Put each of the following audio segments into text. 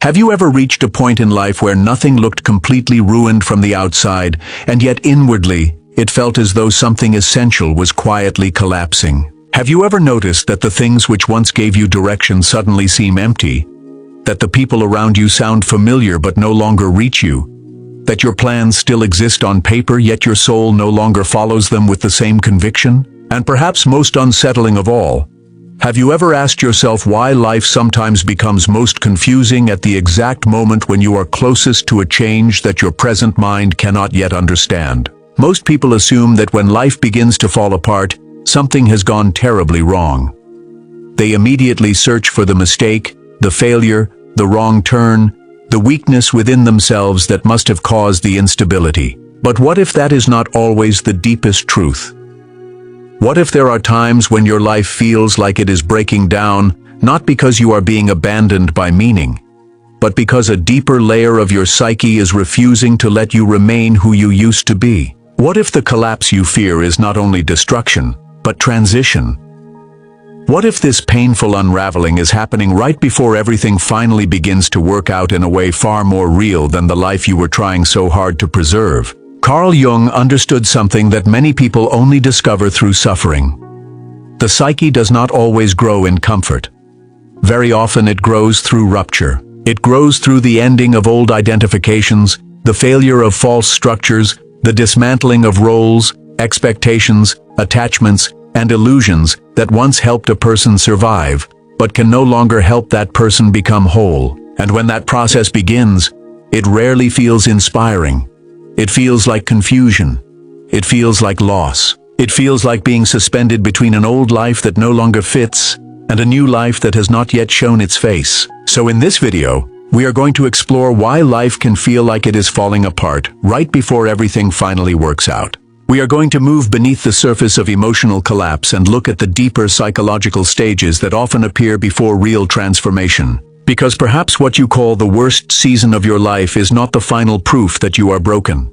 Have you ever reached a point in life where nothing looked completely ruined from the outside, and yet inwardly, it felt as though something essential was quietly collapsing? Have you ever noticed that the things which once gave you direction suddenly seem empty? That the people around you sound familiar but no longer reach you? That your plans still exist on paper, yet your soul no longer follows them with the same conviction? And perhaps most unsettling of all, have you ever asked yourself why life sometimes becomes most confusing at the exact moment when you are closest to a change that your present mind cannot yet understand? Most people assume that when life begins to fall apart, something has gone terribly wrong. They immediately search for the mistake, the failure, the wrong turn, the weakness within themselves that must have caused the instability. But what if that is not always the deepest truth? What if there are times when your life feels like it is breaking down, not because you are being abandoned by meaning, but because a deeper layer of your psyche is refusing to let you remain who you used to be? What if the collapse you fear is not only destruction, but transition? What if this painful unraveling is happening right before everything finally begins to work out in a way far more real than the life you were trying so hard to preserve? Carl Jung understood something that many people only discover through suffering. The psyche does not always grow in comfort. Very often it grows through rupture. It grows through the ending of old identifications, the failure of false structures, the dismantling of roles, expectations, attachments, and illusions that once helped a person survive, but can no longer help that person become whole. And when that process begins, it rarely feels inspiring. It feels like confusion. It feels like loss. It feels like being suspended between an old life that no longer fits and a new life that has not yet shown its face. So in this video, we are going to explore why life can feel like it is falling apart right before everything finally works out. We are going to move beneath the surface of emotional collapse and look at the deeper psychological stages that often appear before real transformation. Because perhaps what you call the worst season of your life is not the final proof that you are broken.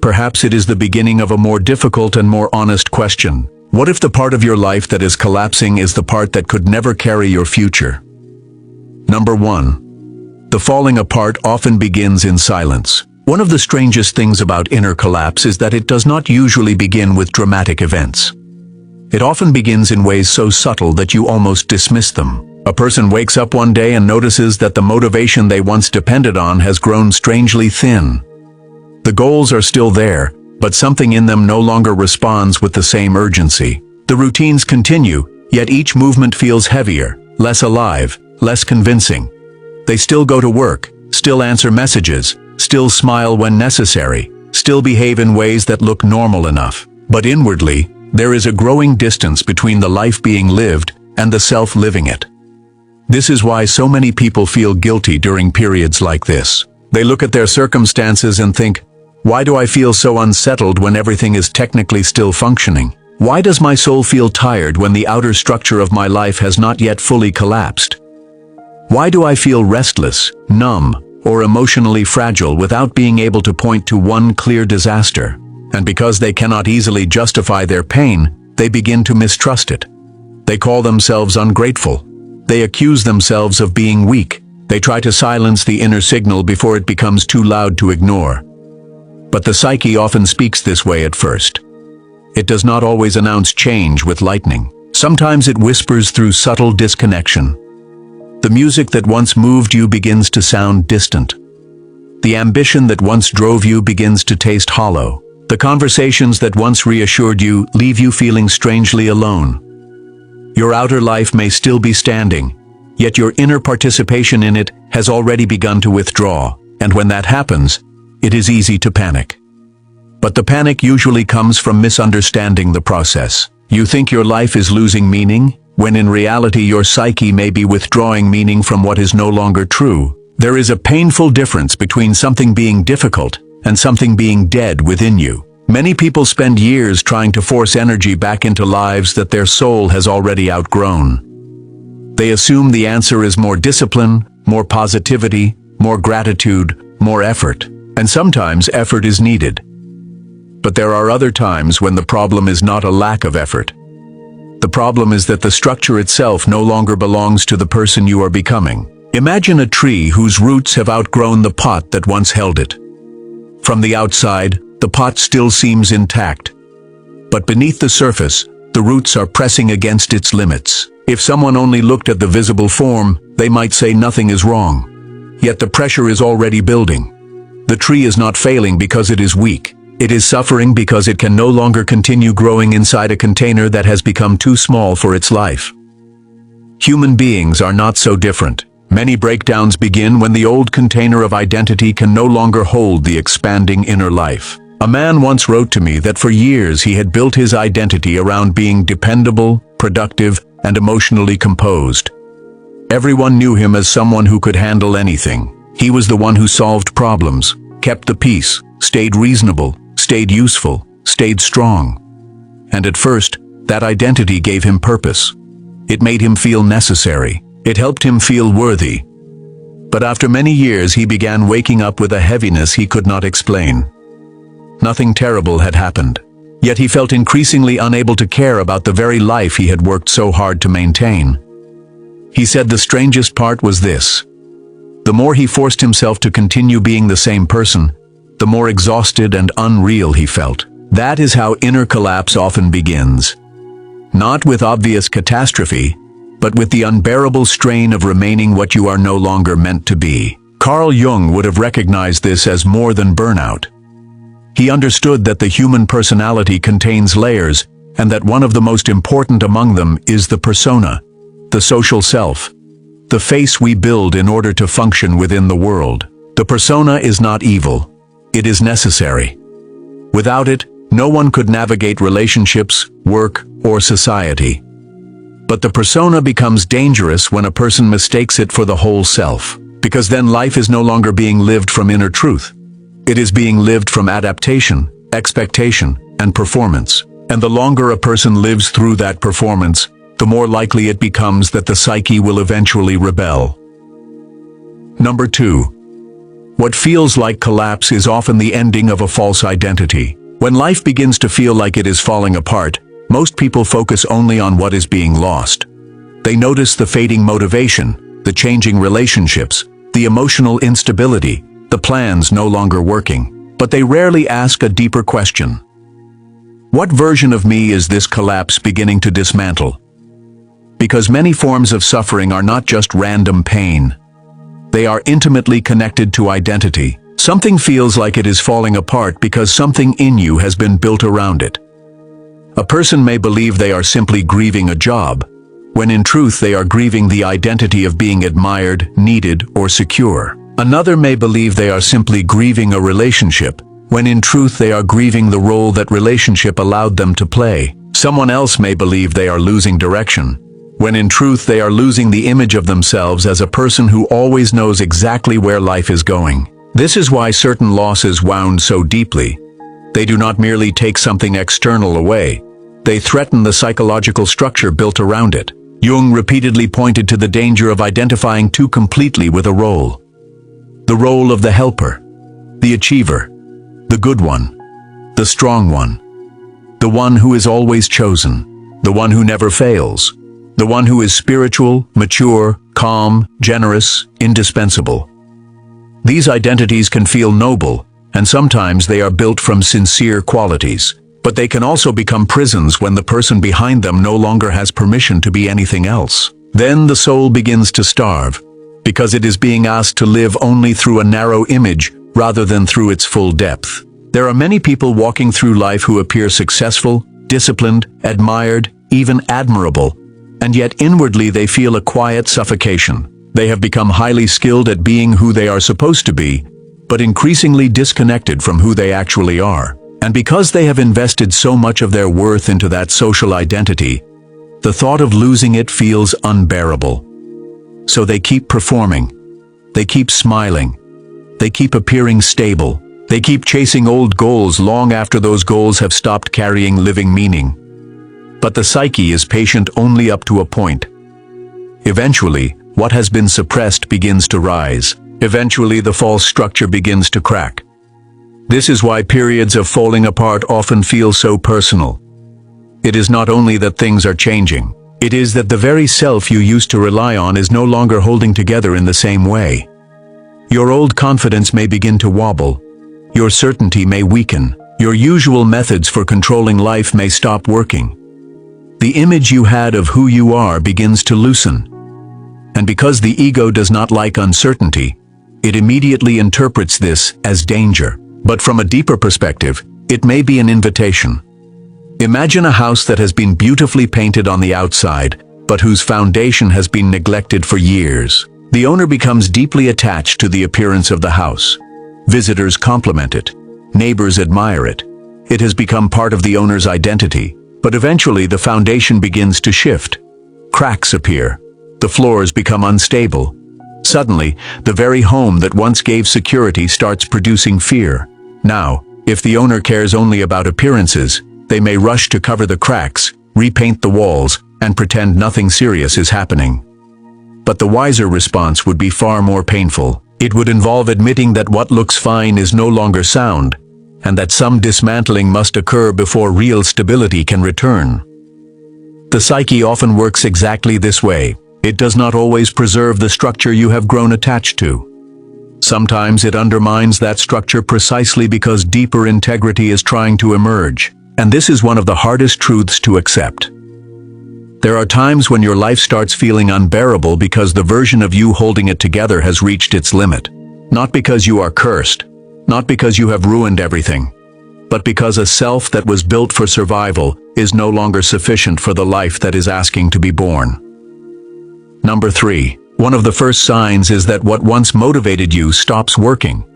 Perhaps it is the beginning of a more difficult and more honest question. What if the part of your life that is collapsing is the part that could never carry your future? Number 1. The falling apart often begins in silence. One of the strangest things about inner collapse is that it does not usually begin with dramatic events. It often begins in ways so subtle that you almost dismiss them. A person wakes up one day and notices that the motivation they once depended on has grown strangely thin. The goals are still there, but something in them no longer responds with the same urgency. The routines continue, yet each movement feels heavier, less alive, less convincing. They still go to work, still answer messages, still smile when necessary, still behave in ways that look normal enough. But inwardly, there is a growing distance between the life being lived and the self living it. This is why so many people feel guilty during periods like this. They look at their circumstances and think, why do I feel so unsettled when everything is technically still functioning? Why does my soul feel tired when the outer structure of my life has not yet fully collapsed? Why do I feel restless, numb, or emotionally fragile without being able to point to one clear disaster? And because they cannot easily justify their pain, they begin to mistrust it. They call themselves ungrateful. They accuse themselves of being weak. They try to silence the inner signal before it becomes too loud to ignore. But the psyche often speaks this way at first. It does not always announce change with lightning. Sometimes it whispers through subtle disconnection. The music that once moved you begins to sound distant. The ambition that once drove you begins to taste hollow. The conversations that once reassured you leave you feeling strangely alone. Your outer life may still be standing, yet your inner participation in it has already begun to withdraw, and when that happens, it is easy to panic. But the panic usually comes from misunderstanding the process. You think your life is losing meaning, when in reality your psyche may be withdrawing meaning from what is no longer true. There is a painful difference between something being difficult and something being dead within you. Many people spend years trying to force energy back into lives that their soul has already outgrown. They assume the answer is more discipline, more positivity, more gratitude, more effort. And sometimes effort is needed. But there are other times when the problem is not a lack of effort. The problem is that the structure itself no longer belongs to the person you are becoming. Imagine a tree whose roots have outgrown the pot that once held it. From the outside, the pot still seems intact. But beneath the surface, the roots are pressing against its limits. If someone only looked at the visible form, they might say nothing is wrong. Yet the pressure is already building. The tree is not failing because it is weak. It is suffering because it can no longer continue growing inside a container that has become too small for its life. Human beings are not so different. Many breakdowns begin when the old container of identity can no longer hold the expanding inner life. A man once wrote to me that for years he had built his identity around being dependable, productive, and emotionally composed. Everyone knew him as someone who could handle anything. He was the one who solved problems, kept the peace, stayed reasonable, stayed useful, stayed strong. And at first, that identity gave him purpose. It made him feel necessary. It helped him feel worthy. But after many years, he began waking up with a heaviness he could not explain. Nothing terrible had happened. Yet he felt increasingly unable to care about the very life he had worked so hard to maintain. He said the strangest part was this. The more he forced himself to continue being the same person, the more exhausted and unreal he felt. That is how inner collapse often begins. Not with obvious catastrophe, but with the unbearable strain of remaining what you are no longer meant to be. Carl Jung would have recognized this as more than burnout. He understood that the human personality contains layers, and that one of the most important among them is the persona, the social self, the face we build in order to function within the world. The persona is not evil. It is necessary. Without it, no one could navigate relationships, work, or society. But the persona becomes dangerous when a person mistakes it for the whole self, because then life is no longer being lived from inner truth. It is being lived from adaptation, expectation, and performance. And the longer a person lives through that performance, the more likely it becomes that the psyche will eventually rebel. Number 2. What feels like collapse is often the ending of a false identity. When life begins to feel like it is falling apart, most people focus only on what is being lost. They notice the fading motivation, the changing relationships, the emotional instability, the plans no longer working. But they rarely ask a deeper question. What version of me is this collapse beginning to dismantle? Because many forms of suffering are not just random pain. They are intimately connected to identity. Something feels like it is falling apart because something in you has been built around it. A person may believe they are simply grieving a job, when in truth they are grieving the identity of being admired, needed, or secure. Another may believe they are simply grieving a relationship, when in truth they are grieving the role that relationship allowed them to play. Someone else may believe they are losing direction, when in truth they are losing the image of themselves as a person who always knows exactly where life is going. This is why certain losses wound so deeply. They do not merely take something external away. They threaten the psychological structure built around it. Jung repeatedly pointed to the danger of identifying too completely with a role. The role of the helper, the achiever, the good one, the strong one, the one who is always chosen, the one who never fails, the one who is spiritual, mature, calm, generous, indispensable. These identities can feel noble, and sometimes they are built from sincere qualities, but they can also become prisons when the person behind them no longer has permission to be anything else. Then the soul begins to starve, because it is being asked to live only through a narrow image rather than through its full depth. There are many people walking through life who appear successful, disciplined, admired, even admirable, and yet inwardly they feel a quiet suffocation. They have become highly skilled at being who they are supposed to be, but increasingly disconnected from who they actually are. And because they have invested so much of their worth into that social identity, the thought of losing it feels unbearable. So they keep performing, they keep smiling, they keep appearing stable, they keep chasing old goals long after those goals have stopped carrying living meaning. But the psyche is patient only up to a point. Eventually, what has been suppressed begins to rise. Eventually, the false structure begins to crack. This is why periods of falling apart often feel so personal. It is not only that things are changing, It is that the very self you used to rely on is no longer holding together in the same way. Your old confidence may begin to wobble. Your certainty may weaken. Your usual methods for controlling life may stop working. The image you had of who you are begins to loosen. And because the ego does not like uncertainty, it immediately interprets this as danger. But from a deeper perspective, it may be an invitation. Imagine a house that has been beautifully painted on the outside, but whose foundation has been neglected for years. The owner becomes deeply attached to the appearance of the house. Visitors compliment it. Neighbors admire it. It has become part of the owner's identity. But eventually the foundation begins to shift. Cracks appear. The floors become unstable. Suddenly, the very home that once gave security starts producing fear. Now, if the owner cares only about appearances, they may rush to cover the cracks, repaint the walls, and pretend nothing serious is happening. But the wiser response would be far more painful. It would involve admitting that what looks fine is no longer sound, and that some dismantling must occur before real stability can return. The psyche often works exactly this way. It does not always preserve the structure you have grown attached to. Sometimes it undermines that structure precisely because deeper integrity is trying to emerge. And this is one of the hardest truths to accept. There are times when your life starts feeling unbearable because the version of you holding it together has reached its limit. Not because you are cursed, not because you have ruined everything, but because a self that was built for survival is no longer sufficient for the life that is asking to be born. Number 3. One of the first signs is that what once motivated you stops working.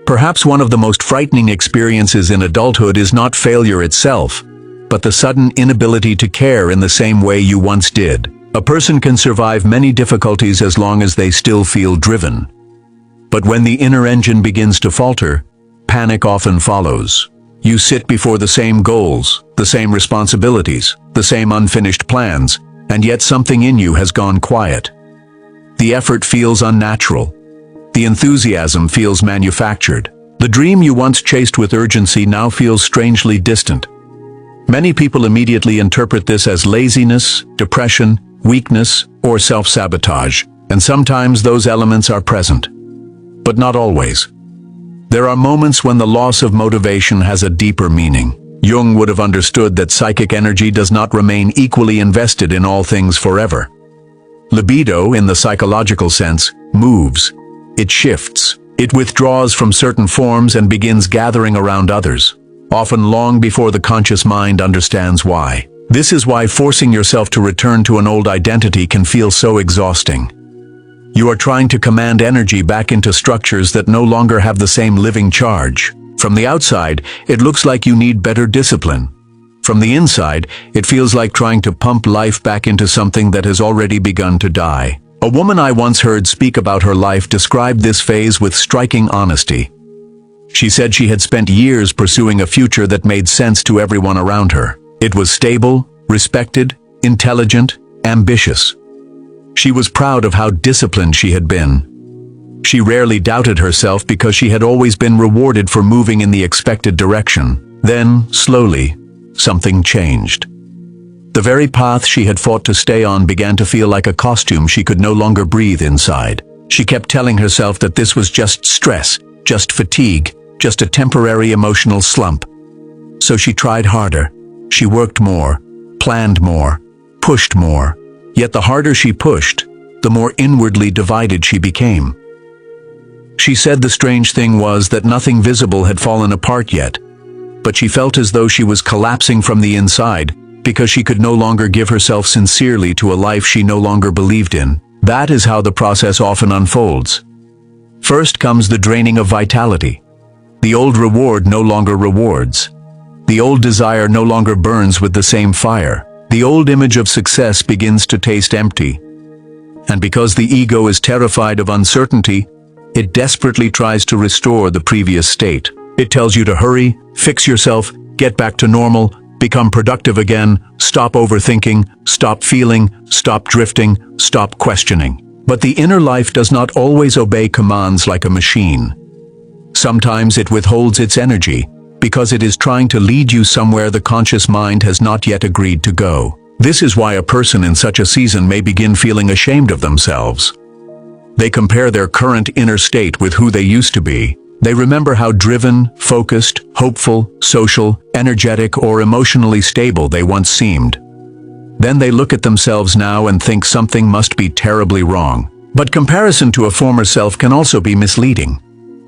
Perhaps one of the most frightening experiences in adulthood is not failure itself, but the sudden inability to care in the same way you once did. A person can survive many difficulties as long as they still feel driven. But when the inner engine begins to falter, panic often follows. You sit before the same goals, the same responsibilities, the same unfinished plans, and yet something in you has gone quiet. The effort feels unnatural. The enthusiasm feels manufactured. The dream you once chased with urgency now feels strangely distant. Many people immediately interpret this as laziness, depression, weakness, or self-sabotage, and sometimes those elements are present. But not always. There are moments when the loss of motivation has a deeper meaning. Jung would have understood that psychic energy does not remain equally invested in all things forever. Libido, in the psychological sense, moves. It shifts. It withdraws from certain forms and begins gathering around others, often long before the conscious mind understands why. This is why forcing yourself to return to an old identity can feel so exhausting. You are trying to command energy back into structures that no longer have the same living charge. From the outside, it looks like you need better discipline. From the inside, it feels like trying to pump life back into something that has already begun to die. A woman I once heard speak about her life described this phase with striking honesty. She said she had spent years pursuing a future that made sense to everyone around her. It was stable, respected, intelligent, ambitious. She was proud of how disciplined she had been. She rarely doubted herself because she had always been rewarded for moving in the expected direction. Then, slowly, something changed. The very path she had fought to stay on began to feel like a costume she could no longer breathe inside. She kept telling herself that this was just stress, just fatigue, just a temporary emotional slump. So she tried harder. She worked more, planned more, pushed more. Yet the harder she pushed, the more inwardly divided she became. She said the strange thing was that nothing visible had fallen apart yet, but she felt as though she was collapsing from the inside, because she could no longer give herself sincerely to a life she no longer believed in. That is how the process often unfolds. First comes the draining of vitality. The old reward no longer rewards. The old desire no longer burns with the same fire. The old image of success begins to taste empty. And because the ego is terrified of uncertainty, it desperately tries to restore the previous state. It tells you to hurry, fix yourself, get back to normal, become productive again, stop overthinking, stop feeling, stop drifting, stop questioning. But the inner life does not always obey commands like a machine. Sometimes it withholds its energy, because it is trying to lead you somewhere the conscious mind has not yet agreed to go. This is why a person in such a season may begin feeling ashamed of themselves. They compare their current inner state with who they used to be. They remember how driven, focused, hopeful, social, energetic, or emotionally stable they once seemed. Then they look at themselves now and think something must be terribly wrong. But comparison to a former self can also be misleading.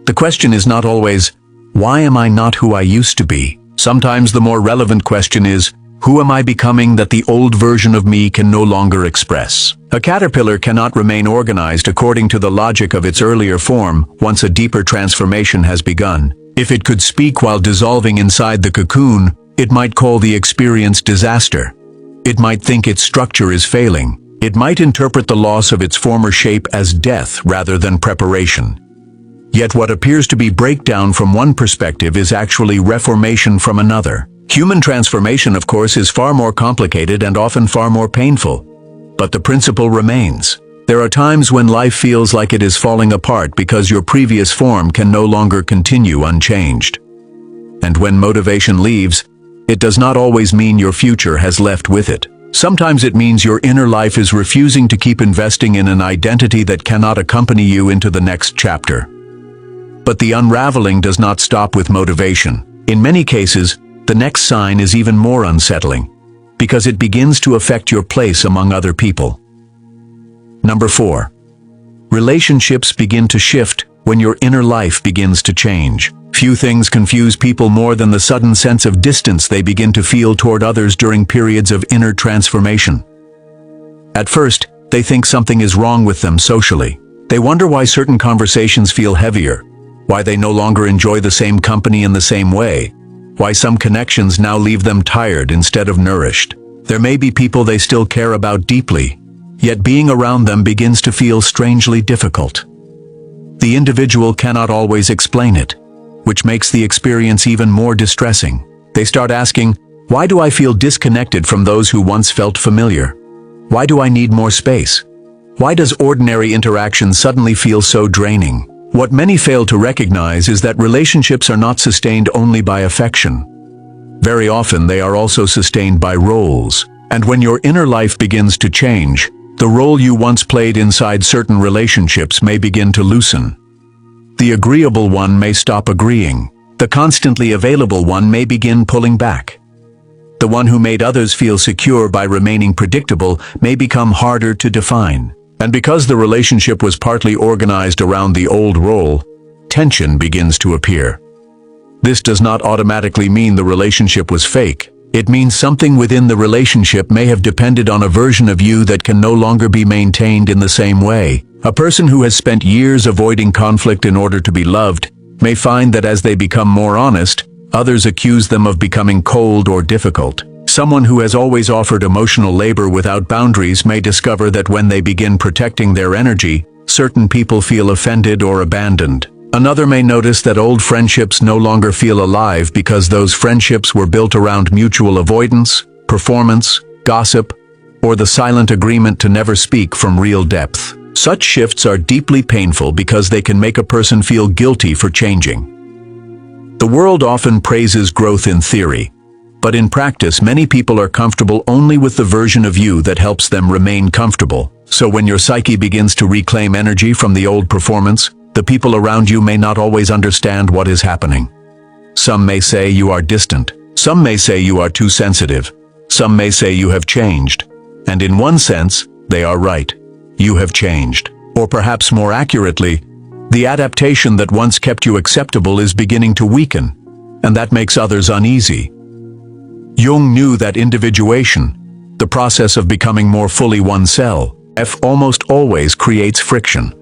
The question is not always, why am I not who I used to be? Sometimes the more relevant question is, who am I becoming that the old version of me can no longer express? A caterpillar cannot remain organized according to the logic of its earlier form once a deeper transformation has begun. If it could speak while dissolving inside the cocoon, it might call the experience disaster. It might think its structure is failing. It might interpret the loss of its former shape as death rather than preparation. Yet what appears to be breakdown from one perspective is actually reformation from another. Human transformation, of course, is far more complicated and often far more painful. But the principle remains. There are times when life feels like it is falling apart because your previous form can no longer continue unchanged. And when motivation leaves, it does not always mean your future has left with it. Sometimes it means your inner life is refusing to keep investing in an identity that cannot accompany you into the next chapter. But the unraveling does not stop with motivation. In many cases, the next sign is even more unsettling, because it begins to affect your place among other people. Number 4. Relationships begin to shift when your inner life begins to change. Few things confuse people more than the sudden sense of distance they begin to feel toward others during periods of inner transformation. At first, they think something is wrong with them socially. They wonder why certain conversations feel heavier, why they no longer enjoy the same company in the same way, why some connections now leave them tired instead of nourished. There may be people they still care about deeply, yet being around them begins to feel strangely difficult. The individual cannot always explain it, which makes the experience even more distressing. They start asking, why do I feel disconnected from those who once felt familiar? Why do I need more space? Why does ordinary interaction suddenly feel so draining? What many fail to recognize is that relationships are not sustained only by affection. Very often they are also sustained by roles. And when your inner life begins to change, the role you once played inside certain relationships may begin to loosen. The agreeable one may stop agreeing. The constantly available one may begin pulling back. The one who made others feel secure by remaining predictable may become harder to define. And because the relationship was partly organized around the old role, tension begins to appear. This does not automatically mean the relationship was fake. It means something within the relationship may have depended on a version of you that can no longer be maintained in the same way. A person who has spent years avoiding conflict in order to be loved may find that as they become more honest, others accuse them of becoming cold or difficult. Someone who has always offered emotional labor without boundaries may discover that when they begin protecting their energy, certain people feel offended or abandoned. Another may notice that old friendships no longer feel alive because those friendships were built around mutual avoidance, performance, gossip, or the silent agreement to never speak from real depth. Such shifts are deeply painful because they can make a person feel guilty for changing. The world often praises growth in theory, but in practice many people are comfortable only with the version of you that helps them remain comfortable. So when your psyche begins to reclaim energy from the old performance, the people around you may not always understand what is happening. Some may say you are distant. Some may say you are too sensitive. Some may say you have changed. And in one sense, they are right. You have changed. Or perhaps more accurately, the adaptation that once kept you acceptable is beginning to weaken, and that makes others uneasy. Jung knew that individuation, the process of becoming more fully oneself, almost always creates friction.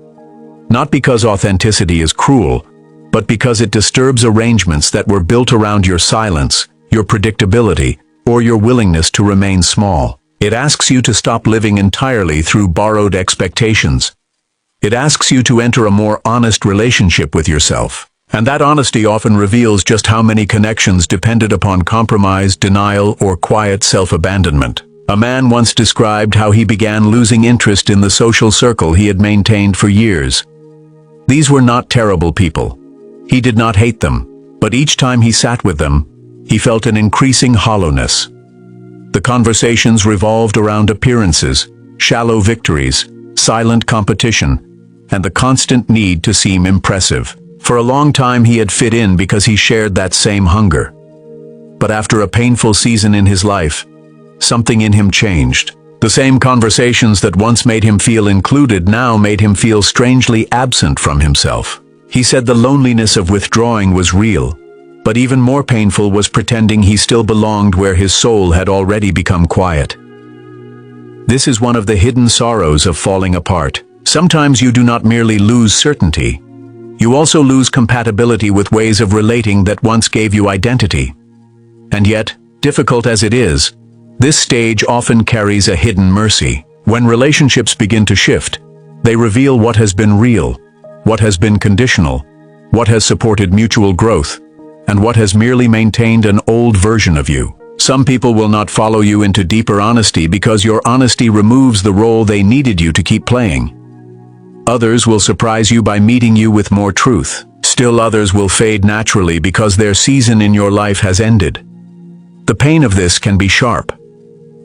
Not because authenticity is cruel, but because it disturbs arrangements that were built around your silence, your predictability, or your willingness to remain small. It asks you to stop living entirely through borrowed expectations. It asks you to enter a more honest relationship with yourself. And that honesty often reveals just how many connections depended upon compromise, denial, or quiet self-abandonment. A man once described how he began losing interest in the social circle he had maintained for years. These were not terrible people. He did not hate them, but each time he sat with them, he felt an increasing hollowness. The conversations revolved around appearances, shallow victories, silent competition, and the constant need to seem impressive. For a long time he had fit in because he shared that same hunger. But after a painful season in his life, something in him changed. The same conversations that once made him feel included now made him feel strangely absent from himself. He said the loneliness of withdrawing was real, but even more painful was pretending he still belonged where his soul had already become quiet. This is one of the hidden sorrows of falling apart. Sometimes you do not merely lose certainty. You also lose compatibility with ways of relating that once gave you identity. And yet, difficult as it is, this stage often carries a hidden mercy. When relationships begin to shift, they reveal what has been real, what has been conditional, what has supported mutual growth, and what has merely maintained an old version of you. Some people will not follow you into deeper honesty because your honesty removes the role they needed you to keep playing. Others will surprise you by meeting you with more truth. Still others will fade naturally because their season in your life has ended. The pain of this can be sharp,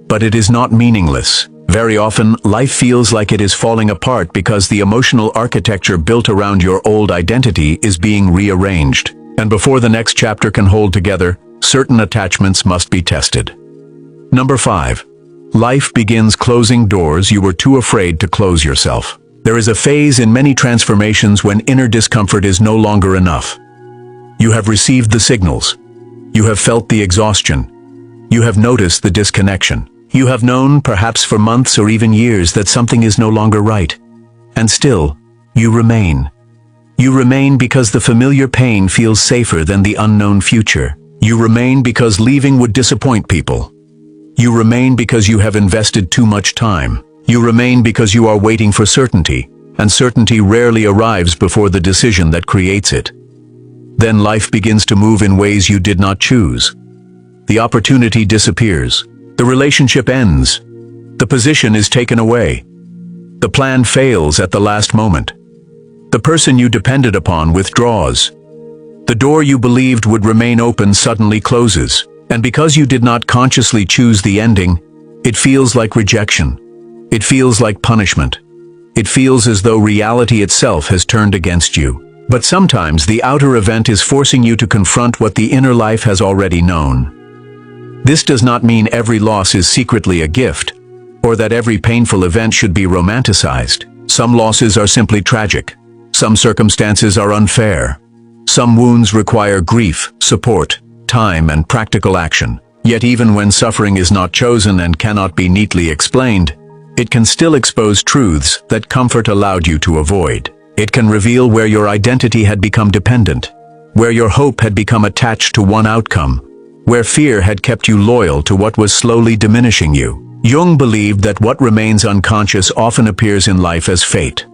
but it is not meaningless. Very often, life feels like it is falling apart because the emotional architecture built around your old identity is being rearranged. And before the next chapter can hold together, certain attachments must be tested. Number 5. Life begins closing doors you were too afraid to close yourself. There is a phase in many transformations when inner discomfort is no longer enough. You have received the signals. You have felt the exhaustion. You have noticed the disconnection. You have known, perhaps for months or even years, that something is no longer right. And still, you remain. You remain because the familiar pain feels safer than the unknown future. You remain because leaving would disappoint people. You remain because you have invested too much time. You remain because you are waiting for certainty, and certainty rarely arrives before the decision that creates it. Then life begins to move in ways you did not choose. The opportunity disappears. The relationship ends. The position is taken away. The plan fails at the last moment. The person you depended upon withdraws. The door you believed would remain open suddenly closes, and because you did not consciously choose the ending, it feels like rejection. It feels like punishment. It feels as though reality itself has turned against you. But sometimes the outer event is forcing you to confront what the inner life has already known. This does not mean every loss is secretly a gift, or that every painful event should be romanticized. Some losses are simply tragic. Some circumstances are unfair. Some wounds require grief, support, time, and practical action. Yet even when suffering is not chosen and cannot be neatly explained, it can still expose truths that comfort allowed you to avoid. It can reveal where your identity had become dependent, where your hope had become attached to one outcome, where fear had kept you loyal to what was slowly diminishing you. Jung believed that what remains unconscious often appears in life as fate.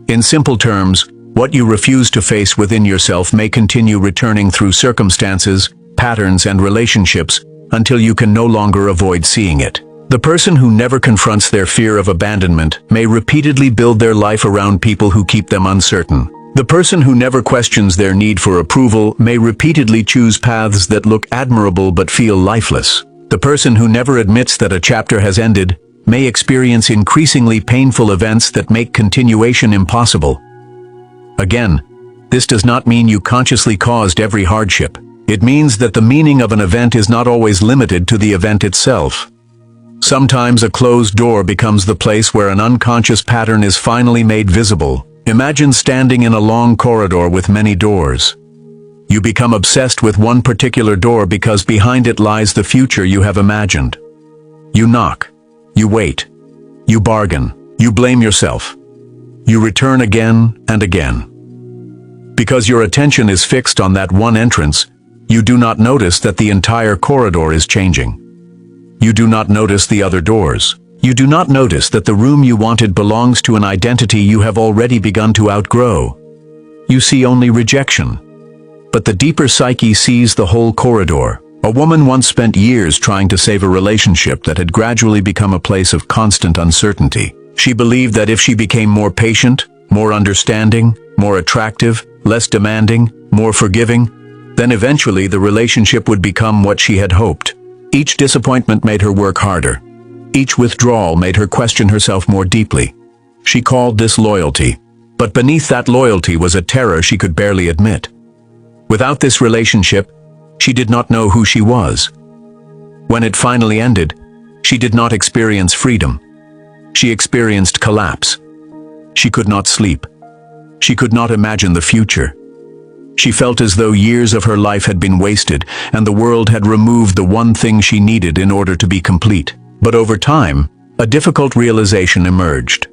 In simple terms, what you refuse to face within yourself may continue returning through circumstances, patterns, and relationships until you can no longer avoid seeing it. The person who never confronts their fear of abandonment may repeatedly build their life around people who keep them uncertain. The person who never questions their need for approval may repeatedly choose paths that look admirable but feel lifeless. The person who never admits that a chapter has ended may experience increasingly painful events that make continuation impossible. Again, this does not mean you consciously caused every hardship. It means that the meaning of an event is not always limited to the event itself. Sometimes a closed door becomes the place where an unconscious pattern is finally made visible. Imagine standing in a long corridor with many doors. You become obsessed with one particular door because behind it lies the future you have imagined. You knock. You wait. You bargain. You blame yourself. You return again and again. Because your attention is fixed on that one entrance, you do not notice that the entire corridor is changing. You do not notice the other doors. You do not notice that the room you wanted belongs to an identity you have already begun to outgrow. You see only rejection. But the deeper psyche sees the whole corridor. A woman once spent years trying to save a relationship that had gradually become a place of constant uncertainty. She believed that if she became more patient, more understanding, more attractive, less demanding, more forgiving, then eventually the relationship would become what she had hoped. Each disappointment made her work harder. Each withdrawal made her question herself more deeply. She called this loyalty, but beneath that loyalty was a terror she could barely admit. Without this relationship, she did not know who she was. When it finally ended, she did not experience freedom. She experienced collapse. She could not sleep. She could not imagine the future. She felt as though years of her life had been wasted, and the world had removed the one thing she needed in order to be complete. But over time, a difficult realization emerged.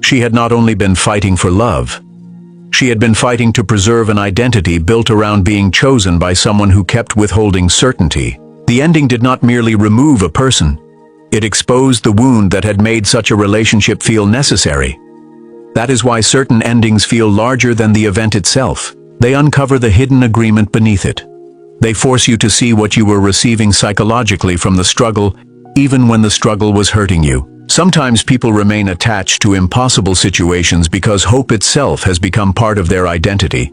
She had not only been fighting for love, she had been fighting to preserve an identity built around being chosen by someone who kept withholding certainty. The ending did not merely remove a person. It exposed the wound that had made such a relationship feel necessary. That is why certain endings feel larger than the event itself. They uncover the hidden agreement beneath it. They force you to see what you were receiving psychologically from the struggle, even when the struggle was hurting you. Sometimes people remain attached to impossible situations because hope itself has become part of their identity.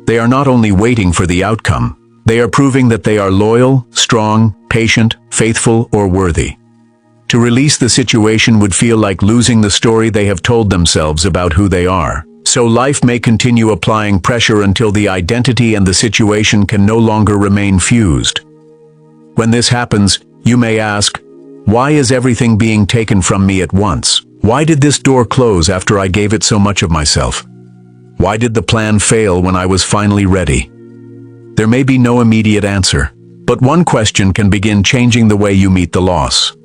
They are not only waiting for the outcome, they are proving that they are loyal, strong, patient, faithful, or worthy. To release the situation would feel like losing the story they have told themselves about who they are. So life may continue applying pressure until the identity and the situation can no longer remain fused. When this happens, you may ask, why is everything being taken from me at once? Why did this door close after I gave it so much of myself? Why did the plan fail when I was finally ready? There may be no immediate answer, but one question can begin changing the way you meet the loss.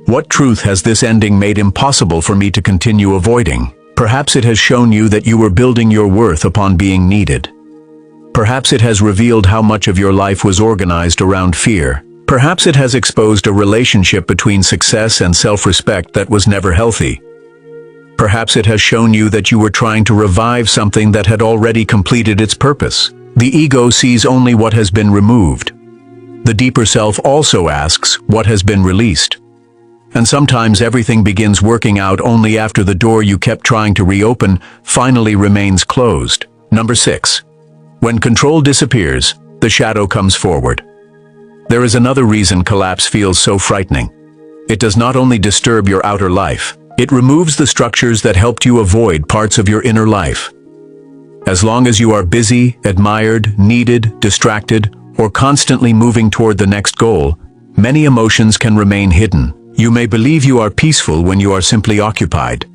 What truth has this ending made impossible for me to continue avoiding? Perhaps it has shown you that you were building your worth upon being needed. Perhaps it has revealed how much of your life was organized around fear. Perhaps it has exposed a relationship between success and self-respect that was never healthy. Perhaps it has shown you that you were trying to revive something that had already completed its purpose. The ego sees only what has been removed. The deeper self also asks what has been released. And sometimes everything begins working out only after the door you kept trying to reopen finally remains closed. Number 6. When control disappears, the shadow comes forward. There is another reason collapse feels so frightening. It does not only disturb your outer life, it removes the structures that helped you avoid parts of your inner life. As long as you are busy, admired, needed, distracted, or constantly moving toward the next goal, many emotions can remain hidden. You may believe you are peaceful when you are simply occupied.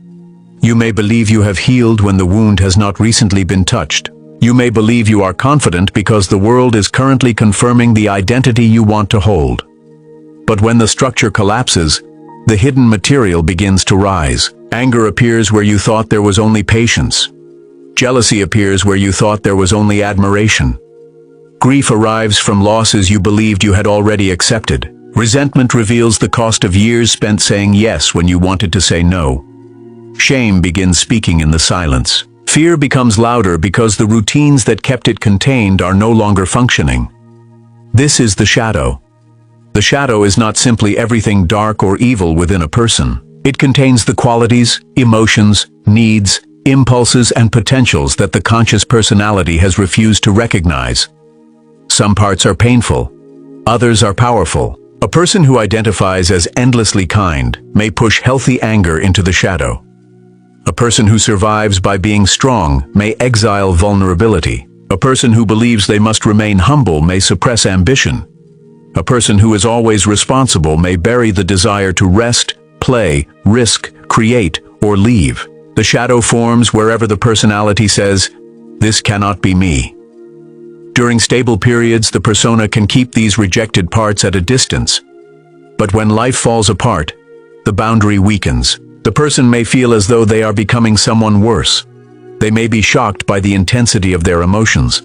You may believe you have healed when the wound has not recently been touched. You may believe you are confident because the world is currently confirming the identity you want to hold. But when the structure collapses, the hidden material begins to rise. Anger appears where you thought there was only patience. Jealousy appears where you thought there was only admiration. Grief arrives from losses you believed you had already accepted. Resentment reveals the cost of years spent saying yes when you wanted to say no. Shame begins speaking in the silence. Fear becomes louder because the routines that kept it contained are no longer functioning. This is the shadow. The shadow is not simply everything dark or evil within a person. It contains the qualities, emotions, needs, impulses, and potentials that the conscious personality has refused to recognize. Some parts are painful. Others are powerful. A person who identifies as endlessly kind may push healthy anger into the shadow. A person who survives by being strong may exile vulnerability. A person who believes they must remain humble may suppress ambition. A person who is always responsible may bury the desire to rest, play, risk, create, or leave. The shadow forms wherever the personality says, "This cannot be me." During stable periods, the persona can keep these rejected parts at a distance. But when life falls apart, the boundary weakens. The person may feel as though they are becoming someone worse. They may be shocked by the intensity of their emotions.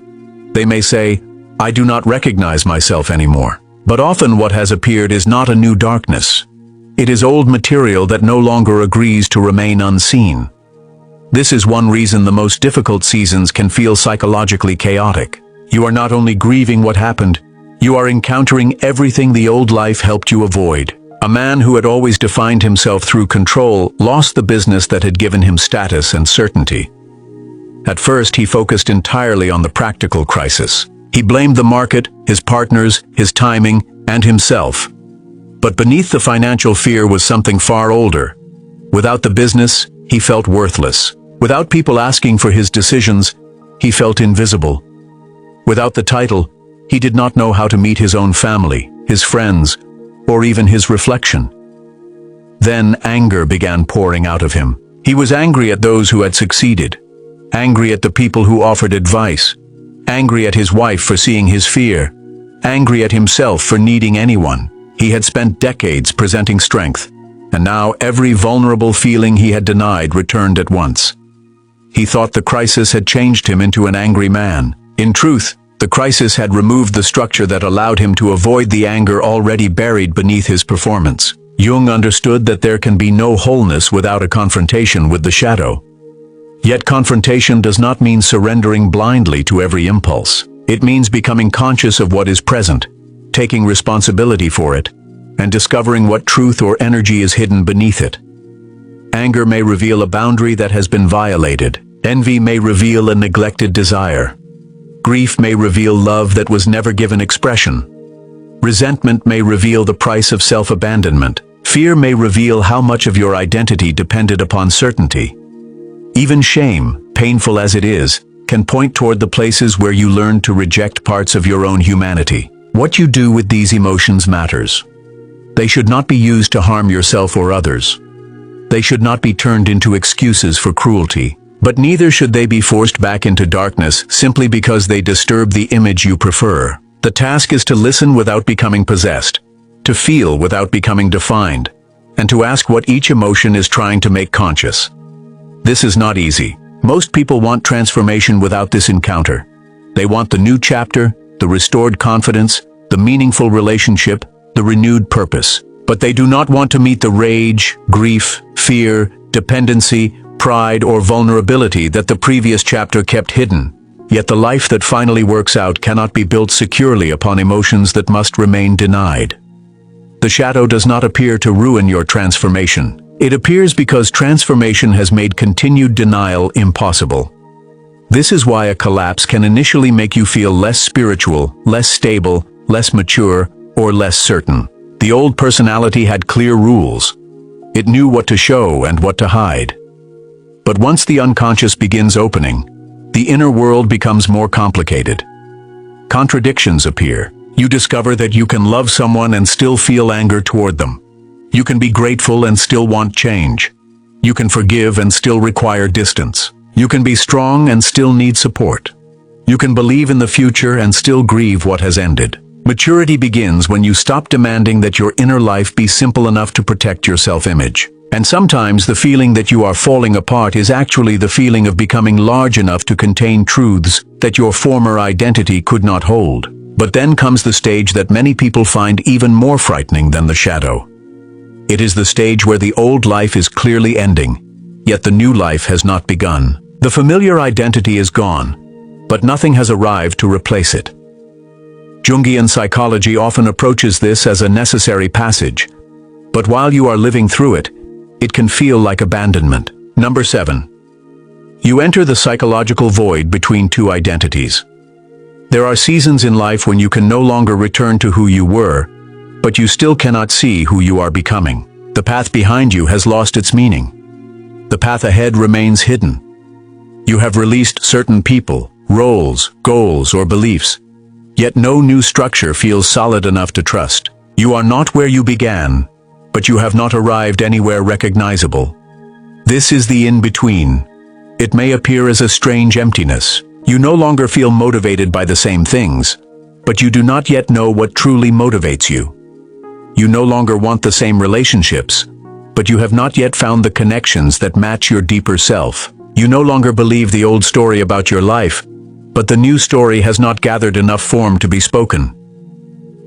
They may say, "I do not recognize myself anymore." But often what has appeared is not a new darkness. It is old material that no longer agrees to remain unseen. This is one reason the most difficult seasons can feel psychologically chaotic. You are not only grieving what happened, you are encountering everything the old life helped you avoid. A man who had always defined himself through control lost the business that had given him status and certainty. At first, he focused entirely on the practical crisis. He blamed the market, his partners, his timing, and himself. But beneath the financial fear was something far older. Without the business, he felt worthless. Without people asking for his decisions, he felt invisible. Without the title, he did not know how to meet his own family, his friends, or even his reflection. Then anger began pouring out of him. He was angry at those who had succeeded, angry at the people who offered advice, angry at his wife for seeing his fear, angry at himself for needing anyone. He had spent decades presenting strength, and now every vulnerable feeling he had denied returned at once. He thought the crisis had changed him into an angry man. In truth, the crisis had removed the structure that allowed him to avoid the anger already buried beneath his performance. Jung understood that there can be no wholeness without a confrontation with the shadow. Yet confrontation does not mean surrendering blindly to every impulse. It means becoming conscious of what is present, taking responsibility for it, and discovering what truth or energy is hidden beneath it. Anger may reveal a boundary that has been violated. Envy may reveal a neglected desire. Grief may reveal love that was never given expression. Resentment may reveal the price of self-abandonment. Fear may reveal how much of your identity depended upon certainty. Even shame, painful as it is, can point toward the places where you learned to reject parts of your own humanity. What you do with these emotions matters. They should not be used to harm yourself or others. They should not be turned into excuses for cruelty. But neither should they be forced back into darkness simply because they disturb the image you prefer. The task is to listen without becoming possessed, to feel without becoming defined, and to ask what each emotion is trying to make conscious. This is not easy. Most people want transformation without this encounter. They want the new chapter, the restored confidence, the meaningful relationship, the renewed purpose. But they do not want to meet the rage, grief, fear, dependency, pride, or vulnerability that the previous chapter kept hidden. Yet the life that finally works out cannot be built securely upon emotions that must remain denied. The shadow does not appear to ruin your transformation. It appears because transformation has made continued denial impossible. This is why a collapse can initially make you feel less spiritual, less stable, less mature, or less certain. The old personality had clear rules. It knew what to show and what to hide. But once the unconscious begins opening, the inner world becomes more complicated. Contradictions appear. You discover that you can love someone and still feel anger toward them. You can be grateful and still want change. You can forgive and still require distance. You can be strong and still need support. You can believe in the future and still grieve what has ended. Maturity begins when you stop demanding that your inner life be simple enough to protect your self-image. And sometimes the feeling that you are falling apart is actually the feeling of becoming large enough to contain truths that your former identity could not hold. But then comes the stage that many people find even more frightening than the shadow. It is the stage where the old life is clearly ending, yet the new life has not begun. The familiar identity is gone, but nothing has arrived to replace it. Jungian psychology often approaches this as a necessary passage, but while you are living through it, it can feel like abandonment. Number 7. You enter the psychological void between two identities. There are seasons in life when you can no longer return to who you were, but you still cannot see who you are becoming. The path behind you has lost its meaning. The path ahead remains hidden. You have released certain people, roles, goals, or beliefs, yet no new structure feels solid enough to trust. You are not where you began, but you have not arrived anywhere recognizable. This is the in-between. It may appear as a strange emptiness. You no longer feel motivated by the same things, but you do not yet know what truly motivates you. You no longer want the same relationships, but you have not yet found the connections that match your deeper self. You no longer believe the old story about your life, but the new story has not gathered enough form to be spoken.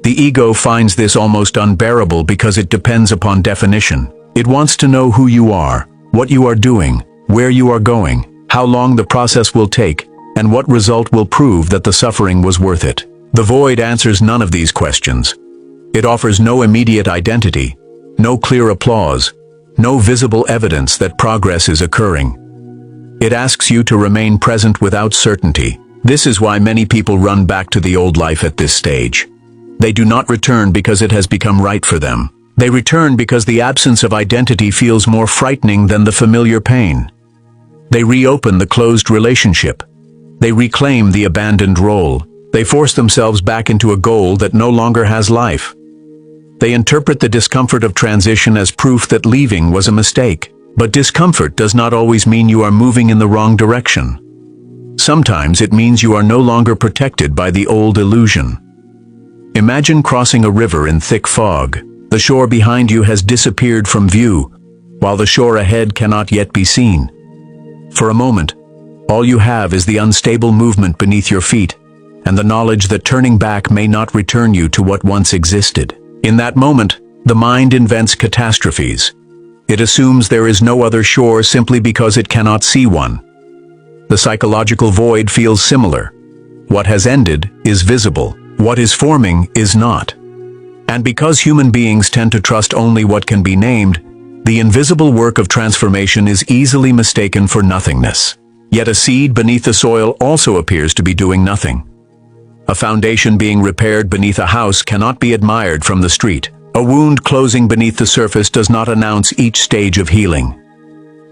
The ego finds this almost unbearable because it depends upon definition. It wants to know who you are, what you are doing, where you are going, how long the process will take, and what result will prove that the suffering was worth it. The void answers none of these questions. It offers no immediate identity, no clear applause, no visible evidence that progress is occurring. It asks you to remain present without certainty. This is why many people run back to the old life at this stage. They do not return because it has become right for them. They return because the absence of identity feels more frightening than the familiar pain. They reopen the closed relationship. They reclaim the abandoned role. They force themselves back into a goal that no longer has life. They interpret the discomfort of transition as proof that leaving was a mistake. But discomfort does not always mean you are moving in the wrong direction. Sometimes it means you are no longer protected by the old illusion. Imagine crossing a river in thick fog. The shore behind you has disappeared from view, while the shore ahead cannot yet be seen. For a moment, all you have is the unstable movement beneath your feet, and the knowledge that turning back may not return you to what once existed. In that moment, the mind invents catastrophes. It assumes there is no other shore simply because it cannot see one. The psychological void feels similar. What has ended is visible. What is forming is not. And because human beings tend to trust only what can be named, the invisible work of transformation is easily mistaken for nothingness. Yet a seed beneath the soil also appears to be doing nothing. A foundation being repaired beneath a house cannot be admired from the street. A wound closing beneath the surface does not announce each stage of healing.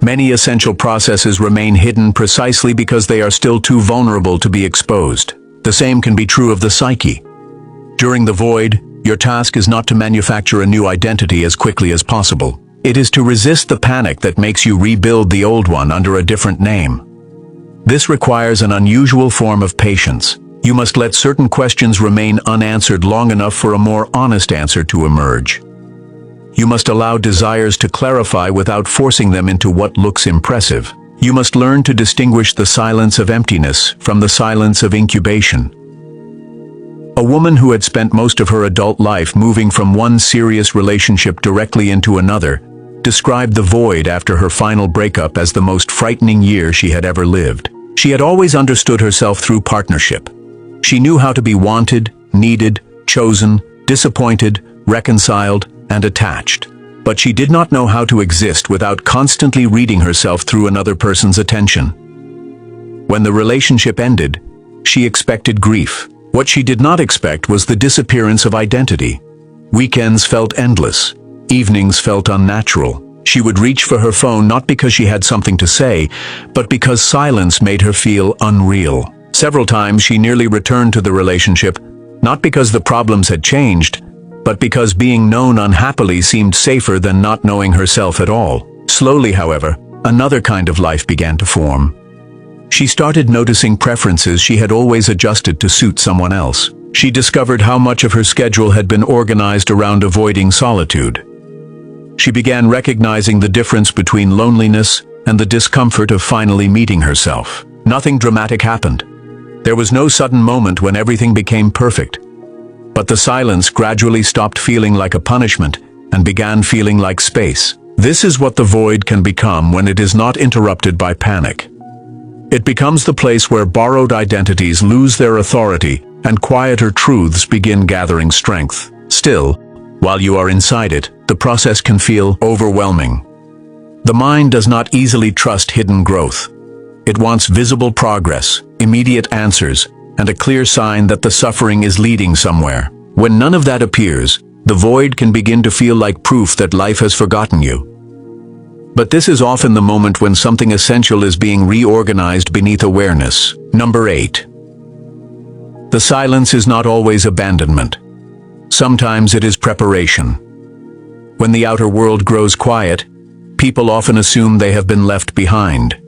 Many essential processes remain hidden precisely because they are still too vulnerable to be exposed. The same can be true of the psyche. During the void, your task is not to manufacture a new identity as quickly as possible. It is to resist the panic that makes you rebuild the old one under a different name. This requires an unusual form of patience. You must let certain questions remain unanswered long enough for a more honest answer to emerge. You must allow desires to clarify without forcing them into what looks impressive. You must learn to distinguish the silence of emptiness from the silence of incubation. A woman who had spent most of her adult life moving from one serious relationship directly into another described the void after her final breakup as the most frightening year she had ever lived. She had always understood herself through partnership. She knew how to be wanted, needed, chosen, disappointed, reconciled, and attached. But she did not know how to exist without constantly reading herself through another person's attention. When the relationship ended, she expected grief. What she did not expect was the disappearance of identity. Weekends felt endless. Evenings felt unnatural. She would reach for her phone not because she had something to say, but because silence made her feel unreal. Several times she nearly returned to the relationship, not because the problems had changed, but because being known unhappily seemed safer than not knowing herself at all. Slowly, however, another kind of life began to form. She started noticing preferences she had always adjusted to suit someone else. She discovered how much of her schedule had been organized around avoiding solitude. She began recognizing the difference between loneliness and the discomfort of finally meeting herself. Nothing dramatic happened. There was no sudden moment when everything became perfect. But the silence gradually stopped feeling like a punishment and began feeling like space. This is what the void can become when it is not interrupted by panic. It becomes the place where borrowed identities lose their authority and quieter truths begin gathering strength. Still, while you are inside it, the process can feel overwhelming. The mind does not easily trust hidden growth. It wants visible progress, immediate answers, and a clear sign that the suffering is leading somewhere. When none of that appears, the void can begin to feel like proof that life has forgotten you. But this is often the moment when something essential is being reorganized beneath awareness. Number 8. The silence is not always abandonment. Sometimes it is preparation. When the outer world grows quiet, people often assume they have been left behind.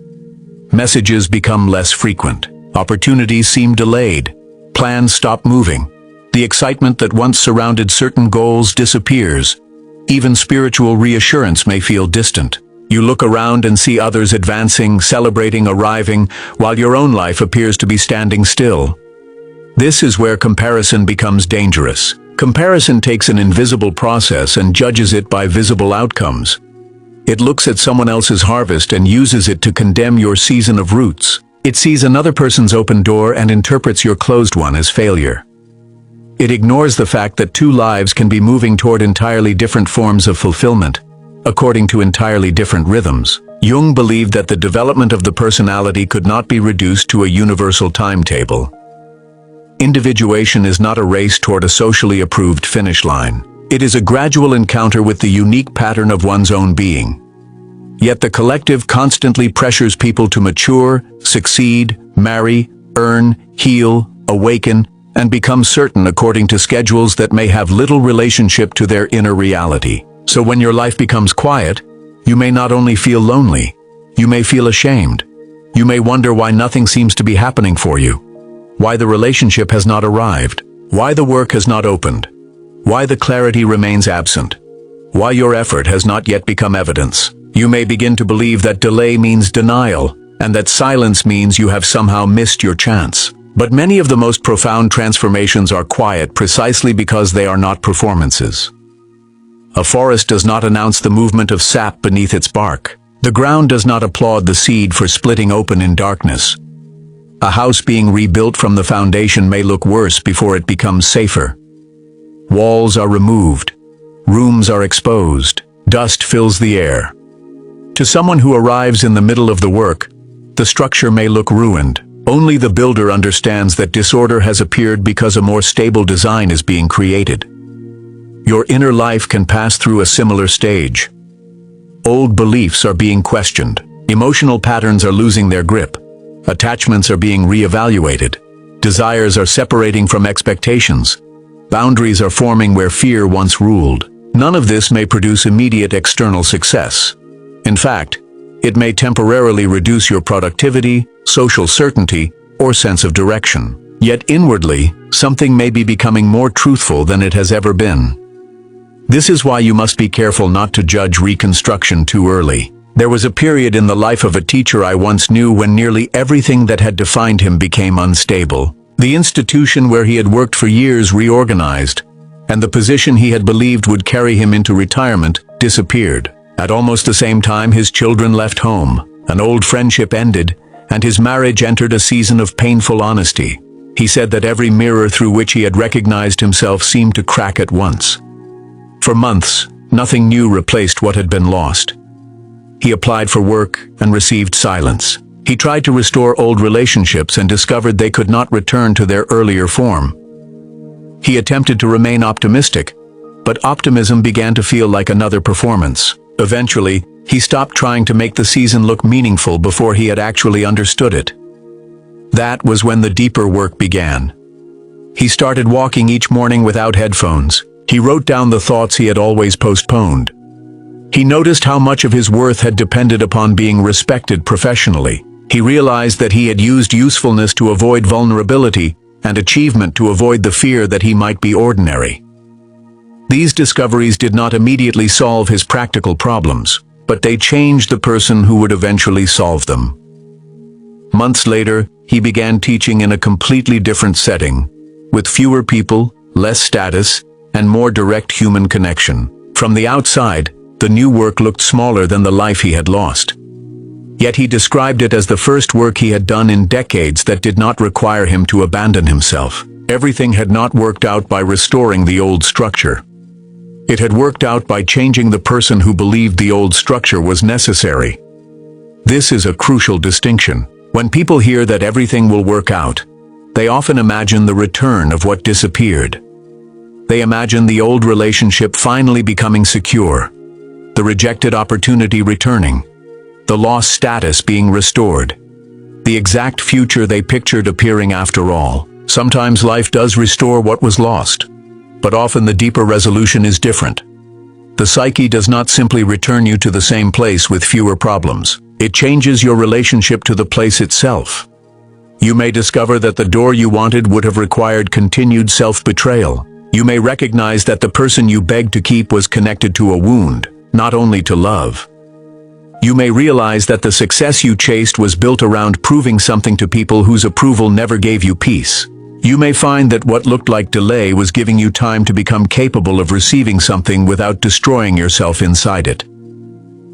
Messages become less frequent. Opportunities seem delayed. Plans stop moving. The excitement that once surrounded certain goals disappears. Even spiritual reassurance may feel distant. You look around and see others advancing, celebrating, arriving, while your own life appears to be standing still. This is where comparison becomes dangerous. Comparison takes an invisible process and judges it by visible outcomes. It looks at someone else's harvest and uses it to condemn your season of roots. It sees another person's open door and interprets your closed one as failure. It ignores the fact that two lives can be moving toward entirely different forms of fulfillment, according to entirely different rhythms. Jung believed that the development of the personality could not be reduced to a universal timetable. Individuation is not a race toward a socially approved finish line. It is a gradual encounter with the unique pattern of one's own being. Yet the collective constantly pressures people to mature, succeed, marry, earn, heal, awaken, and become certain according to schedules that may have little relationship to their inner reality. So when your life becomes quiet, you may not only feel lonely, you may feel ashamed. You may wonder why nothing seems to be happening for you, why the relationship has not arrived, why the work has not opened, why the clarity remains absent, why your effort has not yet become evidence. You may begin to believe that delay means denial, and that silence means you have somehow missed your chance. But many of the most profound transformations are quiet precisely because they are not performances. A forest does not announce the movement of sap beneath its bark. The ground does not applaud the seed for splitting open in darkness. A house being rebuilt from the foundation may look worse before it becomes safer. Walls are removed. Rooms are exposed. Dust fills the air. To someone who arrives in the middle of the work, the structure may look ruined. Only the builder understands that disorder has appeared because a more stable design is being created. Your inner life can pass through a similar stage. Old beliefs are being questioned. Emotional patterns are losing their grip. Attachments are being reevaluated. Desires are separating from expectations. Boundaries are forming where fear once ruled. None of this may produce immediate external success. In fact, it may temporarily reduce your productivity, social certainty, or sense of direction. Yet inwardly, something may be becoming more truthful than it has ever been. This is why you must be careful not to judge reconstruction too early. There was a period in the life of a teacher I once knew when nearly everything that had defined him became unstable. The institution where he had worked for years reorganized, and the position he had believed would carry him into retirement disappeared. At almost the same time, his children left home, an old friendship ended, and his marriage entered a season of painful honesty. He said that every mirror through which he had recognized himself seemed to crack at once. For months, nothing new replaced what had been lost. He applied for work and received silence. He tried to restore old relationships and discovered they could not return to their earlier form. He attempted to remain optimistic, but optimism began to feel like another performance. Eventually, he stopped trying to make the season look meaningful before he had actually understood it. That was when the deeper work began. He started walking each morning without headphones. He wrote down the thoughts he had always postponed. He noticed how much of his worth had depended upon being respected professionally. He realized that he had used usefulness to avoid vulnerability and achievement to avoid the fear that he might be ordinary. These discoveries did not immediately solve his practical problems, but they changed the person who would eventually solve them. Months later, he began teaching in a completely different setting, with fewer people, less status, and more direct human connection. From the outside, the new work looked smaller than the life he had lost. Yet he described it as the first work he had done in decades that did not require him to abandon himself. Everything had not worked out by restoring the old structure. It had worked out by changing the person who believed the old structure was necessary. This is a crucial distinction. When people hear that everything will work out, they often imagine the return of what disappeared. They imagine the old relationship finally becoming secure, the rejected opportunity returning, the lost status being restored, the exact future they pictured appearing after all. Sometimes life does restore what was lost, but often the deeper resolution is different. The psyche does not simply return you to the same place with fewer problems. It changes your relationship to the place itself. You may discover that the door you wanted would have required continued self-betrayal. You may recognize that the person you begged to keep was connected to a wound, not only to love. You may realize that the success you chased was built around proving something to people whose approval never gave you peace. You may find that what looked like delay was giving you time to become capable of receiving something without destroying yourself inside it.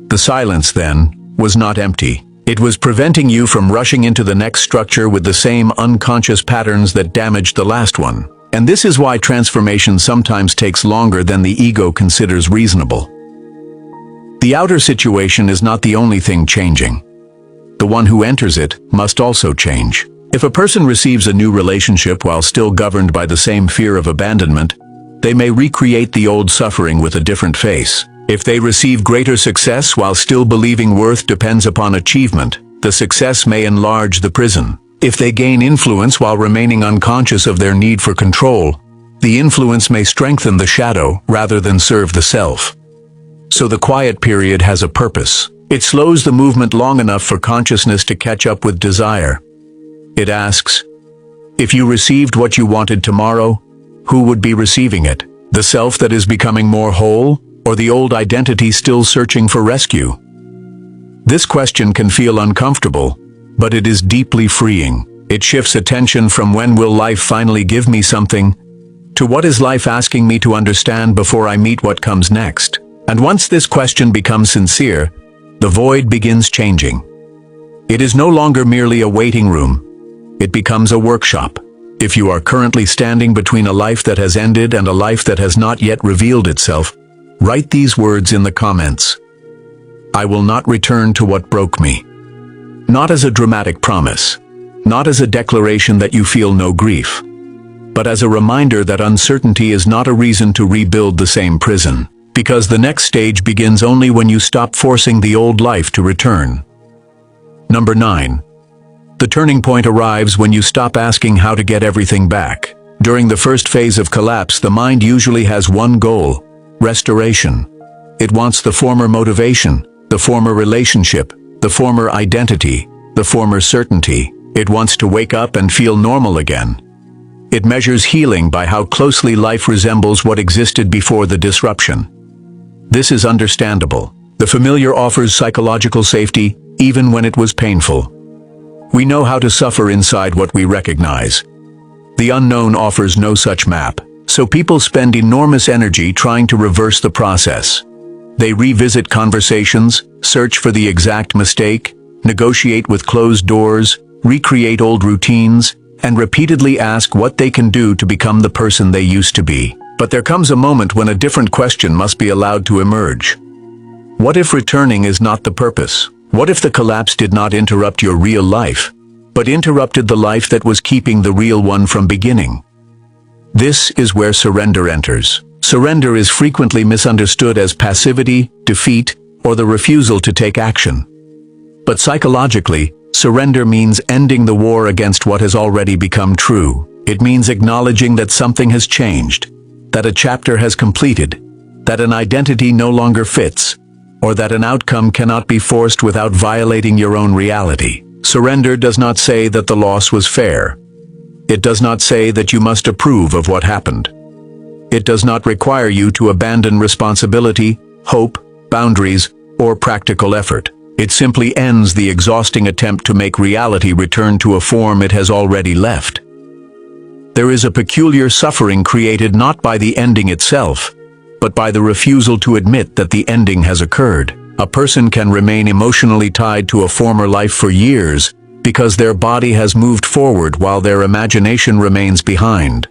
The silence, then, was not empty. It was preventing you from rushing into the next structure with the same unconscious patterns that damaged the last one. And this is why transformation sometimes takes longer than the ego considers reasonable. The outer situation is not the only thing changing. The one who enters it must also change. If a person receives a new relationship while still governed by the same fear of abandonment, they may recreate the old suffering with a different face. If they receive greater success while still believing worth depends upon achievement, the success may enlarge the prison. If they gain influence while remaining unconscious of their need for control, the influence may strengthen the shadow rather than serve the self. So the quiet period has a purpose. It slows the movement long enough for consciousness to catch up with desire. It asks, if you received what you wanted tomorrow, who would be receiving it? The self that is becoming more whole, or the old identity still searching for rescue? This question can feel uncomfortable, but it is deeply freeing. It shifts attention from when will life finally give me something, to what is life asking me to understand before I meet what comes next. And once this question becomes sincere, the void begins changing. It is no longer merely a waiting room. It becomes a workshop. If you are currently standing between a life that has ended and a life that has not yet revealed itself, write these words in the comments. I will not return to what broke me. Not as a dramatic promise, not as a declaration that you feel no grief, but as a reminder that uncertainty is not a reason to rebuild the same prison, because the next stage begins only when you stop forcing the old life to return. Number 9. The turning point arrives when you stop asking how to get everything back. During the first phase of collapse, the mind usually has one goal: restoration. It wants the former motivation, the former relationship, the former identity, the former certainty. It wants to wake up and feel normal again. It measures healing by how closely life resembles what existed before the disruption. This is understandable. The familiar offers psychological safety, even when it was painful. We know how to suffer inside what we recognize. The unknown offers no such map, so people spend enormous energy trying to reverse the process. They revisit conversations, search for the exact mistake, negotiate with closed doors, recreate old routines, and repeatedly ask what they can do to become the person they used to be. But there comes a moment when a different question must be allowed to emerge. What if returning is not the purpose? What if the collapse did not interrupt your real life, but interrupted the life that was keeping the real one from beginning? This is where surrender enters. Surrender is frequently misunderstood as passivity, defeat, or the refusal to take action. But psychologically, surrender means ending the war against what has already become true. It means acknowledging that something has changed, that a chapter has completed, that an identity no longer fits, or that an outcome cannot be forced without violating your own reality. Surrender does not say that the loss was fair. It does not say that you must approve of what happened. It does not require you to abandon responsibility, hope, boundaries, or practical effort. It simply ends the exhausting attempt to make reality return to a form it has already left. There is a peculiar suffering created not by the ending itself, but by the refusal to admit that the ending has occurred. A person can remain emotionally tied to a former life for years because their body has moved forward while their imagination remains behind.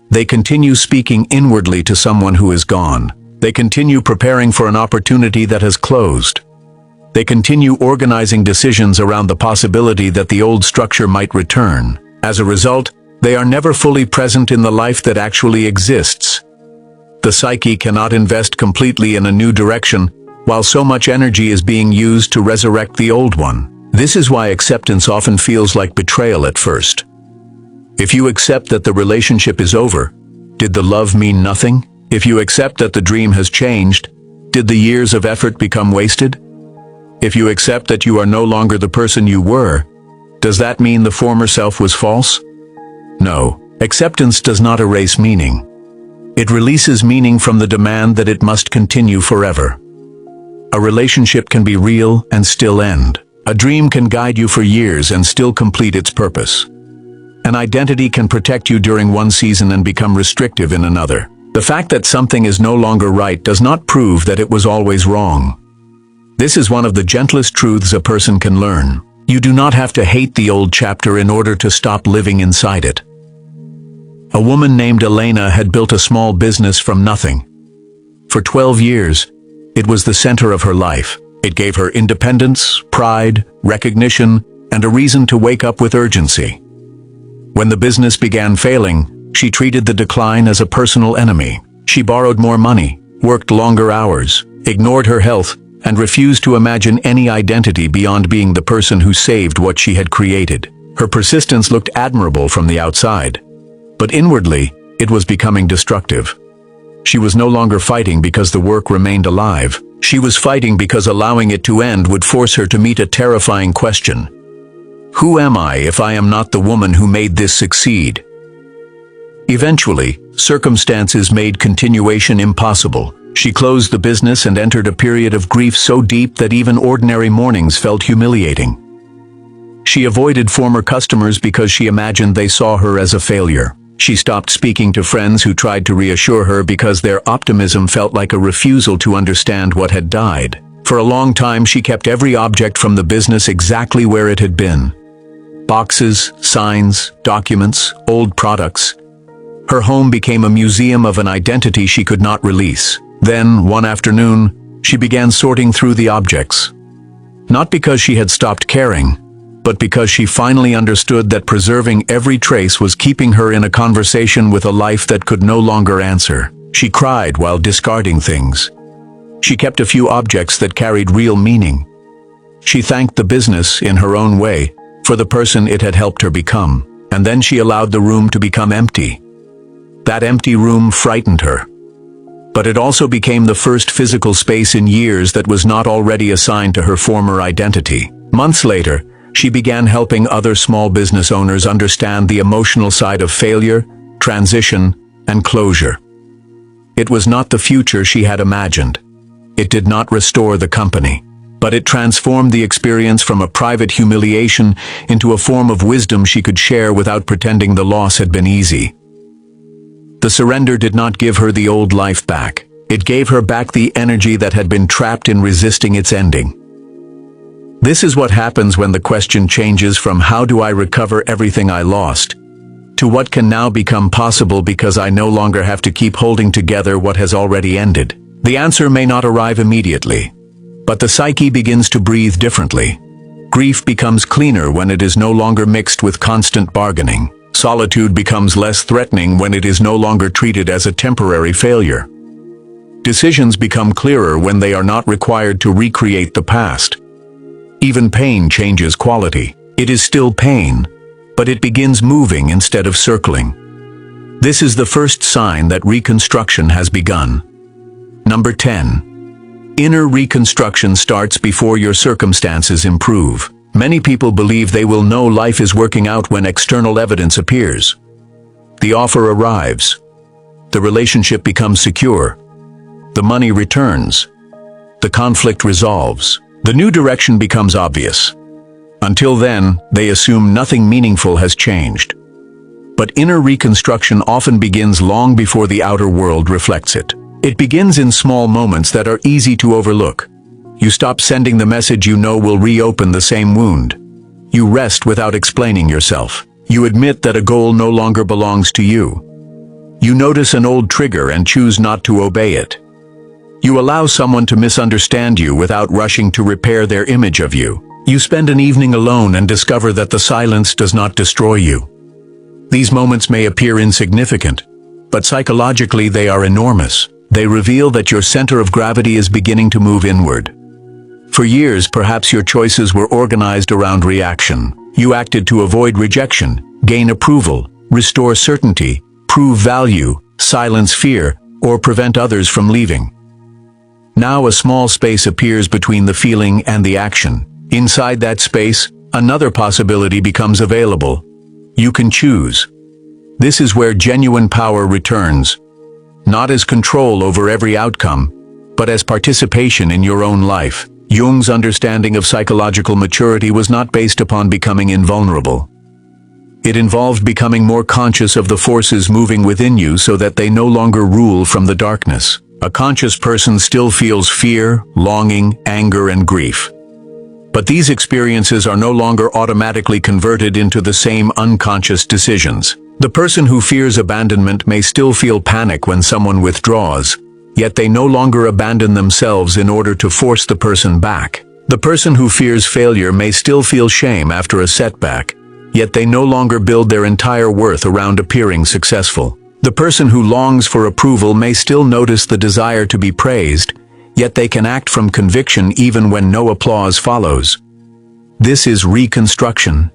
They continue speaking inwardly to someone who is gone. They continue preparing for an opportunity that has closed. They continue organizing decisions around the possibility that the old structure might return. As a result, they are never fully present in the life that actually exists. The psyche cannot invest completely in a new direction, while so much energy is being used to resurrect the old one. This is why acceptance often feels like betrayal at first. If you accept that the relationship is over, did the love mean nothing? If you accept that the dream has changed, did the years of effort become wasted? If you accept that you are no longer the person you were, does that mean the former self was false? No. Acceptance does not erase meaning. It releases meaning from the demand that it must continue forever. A relationship can be real and still end. A dream can guide you for years and still complete its purpose. An identity can protect you during one season and become restrictive in another. The fact that something is no longer right does not prove that it was always wrong. This is one of the gentlest truths a person can learn. You do not have to hate the old chapter in order to stop living inside it. A woman named Elena had built a small business from nothing. For 12 years, it was the center of her life. It gave her independence, pride, recognition, and a reason to wake up with urgency. When the business began failing, she treated the decline as a personal enemy. She borrowed more money, worked longer hours, ignored her health, and refused to imagine any identity beyond being the person who saved what she had created. Her persistence looked admirable from the outside, but inwardly, it was becoming destructive. She was no longer fighting because the work remained alive. She was fighting because allowing it to end would force her to meet a terrifying question. Who am I if I am not the woman who made this succeed? Eventually, circumstances made continuation impossible. She closed the business and entered a period of grief so deep that even ordinary mornings felt humiliating. She avoided former customers because she imagined they saw her as a failure. She stopped speaking to friends who tried to reassure her because their optimism felt like a refusal to understand what had died. For a long time, she kept every object from the business exactly where it had been. Boxes, signs, documents, old products. Her home became a museum of an identity she could not release. Then, one afternoon, she began sorting through the objects. Not because she had stopped caring, but because she finally understood that preserving every trace was keeping her in a conversation with a life that could no longer answer. She cried while discarding things. She kept a few objects that carried real meaning. She thanked the business, in her own way, for the person it had helped her become, and then she allowed the room to become empty. That empty room frightened her. But it also became the first physical space in years that was not already assigned to her former identity. Months later, she began helping other small business owners understand the emotional side of failure, transition, and closure. It was not the future she had imagined. It did not restore the company, but it transformed the experience from a private humiliation into a form of wisdom she could share without pretending the loss had been easy. The surrender did not give her the old life back. It gave her back the energy that had been trapped in resisting its ending. This is what happens when the question changes from how do I recover everything I lost, to what can now become possible because I no longer have to keep holding together what has already ended. The answer may not arrive immediately, but the psyche begins to breathe differently. Grief becomes cleaner when it is no longer mixed with constant bargaining. Solitude becomes less threatening when it is no longer treated as a temporary failure. Decisions become clearer when they are not required to recreate the past. Even pain changes quality. It is still pain, but it begins moving instead of circling. This is the first sign that reconstruction has begun. Number 10. Inner reconstruction starts before your circumstances improve. Many people believe they will know life is working out when external evidence appears. The offer arrives. The relationship becomes secure. The money returns. The conflict resolves. The new direction becomes obvious. Until then, they assume nothing meaningful has changed. But inner reconstruction often begins long before the outer world reflects it. It begins in small moments that are easy to overlook. You stop sending the message you know will reopen the same wound. You rest without explaining yourself. You admit that a goal no longer belongs to you. You notice an old trigger and choose not to obey it. You allow someone to misunderstand you without rushing to repair their image of you. You spend an evening alone and discover that the silence does not destroy you. These moments may appear insignificant, but psychologically they are enormous. They reveal that your center of gravity is beginning to move inward. For years, perhaps your choices were organized around reaction. You acted to avoid rejection, gain approval, restore certainty, prove value, silence fear, or prevent others from leaving. Now a small space appears between the feeling and the action. Inside that space, another possibility becomes available. You can choose. This is where genuine power returns, not as control over every outcome, but as participation in your own life. Jung's understanding of psychological maturity was not based upon becoming invulnerable. It involved becoming more conscious of the forces moving within you so that they no longer rule from the darkness. A conscious person still feels fear, longing, anger, and grief. But these experiences are no longer automatically converted into the same unconscious decisions. The person who fears abandonment may still feel panic when someone withdraws, yet they no longer abandon themselves in order to force the person back. The person who fears failure may still feel shame after a setback, yet they no longer build their entire worth around appearing successful. The person who longs for approval may still notice the desire to be praised, yet they can act from conviction even when no applause follows. This is reconstruction.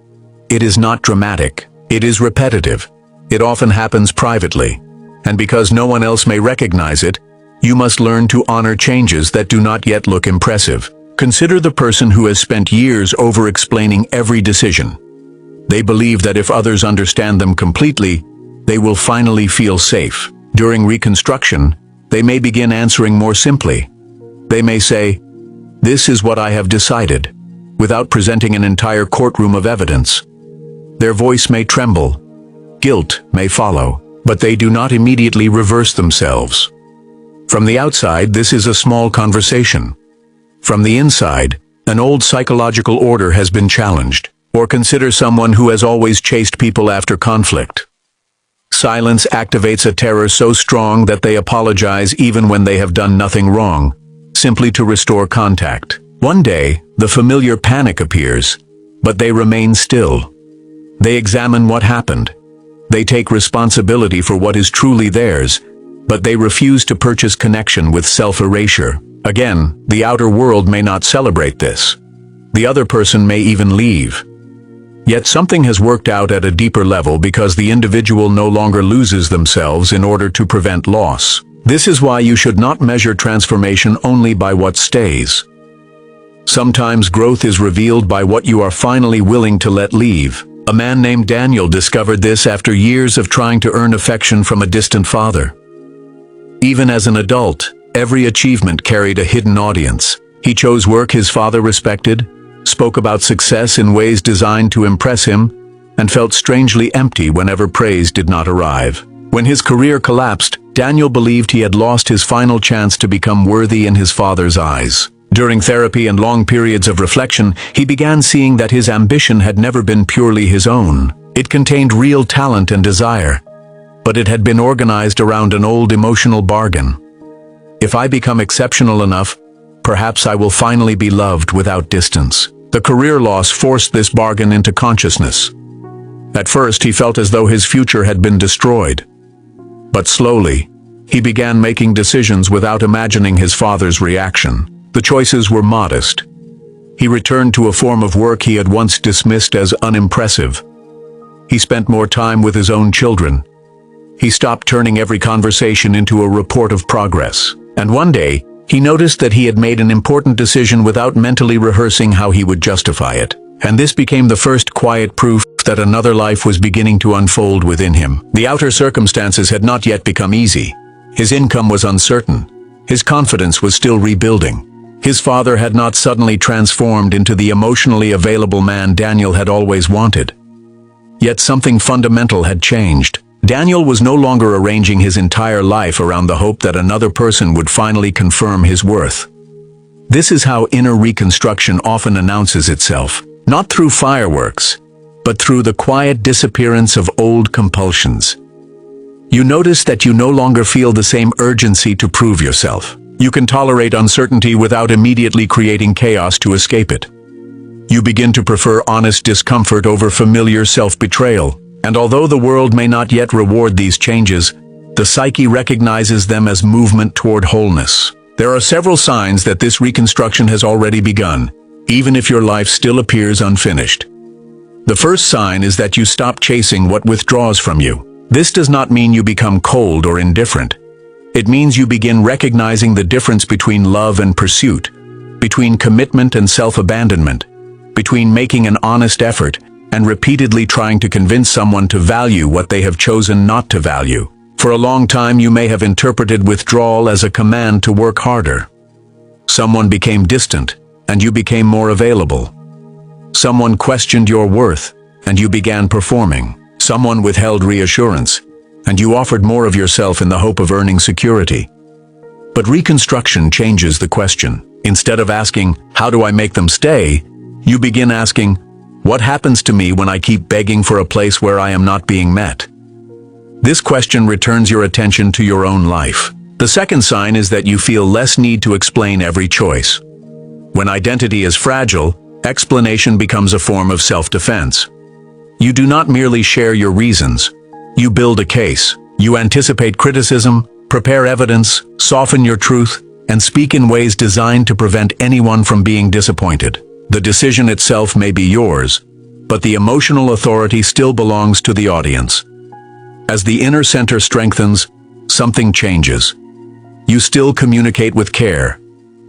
It is not dramatic. It is repetitive. It often happens privately. And because no one else may recognize it, you must learn to honor changes that do not yet look impressive. Consider the person who has spent years over-explaining every decision. They believe that if others understand them completely, they will finally feel safe. During reconstruction, they may begin answering more simply. They may say, "This is what I have decided," without presenting an entire courtroom of evidence. Their voice may tremble. Guilt may follow, but they do not immediately reverse themselves. From the outside, this is a small conversation. From the inside, an old psychological order has been challenged. Or consider someone who has always chased people after conflict. Silence activates a terror so strong that they apologize even when they have done nothing wrong, simply to restore contact. One day, the familiar panic appears, but they remain still. They examine what happened. They take responsibility for what is truly theirs, but they refuse to purchase connection with self-erasure. Again, the outer world may not celebrate this. The other person may even leave. Yet something has worked out at a deeper level because the individual no longer loses themselves in order to prevent loss. This is why you should not measure transformation only by what stays. Sometimes growth is revealed by what you are finally willing to let leave. A man named Daniel discovered this after years of trying to earn affection from a distant father. Even as an adult, every achievement carried a hidden audience. He chose work his father respected, spoke about success in ways designed to impress him, and felt strangely empty whenever praise did not arrive. When his career collapsed, Daniel believed he had lost his final chance to become worthy in his father's eyes. During therapy and long periods of reflection, he began seeing that his ambition had never been purely his own. It contained real talent and desire, but it had been organized around an old emotional bargain. If I become exceptional enough, perhaps I will finally be loved without distance. The career loss forced this bargain into consciousness. At first, he felt as though his future had been destroyed. But slowly, he began making decisions without imagining his father's reaction. The choices were modest. He returned to a form of work he had once dismissed as unimpressive. He spent more time with his own children. He stopped turning every conversation into a report of progress. And one day, he noticed that he had made an important decision without mentally rehearsing how he would justify it. And this became the first quiet proof that another life was beginning to unfold within him. The outer circumstances had not yet become easy. His income was uncertain. His confidence was still rebuilding. His father had not suddenly transformed into the emotionally available man Daniel had always wanted. Yet something fundamental had changed. Daniel was no longer arranging his entire life around the hope that another person would finally confirm his worth. This is how inner reconstruction often announces itself, not through fireworks, but through the quiet disappearance of old compulsions. You notice that you no longer feel the same urgency to prove yourself. You can tolerate uncertainty without immediately creating chaos to escape it. You begin to prefer honest discomfort over familiar self-betrayal. And although the world may not yet reward these changes, the psyche recognizes them as movement toward wholeness. There are several signs that this reconstruction has already begun, even if your life still appears unfinished. The first sign is that you stop chasing what withdraws from you. This does not mean you become cold or indifferent. It means you begin recognizing the difference between love and pursuit, between commitment and self-abandonment, between making an honest effort and repeatedly trying to convince someone to value what they have chosen not to value. For a long time, you may have interpreted withdrawal as a command to work harder. Someone became distant, and you became more available. Someone questioned your worth, and you began performing. Someone withheld reassurance, and you offered more of yourself in the hope of earning security. But reconstruction changes the question. Instead of asking, "How do I make them stay?" you begin asking, "What happens to me when I keep begging for a place where I am not being met?" This question returns your attention to your own life. The second sign is that you feel less need to explain every choice. When identity is fragile, explanation becomes a form of self-defense. You do not merely share your reasons. You build a case. You anticipate criticism, prepare evidence, soften your truth, and speak in ways designed to prevent anyone from being disappointed. The decision itself may be yours, but the emotional authority still belongs to the audience. As the inner center strengthens, something changes. You still communicate with care.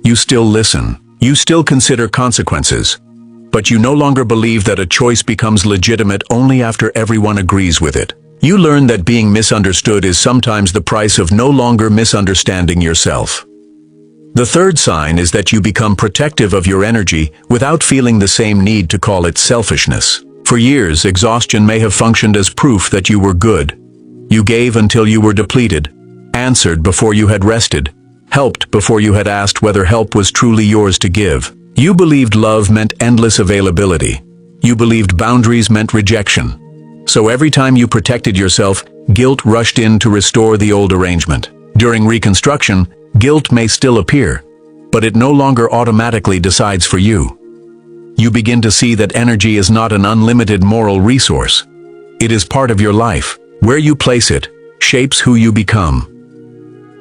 You still listen. You still consider consequences. But you no longer believe that a choice becomes legitimate only after everyone agrees with it. You learn that being misunderstood is sometimes the price of no longer misunderstanding yourself. The third sign is that you become protective of your energy without feeling the same need to call it selfishness. For years, exhaustion may have functioned as proof that you were good. You gave until you were depleted, answered before you had rested, helped before you had asked whether help was truly yours to give. You believed love meant endless availability. You believed boundaries meant rejection. So every time you protected yourself, guilt rushed in to restore the old arrangement. During reconstruction, guilt may still appear, but it no longer automatically decides for you. You begin to see that energy is not an unlimited moral resource. It is part of your life. Where you place it shapes who you become.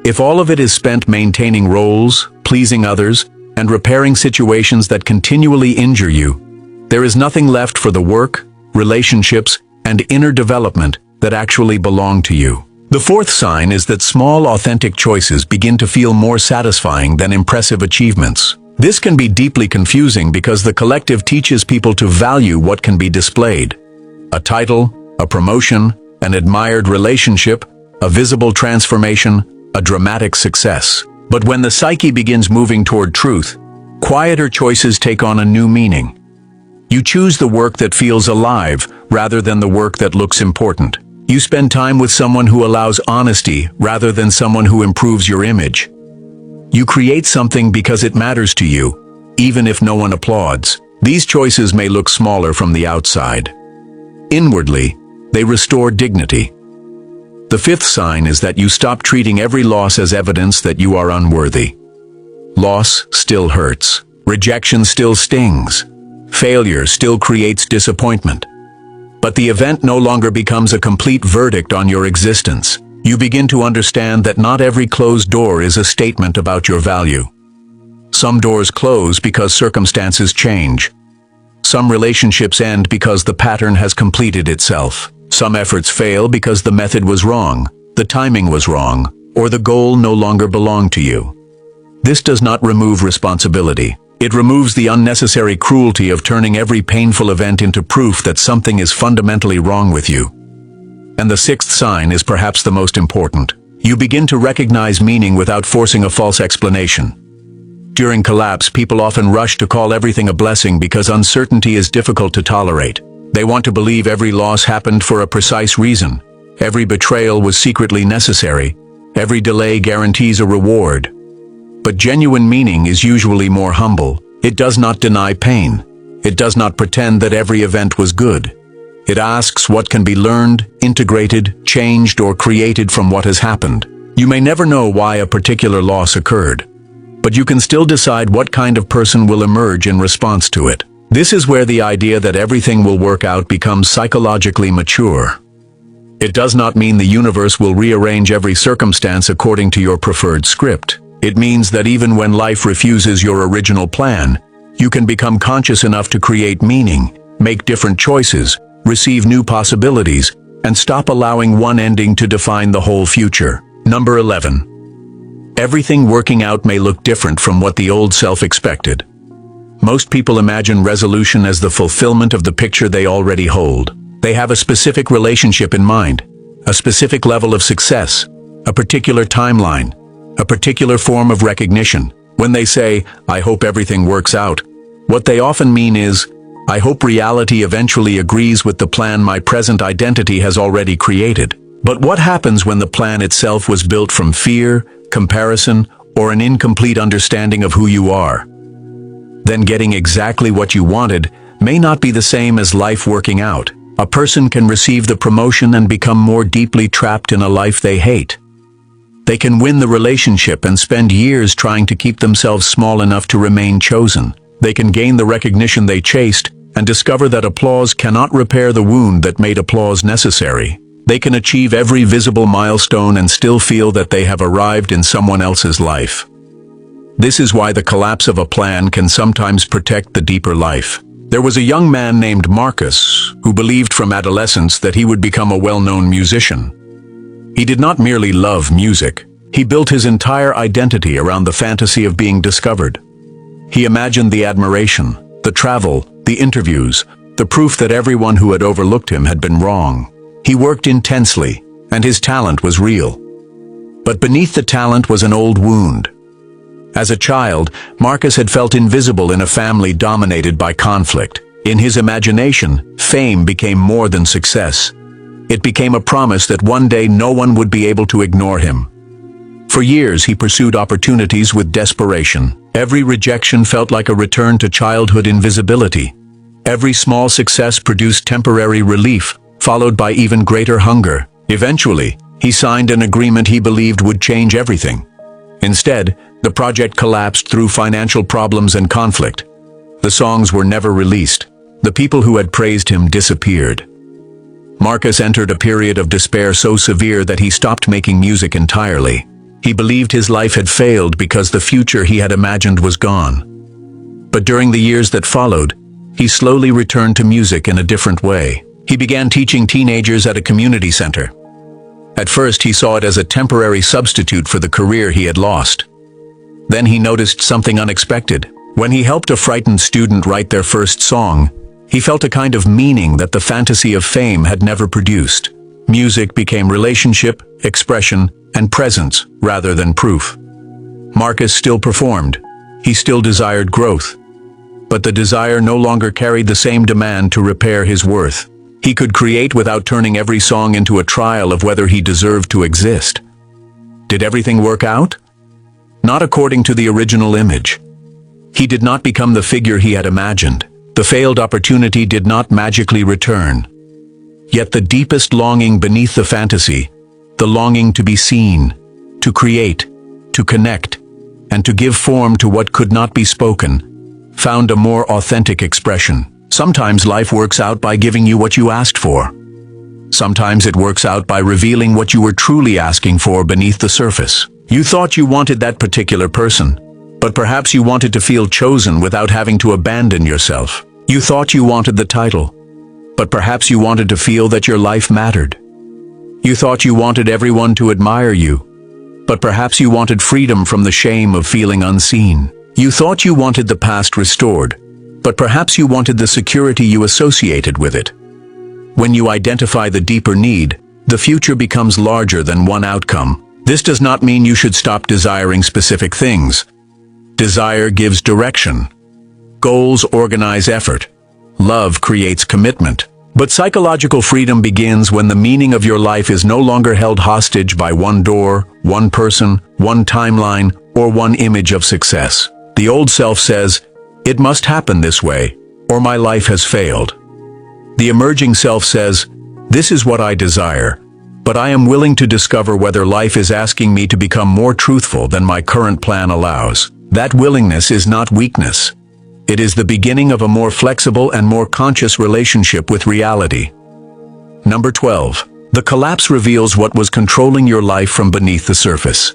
If all of it is spent maintaining roles, pleasing others, and repairing situations that continually injure you, there is nothing left for the work, relationships, and inner development that actually belong to you. The fourth sign is that small, authentic choices begin to feel more satisfying than impressive achievements. This can be deeply confusing because the collective teaches people to value what can be displayed. A title, a promotion, an admired relationship, a visible transformation, a dramatic success. But when the psyche begins moving toward truth, quieter choices take on a new meaning. You choose the work that feels alive rather than the work that looks important. You spend time with someone who allows honesty rather than someone who improves your image. You create something because it matters to you, even if no one applauds. These choices may look smaller from the outside. Inwardly, they restore dignity. The fifth sign is that you stop treating every loss as evidence that you are unworthy. Loss still hurts. Rejection still stings. Failure still creates disappointment. But the event no longer becomes a complete verdict on your existence. You begin to understand that not every closed door is a statement about your value. Some doors close because circumstances change. Some relationships end because the pattern has completed itself. Some efforts fail because the method was wrong, the timing was wrong, or the goal no longer belonged to you. This does not remove responsibility. It removes the unnecessary cruelty of turning every painful event into proof that something is fundamentally wrong with you. And the sixth sign is perhaps the most important. You begin to recognize meaning without forcing a false explanation. During collapse, people often rush to call everything a blessing because uncertainty is difficult to tolerate. They want to believe every loss happened for a precise reason. Every betrayal was secretly necessary. Every delay guarantees a reward. But genuine meaning is usually more humble. It does not deny pain. It does not pretend that every event was good. It asks what can be learned, integrated, changed, or created from what has happened. You may never know why a particular loss occurred, but you can still decide what kind of person will emerge in response to it. This is where the idea that everything will work out becomes psychologically mature. It does not mean the universe will rearrange every circumstance according to your preferred script. It means that even when life refuses your original plan, you can become conscious enough to create meaning, make different choices, receive new possibilities, and stop allowing one ending to define the whole future. Number 11. Everything working out may look different from what the old self expected. Most people imagine resolution as the fulfillment of the picture they already hold. They have a specific relationship in mind, a specific level of success, a particular timeline, a particular form of recognition. When they say, "I hope everything works out," what they often mean is, "I hope reality eventually agrees with the plan my present identity has already created." But what happens when the plan itself was built from fear, comparison, or an incomplete understanding of who you are? Then getting exactly what you wanted may not be the same as life working out. A person can receive the promotion and become more deeply trapped in a life they hate. They can win the relationship and spend years trying to keep themselves small enough to remain chosen. They can gain the recognition they chased and discover that applause cannot repair the wound that made applause necessary. They can achieve every visible milestone and still feel that they have arrived in someone else's life. This is why the collapse of a plan can sometimes protect the deeper life. There was a young man named Marcus who believed from adolescence that he would become a well-known musician. He did not merely love music. He built his entire identity around the fantasy of being discovered. He imagined the admiration, the travel, the interviews, the proof that everyone who had overlooked him had been wrong. He worked intensely, and his talent was real. But beneath the talent was an old wound. As a child, Marcus had felt invisible in a family dominated by conflict. In his imagination, fame became more than success. It became a promise that one day no one would be able to ignore him. For years, he pursued opportunities with desperation. Every rejection felt like a return to childhood invisibility. Every small success produced temporary relief, followed by even greater hunger. Eventually, he signed an agreement he believed would change everything. Instead, the project collapsed through financial problems and conflict. The songs were never released. The people who had praised him disappeared. Marcus entered a period of despair so severe that he stopped making music entirely. He believed his life had failed because the future he had imagined was gone. But during the years that followed, he slowly returned to music in a different way. He began teaching teenagers at a community center. At first, he saw it as a temporary substitute for the career he had lost. Then he noticed something unexpected. When he helped a frightened student write their first song, he felt a kind of meaning that the fantasy of fame had never produced. Music became relationship, expression, and presence rather than proof. Marcus still performed. He still desired growth. But the desire no longer carried the same demand to repair his worth. He could create without turning every song into a trial of whether he deserved to exist. Did everything work out? Not according to the original image. He did not become the figure he had imagined. The failed opportunity did not magically return. Yet the deepest longing beneath the fantasy, the longing to be seen, to create, to connect, and to give form to what could not be spoken, found a more authentic expression. Sometimes life works out by giving you what you asked for. Sometimes it works out by revealing what you were truly asking for beneath the surface. You thought you wanted that particular person, but perhaps you wanted to feel chosen without having to abandon yourself. You thought you wanted the title, but perhaps you wanted to feel that your life mattered. You thought you wanted everyone to admire you, but perhaps you wanted freedom from the shame of feeling unseen. You thought you wanted the past restored, but perhaps you wanted the security you associated with it. When you identify the deeper need, the future becomes larger than one outcome. This does not mean you should stop desiring specific things. Desire gives direction. Goals organize effort. Love creates commitment. But psychological freedom begins when the meaning of your life is no longer held hostage by one door, one person, one timeline, or one image of success. The old self says, "It must happen this way, or my life has failed." The emerging self says, "This is what I desire, but I am willing to discover whether life is asking me to become more truthful than my current plan allows." That willingness is not weakness. It is the beginning of a more flexible and more conscious relationship with reality. Number 12. The collapse reveals what was controlling your life from beneath the surface.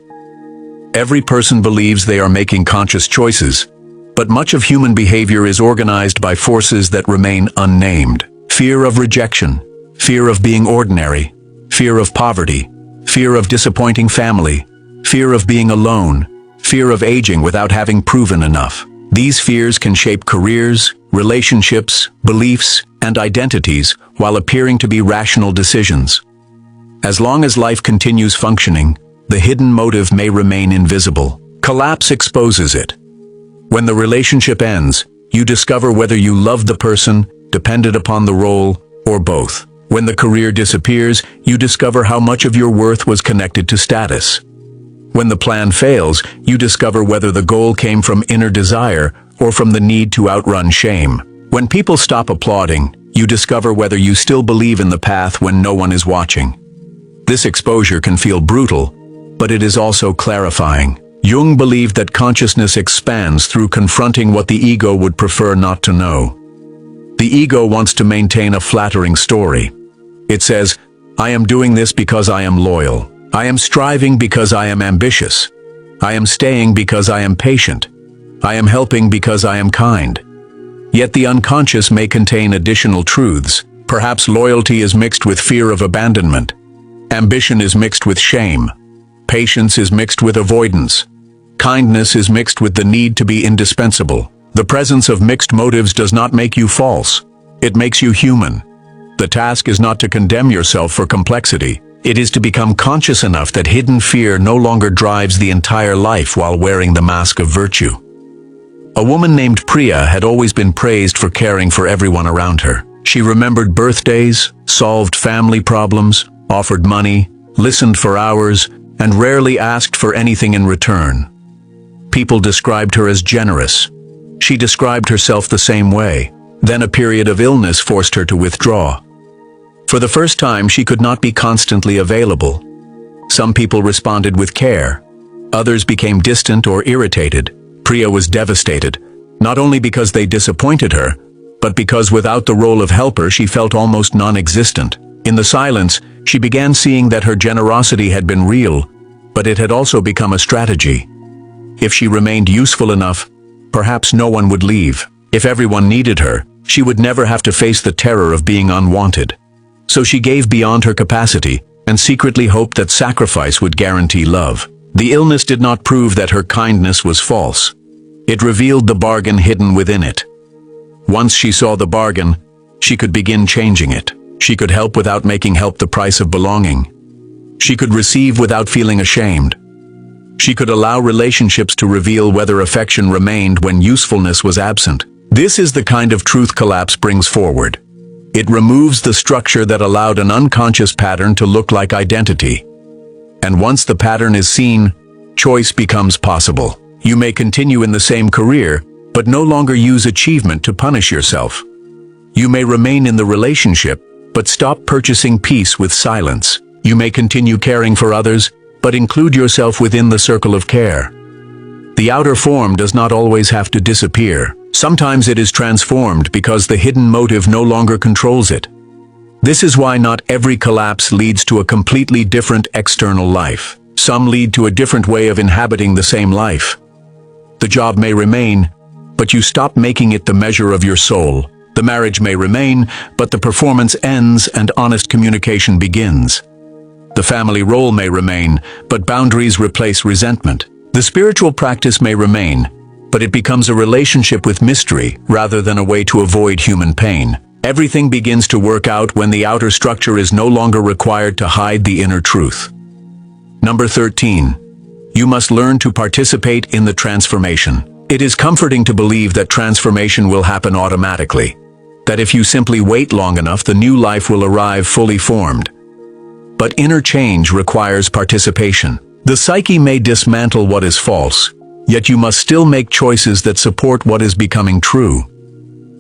Every person believes they are making conscious choices, but much of human behavior is organized by forces that remain unnamed. Fear of rejection, fear of being ordinary, fear of poverty, fear of disappointing family, fear of being alone, fear of aging without having proven enough. These fears can shape careers, relationships, beliefs, and identities while appearing to be rational decisions. As long as life continues functioning, the hidden motive may remain invisible. Collapse exposes it. When the relationship ends, you discover whether you loved the person, depended upon the role, or both. When the career disappears, you discover how much of your worth was connected to status. When the plan fails, you discover whether the goal came from inner desire or from the need to outrun shame. When people stop applauding, you discover whether you still believe in the path when no one is watching. This exposure can feel brutal, but it is also clarifying. Jung believed that consciousness expands through confronting what the ego would prefer not to know. The ego wants to maintain a flattering story. It says, "I am doing this because I am loyal. I am striving because I am ambitious. I am staying because I am patient. I am helping because I am kind." Yet the unconscious may contain additional truths. Perhaps loyalty is mixed with fear of abandonment. Ambition is mixed with shame. Patience is mixed with avoidance. Kindness is mixed with the need to be indispensable. The presence of mixed motives does not make you false. It makes you human. The task is not to condemn yourself for complexity. It is to become conscious enough that hidden fear no longer drives the entire life while wearing the mask of virtue. A woman named Priya had always been praised for caring for everyone around her. She remembered birthdays, solved family problems, offered money, listened for hours, and rarely asked for anything in return. People described her as generous. She described herself the same way. Then a period of illness forced her to withdraw. For the first time, she could not be constantly available. Some people responded with care. Others became distant or irritated. Priya was devastated, not only because they disappointed her, but because without the role of helper she felt almost non-existent. In the silence, she began seeing that her generosity had been real, but it had also become a strategy. If she remained useful enough, perhaps no one would leave. If everyone needed her, she would never have to face the terror of being unwanted. So she gave beyond her capacity, and secretly hoped that sacrifice would guarantee love. The illness did not prove that her kindness was false. It revealed the bargain hidden within it. Once she saw the bargain, she could begin changing it. She could help without making help the price of belonging. She could receive without feeling ashamed. She could allow relationships to reveal whether affection remained when usefulness was absent. This is the kind of truth collapse brings forward. It removes the structure that allowed an unconscious pattern to look like identity. And once the pattern is seen, choice becomes possible. You may continue in the same career, but no longer use achievement to punish yourself. You may remain in the relationship, but stop purchasing peace with silence. You may continue caring for others, but include yourself within the circle of care. The outer form does not always have to disappear. Sometimes it is transformed because the hidden motive no longer controls it. This is why not every collapse leads to a completely different external life. Some lead to a different way of inhabiting the same life. The job may remain, but you stop making it the measure of your soul. The marriage may remain, but the performance ends and honest communication begins. The family role may remain, but boundaries replace resentment. The spiritual practice may remain, but it becomes a relationship with mystery rather than a way to avoid human pain. Everything begins to work out when the outer structure is no longer required to hide the inner truth. Number 13. You must learn to participate in the transformation. It is comforting to believe that transformation will happen automatically. That if you simply wait long enough, the new life will arrive fully formed. But inner change requires participation. The psyche may dismantle what is false, yet you must still make choices that support what is becoming true.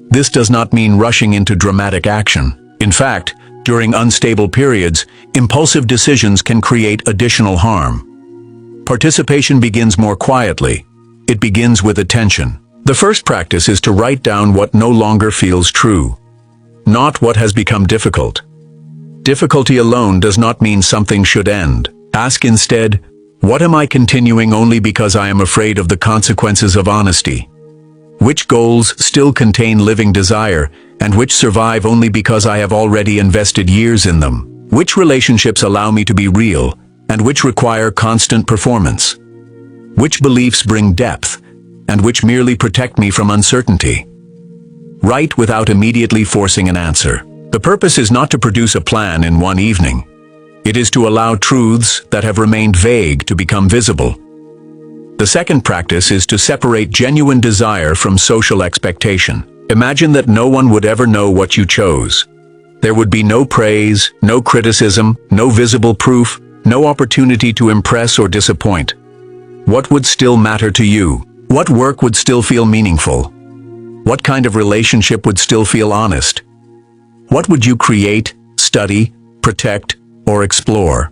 This does not mean rushing into dramatic action. In fact, during unstable periods, impulsive decisions can create additional harm. Participation begins more quietly. It begins with attention. The first practice is to write down what no longer feels true, not what has become difficult. Difficulty alone does not mean something should end. Ask instead, what am I continuing only because I am afraid of the consequences of honesty? Which goals still contain living desire, and which survive only because I have already invested years in them? Which relationships allow me to be real, and which require constant performance? Which beliefs bring depth, and which merely protect me from uncertainty? Write without immediately forcing an answer. The purpose is not to produce a plan in one evening. It is to allow truths that have remained vague to become visible. The second practice is to separate genuine desire from social expectation. Imagine that no one would ever know what you chose. There would be no praise, no criticism, no visible proof, no opportunity to impress or disappoint. What would still matter to you? What work would still feel meaningful? What kind of relationship would still feel honest? What would you create, study, protect, or explore?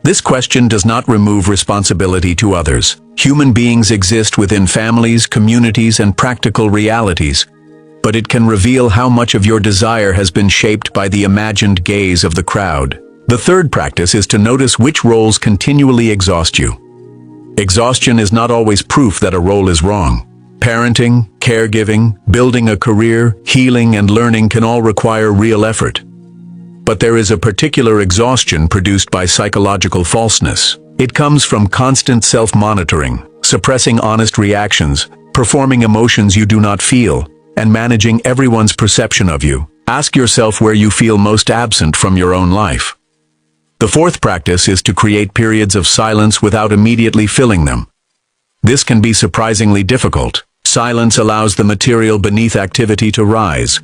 This question does not remove responsibility to others. Human beings exist within families, communities, and practical realities, but it can reveal how much of your desire has been shaped by the imagined gaze of the crowd. The third practice is to notice which roles continually exhaust you. Exhaustion is not always proof that a role is wrong. Parenting, caregiving, building a career, healing, and learning can all require real effort. But there is a particular exhaustion produced by psychological falseness. It comes from constant self-monitoring, suppressing honest reactions, performing emotions you do not feel, and managing everyone's perception of you. Ask yourself where you feel most absent from your own life. The fourth practice is to create periods of silence without immediately filling them. This can be surprisingly difficult. Silence allows the material beneath activity to rise.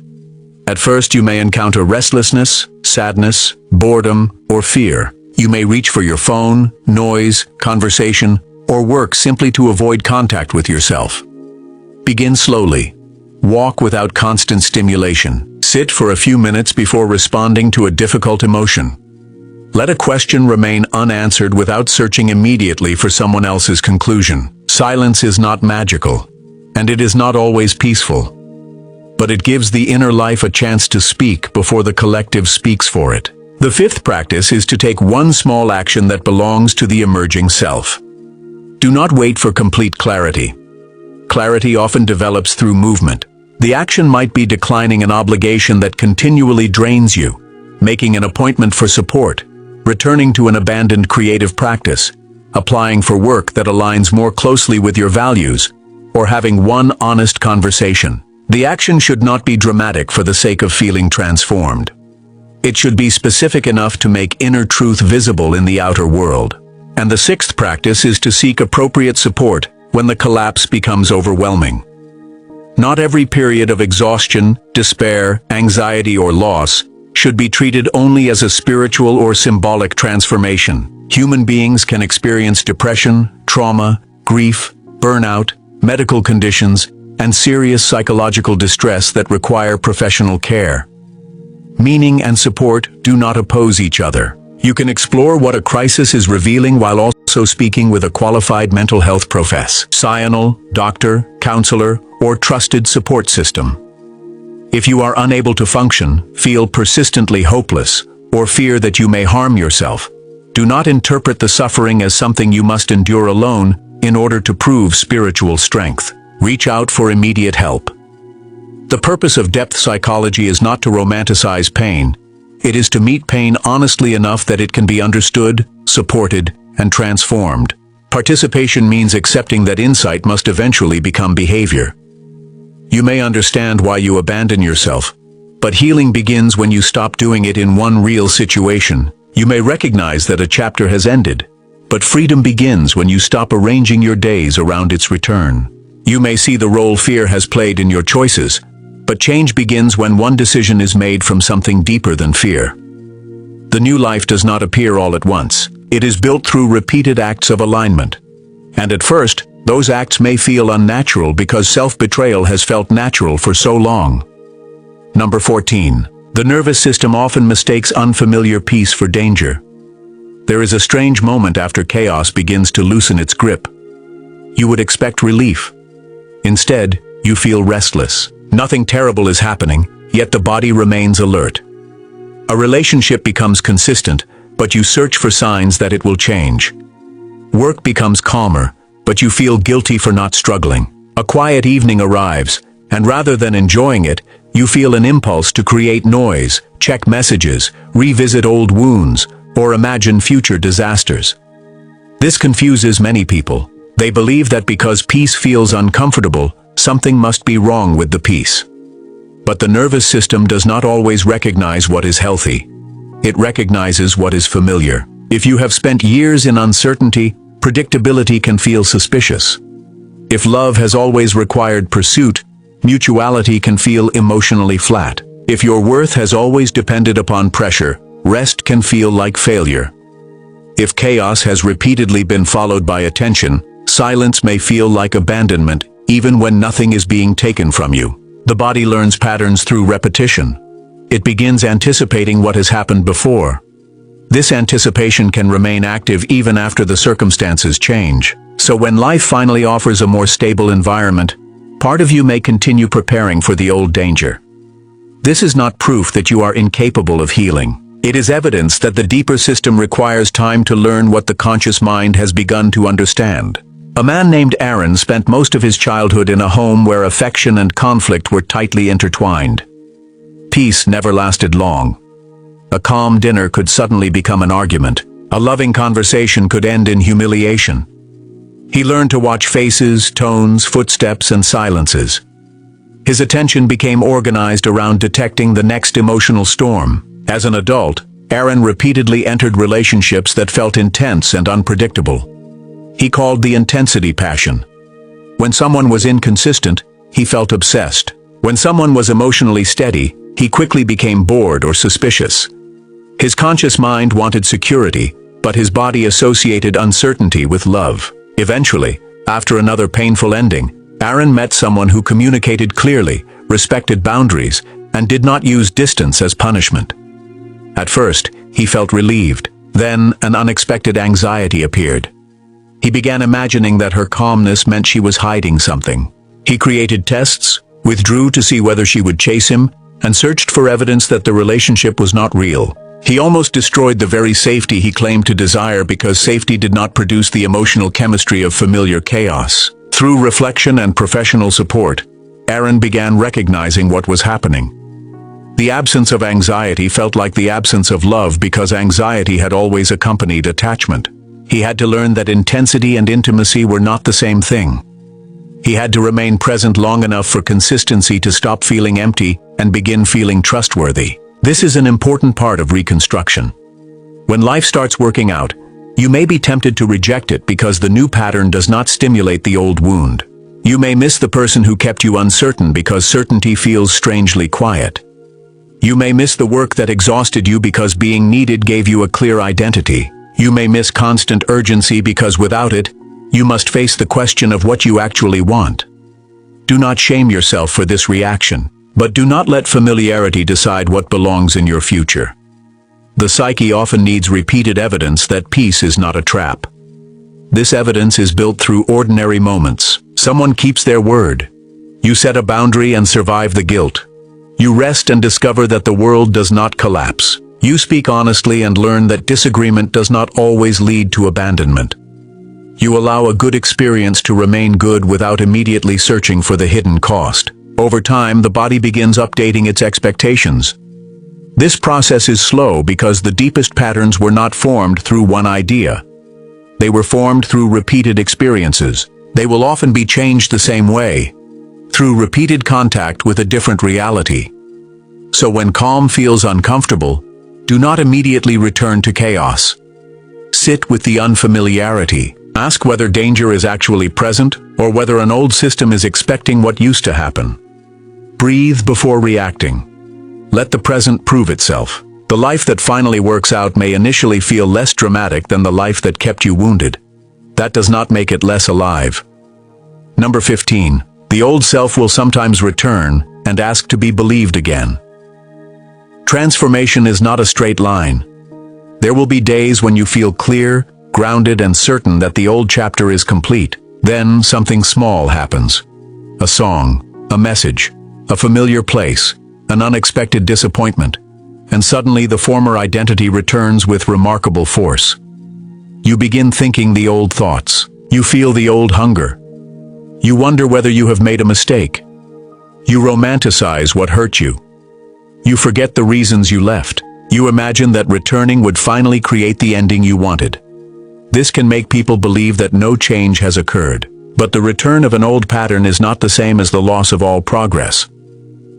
At first you may encounter restlessness, sadness, boredom, or fear. You may reach for your phone, noise, conversation, or work simply to avoid contact with yourself. Begin slowly. Walk without constant stimulation. Sit for a few minutes before responding to a difficult emotion. Let a question remain unanswered without searching immediately for someone else's conclusion. Silence is not magical, and it is not always peaceful. But it gives the inner life a chance to speak before the collective speaks for it. The fifth practice is to take one small action that belongs to the emerging self. Do not wait for complete clarity. Clarity often develops through movement. The action might be declining an obligation that continually drains you, making an appointment for support, returning to an abandoned creative practice, applying for work that aligns more closely with your values, or having one honest conversation. The action should not be dramatic for the sake of feeling transformed. It should be specific enough to make inner truth visible in the outer world. And the sixth practice is to seek appropriate support when the collapse becomes overwhelming. Not every period of exhaustion, despair, anxiety, or loss should be treated only as a spiritual or symbolic transformation. Human beings can experience depression, trauma, grief, burnout, medical conditions, and serious psychological distress that require professional care. Meaning and support do not oppose each other. You can explore what a crisis is revealing while also speaking with a qualified mental health professional, doctor, counselor, or trusted support system. If you are unable to function, feel persistently hopeless, or fear that you may harm yourself, do not interpret the suffering as something you must endure alone in order to prove spiritual strength. Reach out for immediate help. The purpose of depth psychology is not to romanticize pain. It is to meet pain honestly enough that it can be understood, supported, and transformed. Participation means accepting that insight must eventually become behavior. You may understand why you abandon yourself, but healing begins when you stop doing it in one real situation. You may recognize that a chapter has ended, but freedom begins when you stop arranging your days around its return. You may see the role fear has played in your choices, but change begins when one decision is made from something deeper than fear. The new life does not appear all at once. It is built through repeated acts of alignment. And at first, those acts may feel unnatural because self-betrayal has felt natural for so long. Number 14. The nervous system often mistakes unfamiliar peace for danger. There is a strange moment after chaos begins to loosen its grip. You would expect relief. Instead, you feel restless. Nothing terrible is happening, yet the body remains alert. A relationship becomes consistent, but you search for signs that it will change. Work becomes calmer, but you feel guilty for not struggling. A quiet evening arrives, and rather than enjoying it, you feel an impulse to create noise, check messages, revisit old wounds, or imagine future disasters. This confuses many people. They believe that because peace feels uncomfortable, something must be wrong with the peace. But the nervous system does not always recognize what is healthy. It recognizes what is familiar. If you have spent years in uncertainty, predictability can feel suspicious. If love has always required pursuit, mutuality can feel emotionally flat. If your worth has always depended upon pressure, rest can feel like failure. If chaos has repeatedly been followed by attention, silence may feel like abandonment, even when nothing is being taken from you. The body learns patterns through repetition. It begins anticipating what has happened before. This anticipation can remain active even after the circumstances change. So when life finally offers a more stable environment, part of you may continue preparing for the old danger. This is not proof that you are incapable of healing. It is evidence that the deeper system requires time to learn what the conscious mind has begun to understand. A man named Aaron spent most of his childhood in a home where affection and conflict were tightly intertwined. Peace never lasted long. A calm dinner could suddenly become an argument. A loving conversation could end in humiliation. He learned to watch faces, tones, footsteps, and silences. His attention became organized around detecting the next emotional storm. As an adult, Aaron repeatedly entered relationships that felt intense and unpredictable. He called the intensity passion. When someone was inconsistent, he felt obsessed. When someone was emotionally steady, he quickly became bored or suspicious. His conscious mind wanted security, but his body associated uncertainty with love. Eventually, after another painful ending, Aaron met someone who communicated clearly, respected boundaries, and did not use distance as punishment. At first, he felt relieved. Then, an unexpected anxiety appeared. He began imagining that her calmness meant she was hiding something. He created tests, withdrew to see whether she would chase him, and searched for evidence that the relationship was not real. He almost destroyed the very safety he claimed to desire because safety did not produce the emotional chemistry of familiar chaos. Through reflection and professional support, Aaron began recognizing what was happening. The absence of anxiety felt like the absence of love because anxiety had always accompanied attachment. He had to learn that intensity and intimacy were not the same thing. He had to remain present long enough for consistency to stop feeling empty and begin feeling trustworthy. This is an important part of reconstruction. When life starts working out, you may be tempted to reject it because the new pattern does not stimulate the old wound. You may miss the person who kept you uncertain because certainty feels strangely quiet. You may miss the work that exhausted you because being needed gave you a clear identity. You may miss constant urgency because without it, you must face the question of what you actually want. Do not shame yourself for this reaction, but do not let familiarity decide what belongs in your future. The psyche often needs repeated evidence that peace is not a trap. This evidence is built through ordinary moments. Someone keeps their word. You set a boundary and survive the guilt. You rest and discover that the world does not collapse. You speak honestly and learn that disagreement does not always lead to abandonment. You allow a good experience to remain good without immediately searching for the hidden cost. Over time, the body begins updating its expectations. This process is slow because the deepest patterns were not formed through one idea. They were formed through repeated experiences. They will often be changed the same way, through repeated contact with a different reality. So when calm feels uncomfortable, do not immediately return to chaos. Sit with the unfamiliarity. Ask whether danger is actually present or whether an old system is expecting what used to happen. Breathe before reacting. Let the present prove itself. The life that finally works out may initially feel less dramatic than the life that kept you wounded. That does not make it less alive. Number 15. The old self will sometimes return and ask to be believed again. Transformation is not a straight line. There will be days when you feel clear, grounded, and certain that the old chapter is complete. Then something small happens. A song, a message, a familiar place, an unexpected disappointment, and suddenly the former identity returns with remarkable force. You begin thinking the old thoughts. You feel the old hunger. You wonder whether you have made a mistake. You romanticize what hurt you. You forget the reasons you left. You imagine that returning would finally create the ending you wanted. This can make people believe that no change has occurred. But the return of an old pattern is not the same as the loss of all progress.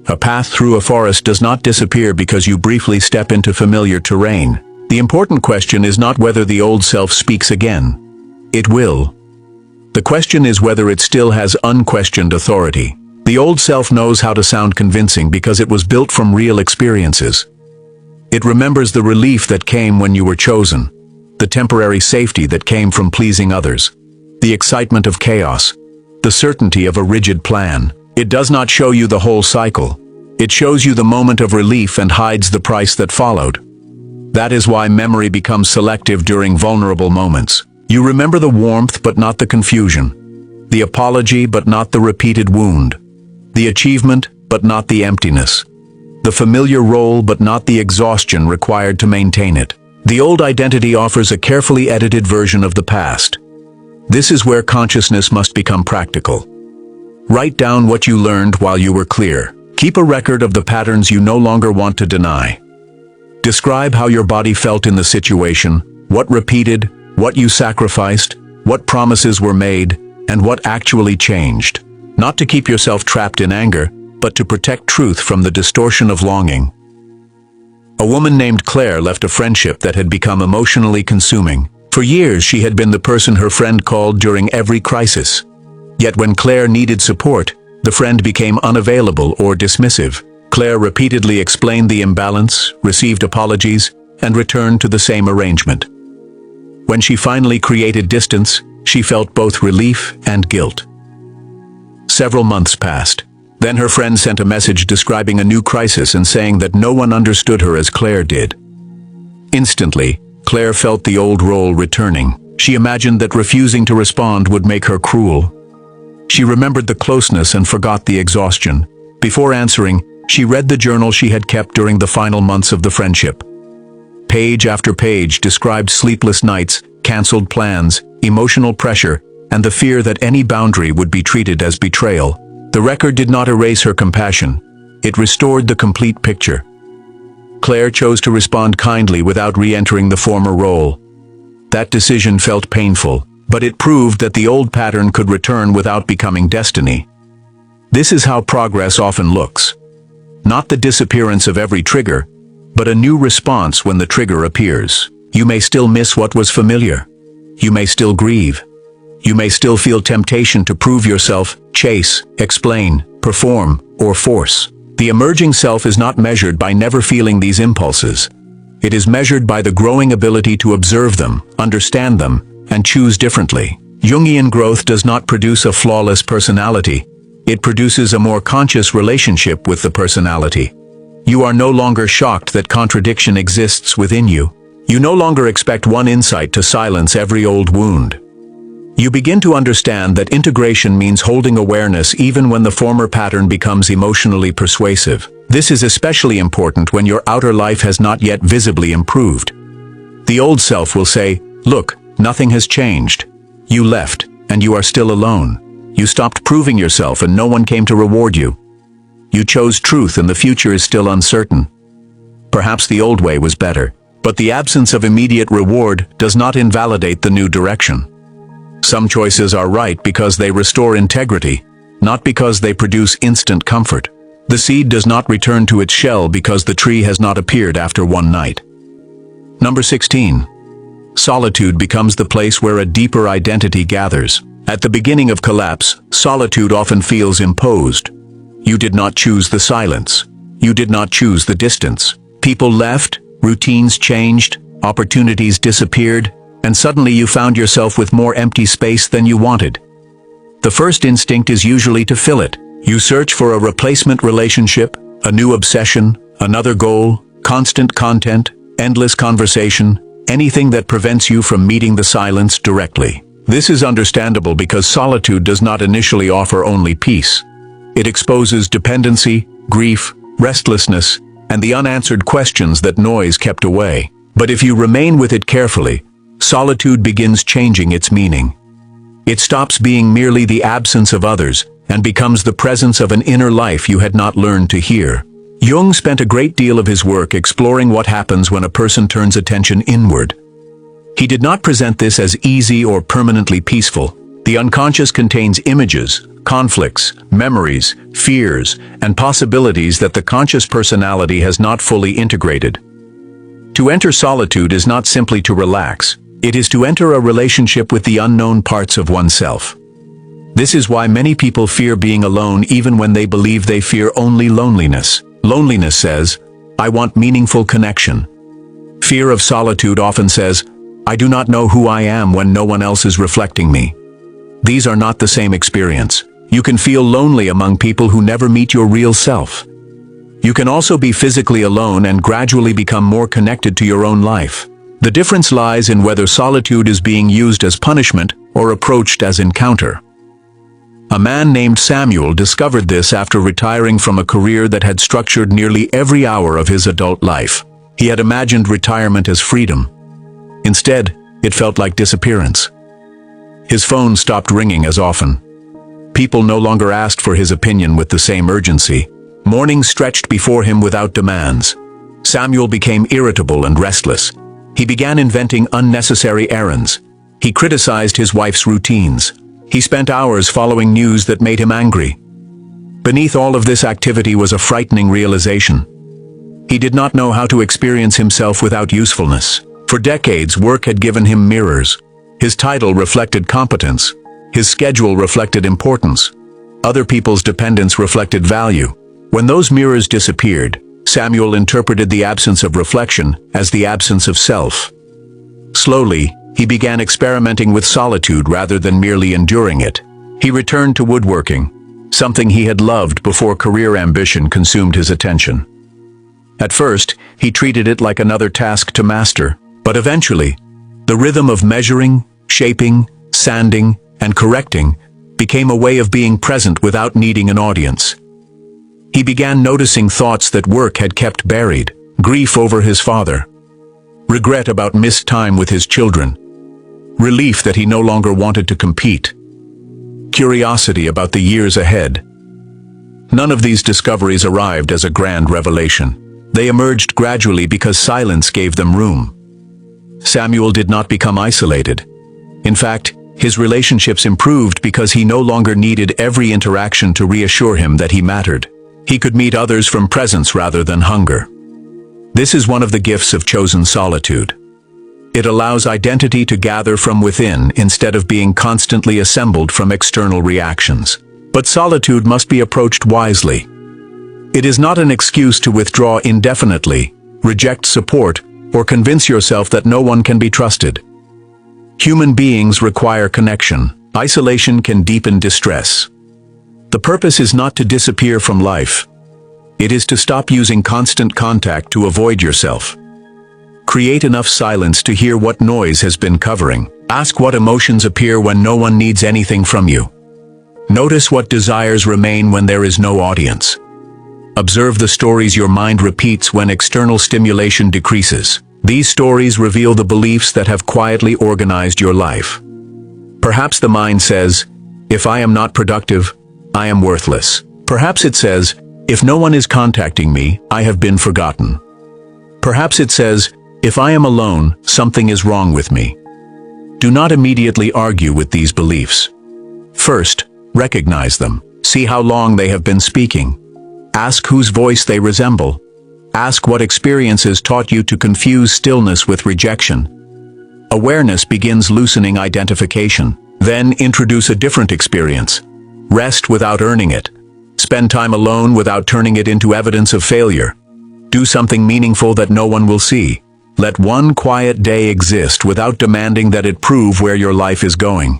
A path through a forest does not disappear because you briefly step into familiar terrain. The important question is not whether the old self speaks again. It will. The question is whether it still has unquestioned authority. The old self knows how to sound convincing because it was built from real experiences. It remembers the relief that came when you were chosen, the temporary safety that came from pleasing others, the excitement of chaos, the certainty of a rigid plan. It does not show you the whole cycle. It shows you the moment of relief and hides the price that followed. That is why memory becomes selective during vulnerable moments. You remember the warmth but not the confusion, the apology but not the repeated wound, the achievement but not the emptiness, the familiar role but not the exhaustion required to maintain it. The old identity offers a carefully edited version of the past. This is where consciousness must become practical. Write down what you learned while you were clear. Keep a record of the patterns you no longer want to deny. Describe how your body felt in the situation, what repeated, what you sacrificed, what promises were made, and what actually changed. Not to keep yourself trapped in anger, but to protect truth from the distortion of longing. A woman named Claire left a friendship that had become emotionally consuming. For years, she had been the person her friend called during every crisis. Yet when Claire needed support, the friend became unavailable or dismissive. Claire repeatedly explained the imbalance, received apologies, and returned to the same arrangement. When she finally created distance, she felt both relief and guilt. Several months passed. Then her friend sent a message describing a new crisis and saying that no one understood her as Claire did. Instantly, Claire felt the old role returning. She imagined that refusing to respond would make her cruel. She remembered the closeness and forgot the exhaustion. Before answering, she read the journal she had kept during the final months of the friendship. Page after page described sleepless nights, canceled plans, emotional pressure, and the fear that any boundary would be treated as betrayal. The record did not erase her compassion. It restored the complete picture. Claire chose to respond kindly without re-entering the former role. That decision felt painful, but it proved that the old pattern could return without becoming destiny. This is how progress often looks. Not the disappearance of every trigger, but a new response when the trigger appears. You may still miss what was familiar. You may still grieve. You may still feel temptation to prove yourself, chase, explain, perform, or force. The emerging self is not measured by never feeling these impulses. It is measured by the growing ability to observe them, understand them, and choose differently. Jungian growth does not produce a flawless personality. It produces a more conscious relationship with the personality. You are no longer shocked that contradiction exists within you. You no longer expect one insight to silence every old wound. You begin to understand that integration means holding awareness even when the former pattern becomes emotionally persuasive. This is especially important when your outer life has not yet visibly improved. The old self will say, "Look, nothing has changed. You left, and you are still alone. You stopped proving yourself and no one came to reward you. You chose truth and the future is still uncertain. Perhaps the old way was better, but the absence of immediate reward does not invalidate the new direction. Some choices are right because they restore integrity, not because they produce instant comfort. The seed does not return to its shell because the tree has not appeared after one night." Number 16. Solitude becomes the place where a deeper identity gathers. At the beginning of collapse, solitude often feels imposed. You did not choose the silence. You did not choose the distance. People left, routines changed, opportunities disappeared, and suddenly you found yourself with more empty space than you wanted. The first instinct is usually to fill it. You search for a replacement relationship, a new obsession, another goal, constant content, endless conversation, anything that prevents you from meeting the silence directly. This is understandable because solitude does not initially offer only peace. It exposes dependency, grief, restlessness, and the unanswered questions that noise kept away. But if you remain with it carefully, solitude begins changing its meaning. It stops being merely the absence of others and becomes the presence of an inner life you had not learned to hear. Jung spent a great deal of his work exploring what happens when a person turns attention inward. He did not present this as easy or permanently peaceful. The unconscious contains images, conflicts, memories, fears, and possibilities that the conscious personality has not fully integrated. To enter solitude is not simply to relax. It is to enter a relationship with the unknown parts of oneself. This is why many people fear being alone even when they believe they fear only loneliness. Loneliness says, "I want meaningful connection." Fear of solitude often says, "I do not know who I am when no one else is reflecting me." These are not the same experience. You can feel lonely among people who never meet your real self. You can also be physically alone and gradually become more connected to your own life. The difference lies in whether solitude is being used as punishment or approached as encounter. A man named Samuel discovered this after retiring from a career that had structured nearly every hour of his adult life. He had imagined retirement as freedom. Instead, it felt like disappearance. His phone stopped ringing as often. People no longer asked for his opinion with the same urgency. Mornings stretched before him without demands. Samuel became irritable and restless. He began inventing unnecessary errands. He criticized his wife's routines. He spent hours following news that made him angry. Beneath all of this activity was a frightening realization. He did not know how to experience himself without usefulness. For decades, work had given him mirrors. His title reflected competence. His schedule reflected importance. Other people's dependence reflected value. When those mirrors disappeared, Samuel interpreted the absence of reflection as the absence of self. Slowly, he began experimenting with solitude rather than merely enduring it. He returned to woodworking, something he had loved before career ambition consumed his attention. At first, he treated it like another task to master, but eventually, the rhythm of measuring, shaping, sanding, and correcting became a way of being present without needing an audience. He began noticing thoughts that work had kept buried: grief over his father, regret about missed time with his children, relief that he no longer wanted to compete, curiosity about the years ahead. None of these discoveries arrived as a grand revelation. They emerged gradually because silence gave them room. Samuel did not become isolated. In fact, his relationships improved because he no longer needed every interaction to reassure him that he mattered. He could meet others from presence rather than hunger. This is one of the gifts of chosen solitude. It allows identity to gather from within instead of being constantly assembled from external reactions. But solitude must be approached wisely. It is not an excuse to withdraw indefinitely, reject support, or convince yourself that no one can be trusted. Human beings require connection. Isolation can deepen distress. The purpose is not to disappear from life. It is to stop using constant contact to avoid yourself. Create enough silence to hear what noise has been covering. Ask what emotions appear when no one needs anything from you. Notice what desires remain when there is no audience. Observe the stories your mind repeats when external stimulation decreases. These stories reveal the beliefs that have quietly organized your life. Perhaps the mind says, "If I am not productive, I am worthless." Perhaps it says, "If no one is contacting me, I have been forgotten." Perhaps it says, "If I am alone, something is wrong with me." Do not immediately argue with these beliefs. First, recognize them. See how long they have been speaking. Ask whose voice they resemble. Ask what experiences taught you to confuse stillness with rejection. Awareness begins loosening identification. Then introduce a different experience. Rest without earning it. Spend time alone without turning it into evidence of failure. Do something meaningful that no one will see. Let one quiet day exist without demanding that it prove where your life is going.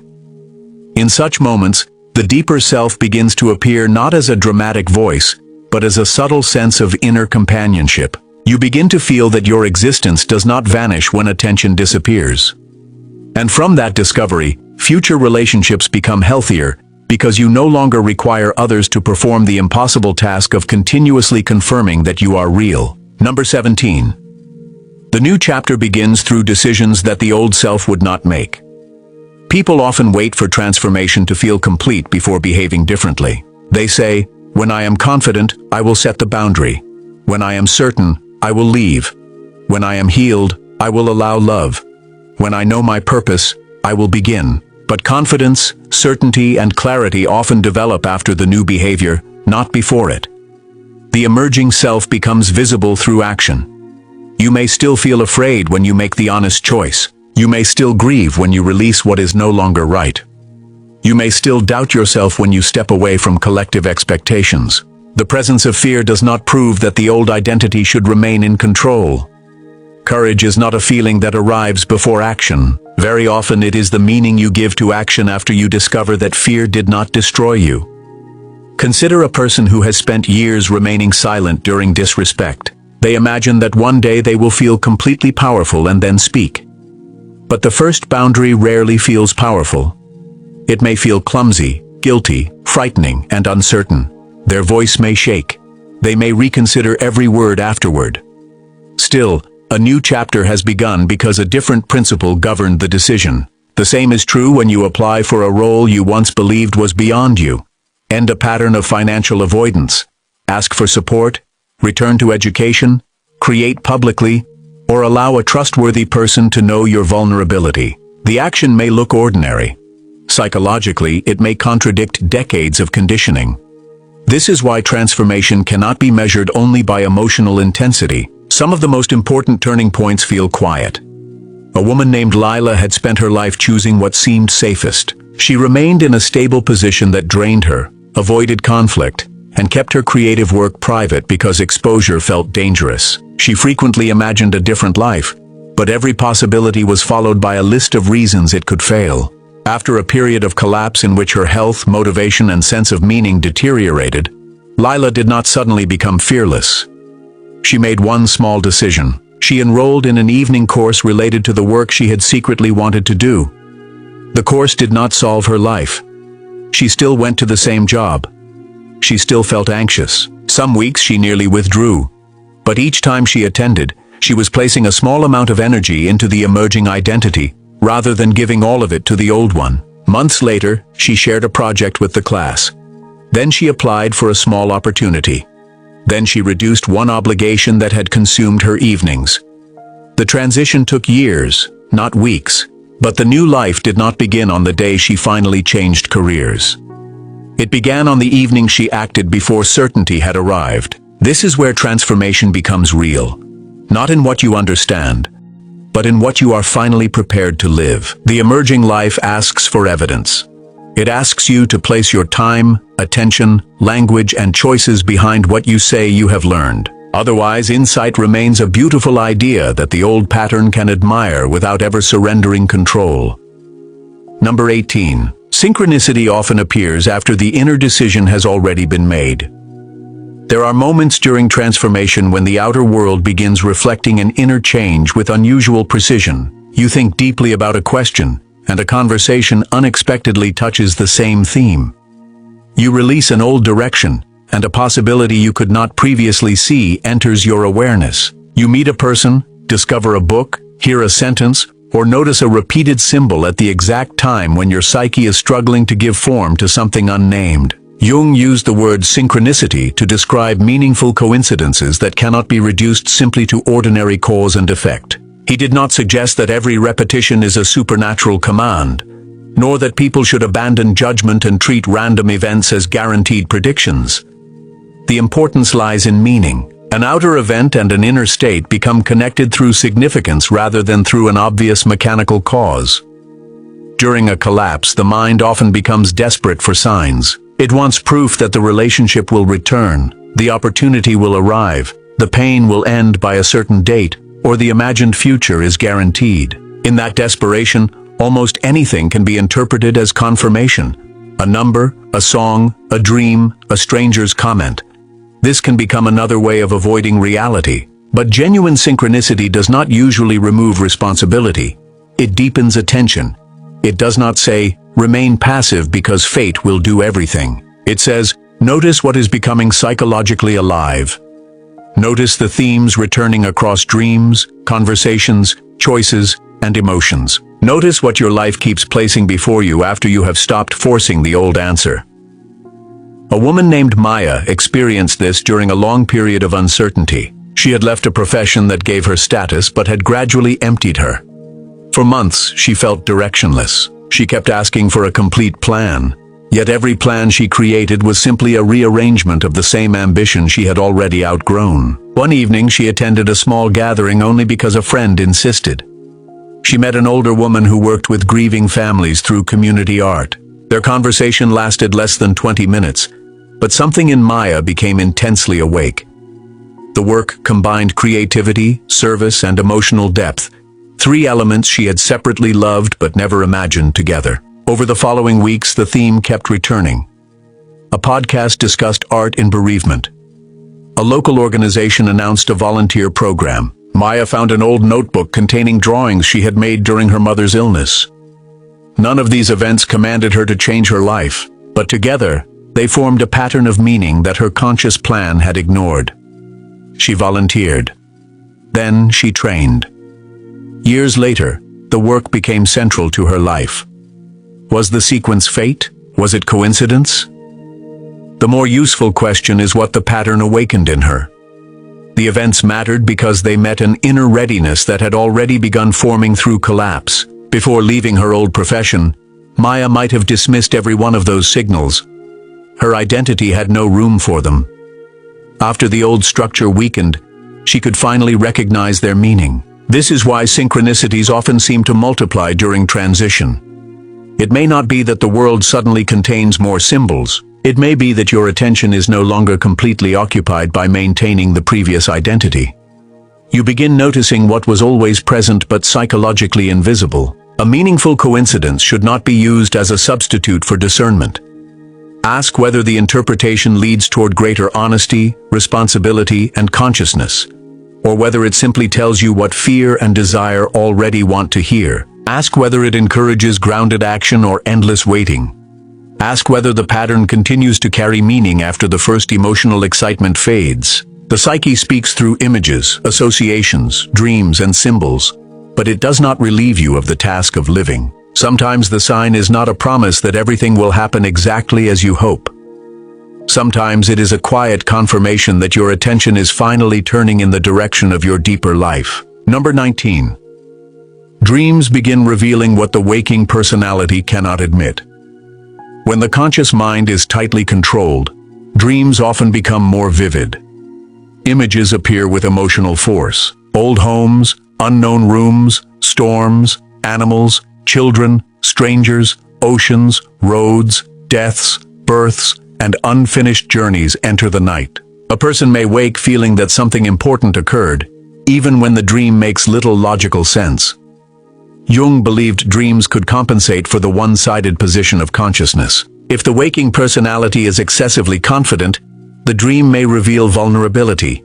In such moments, the deeper self begins to appear not as a dramatic voice, but as a subtle sense of inner companionship. You begin to feel that your existence does not vanish when attention disappears. And from that discovery, future relationships become healthier because you no longer require others to perform the impossible task of continuously confirming that you are real. Number 17. The new chapter begins through decisions that the old self would not make. People often wait for transformation to feel complete before behaving differently. They say, "When I am confident, I will set the boundary. When I am certain, I will leave. When I am healed, I will allow love. When I know my purpose, I will begin." But confidence, certainty, and clarity often develop after the new behavior, not before it. The emerging self becomes visible through action. You may still feel afraid when you make the honest choice. You may still grieve when you release what is no longer right. You may still doubt yourself when you step away from collective expectations. The presence of fear does not prove that the old identity should remain in control. Courage is not a feeling that arrives before action. Very often it is the meaning you give to action after you discover that fear did not destroy you. Consider a person who has spent years remaining silent during disrespect. They imagine that one day they will feel completely powerful and then speak. But the first boundary rarely feels powerful. It may feel clumsy, guilty, frightening, and uncertain. Their voice may shake. They may reconsider every word afterward. Still, a new chapter has begun because a different principle governed the decision. The same is true when you apply for a role you once believed was beyond you. End a pattern of financial avoidance. Ask for support, return to education, create publicly, or allow a trustworthy person to know your vulnerability. The action may look ordinary. Psychologically, it may contradict decades of conditioning. This is why transformation cannot be measured only by emotional intensity. Some of the most important turning points feel quiet. A woman named Lila had spent her life choosing what seemed safest. She remained in a stable position that drained her, avoided conflict, and kept her creative work private because exposure felt dangerous. She frequently imagined a different life, but every possibility was followed by a list of reasons it could fail. After a period of collapse in which her health, motivation, and sense of meaning deteriorated, Lila did not suddenly become fearless. She made one small decision. She enrolled in an evening course related to the work she had secretly wanted to do. The course did not solve her life. She still went to the same job. She still felt anxious. Some weeks she nearly withdrew. But each time she attended, she was placing a small amount of energy into the emerging identity, rather than giving all of it to the old one. Months later, she shared a project with the class. Then she applied for a small opportunity. Then she reduced one obligation that had consumed her evenings. The transition took years, not weeks, but the new life did not begin on the day she finally changed careers. It began on the evening she acted before certainty had arrived. This is where transformation becomes real. Not in what you understand, but in what you are finally prepared to live. The emerging life asks for evidence. It asks you to place your time, attention, language, and choices behind what you say you have learned. Otherwise, insight remains a beautiful idea that the old pattern can admire without ever surrendering control. Number 18. Synchronicity often appears after the inner decision has already been made. There are moments during transformation when the outer world begins reflecting an inner change with unusual precision. You think deeply about a question, and a conversation unexpectedly touches the same theme. You release an old direction, and a possibility you could not previously see enters your awareness. You meet a person, discover a book, hear a sentence, or notice a repeated symbol at the exact time when your psyche is struggling to give form to something unnamed. Jung used the word synchronicity to describe meaningful coincidences that cannot be reduced simply to ordinary cause and effect. He did not suggest that every repetition is a supernatural command, nor that people should abandon judgment and treat random events as guaranteed predictions. The importance lies in meaning. An outer event and an inner state become connected through significance rather than through an obvious mechanical cause. During a collapse, the mind often becomes desperate for signs. It wants proof that the relationship will return, the opportunity will arrive, the pain will end by a certain date, or the imagined future is guaranteed. In that desperation, almost anything can be interpreted as confirmation. A number, a song, a dream, a stranger's comment. This can become another way of avoiding reality. But genuine synchronicity does not usually remove responsibility. It deepens attention. It does not say, remain passive because fate will do everything. It says, notice what is becoming psychologically alive. Notice the themes returning across dreams, conversations, choices, and emotions. Notice what your life keeps placing before you after you have stopped forcing the old answer. A woman named Maya experienced this during a long period of uncertainty. She had left a profession that gave her status but had gradually emptied her. For months, she felt directionless. She kept asking for a complete plan, yet every plan she created was simply a rearrangement of the same ambition she had already outgrown. One evening, she attended a small gathering only because a friend insisted. She met an older woman who worked with grieving families through community art. Their conversation lasted less than 20 minutes, but something in Maya became intensely awake. The work combined creativity, service, and emotional depth, three elements she had separately loved but never imagined together. Over the following weeks, the theme kept returning. a podcast discussed art in bereavement. A local organization announced a volunteer program. Maya found an old notebook containing drawings she had made during her mother's illness. None of these events commanded her to change her life, but together, they formed a pattern of meaning that her conscious plan had ignored. She volunteered. Then she trained. Years later, the work became central to her life. Was the sequence fate? Was it coincidence? The more useful question is what the pattern awakened in her. The events mattered because they met an inner readiness that had already begun forming through collapse. Before leaving her old profession, Maya might have dismissed every one of those signals. Her identity had no room for them. After the old structure weakened, she could finally recognize their meaning. This is why synchronicities often seem to multiply during transition. It may not be that the world suddenly contains more symbols. It may be that your attention is no longer completely occupied by maintaining the previous identity. You begin noticing what was always present but psychologically invisible. A meaningful coincidence should not be used as a substitute for discernment. Ask whether the interpretation leads toward greater honesty, responsibility, and consciousness, or whether it simply tells you what fear and desire already want to hear. Ask whether it encourages grounded action or endless waiting. Ask whether the pattern continues to carry meaning after the first emotional excitement fades. The psyche speaks through images, associations, dreams, and symbols, but it does not relieve you of the task of living. Sometimes the sign is not a promise that everything will happen exactly as you hope. Sometimes it is a quiet confirmation that your attention is finally turning in the direction of your deeper life. Number 19. Dreams begin revealing what the waking personality cannot admit. When the conscious mind is tightly controlled, dreams often become more vivid. Images appear with emotional force. Old homes, unknown rooms, storms, animals, children, strangers, oceans, roads, deaths, births, and unfinished journeys enter the night. A person may wake feeling that something important occurred, even when the dream makes little logical sense. Jung believed dreams could compensate for the one-sided position of consciousness. If the waking personality is excessively confident, the dream may reveal vulnerability.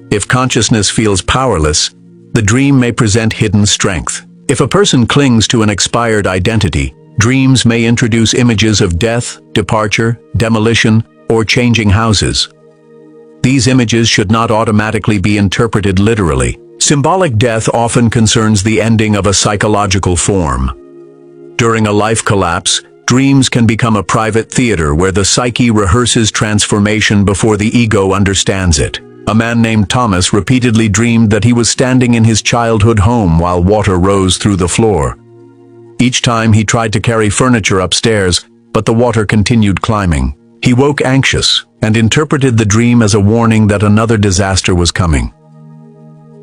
If consciousness feels powerless, the dream may present hidden strength. If a person clings to an expired identity, dreams may introduce images of death, departure, demolition, or changing houses. These images should not automatically be interpreted literally. Symbolic death often concerns the ending of a psychological form. During a life collapse, dreams can become a private theater where the psyche rehearses transformation before the ego understands it. A man named Thomas repeatedly dreamed that he was standing in his childhood home while water rose through the floor. Each time he tried to carry furniture upstairs, but the water continued climbing. He woke anxious and interpreted the dream as a warning that another disaster was coming.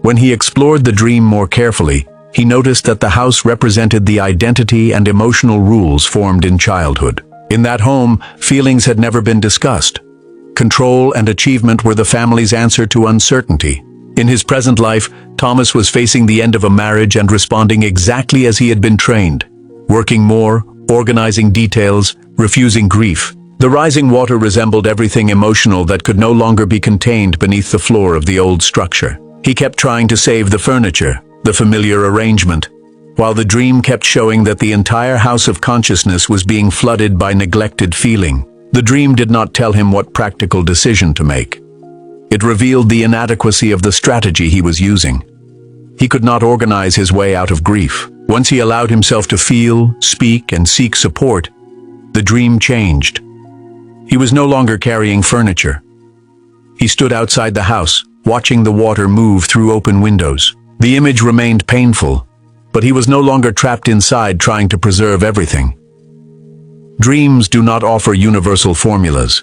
When he explored the dream more carefully, he noticed that the house represented the identity and emotional rules formed in childhood. In that home, feelings had never been discussed. Control and achievement were the family's answer to uncertainty. In his present life, Thomas was facing the end of a marriage and responding exactly as he had been trained. Working more, organizing details, refusing grief. The rising water resembled everything emotional that could no longer be contained beneath the floor of the old structure. He kept trying to save the furniture, the familiar arrangement, while the dream kept showing that the entire house of consciousness was being flooded by neglected feeling. The dream did not tell him what practical decision to make. It revealed the inadequacy of the strategy he was using. He could not organize his way out of grief. Once he allowed himself to feel, speak, and seek support, the dream changed. He was no longer carrying furniture. He stood outside the house, watching the water move through open windows. The image remained painful, but he was no longer trapped inside trying to preserve everything. Dreams do not offer universal formulas.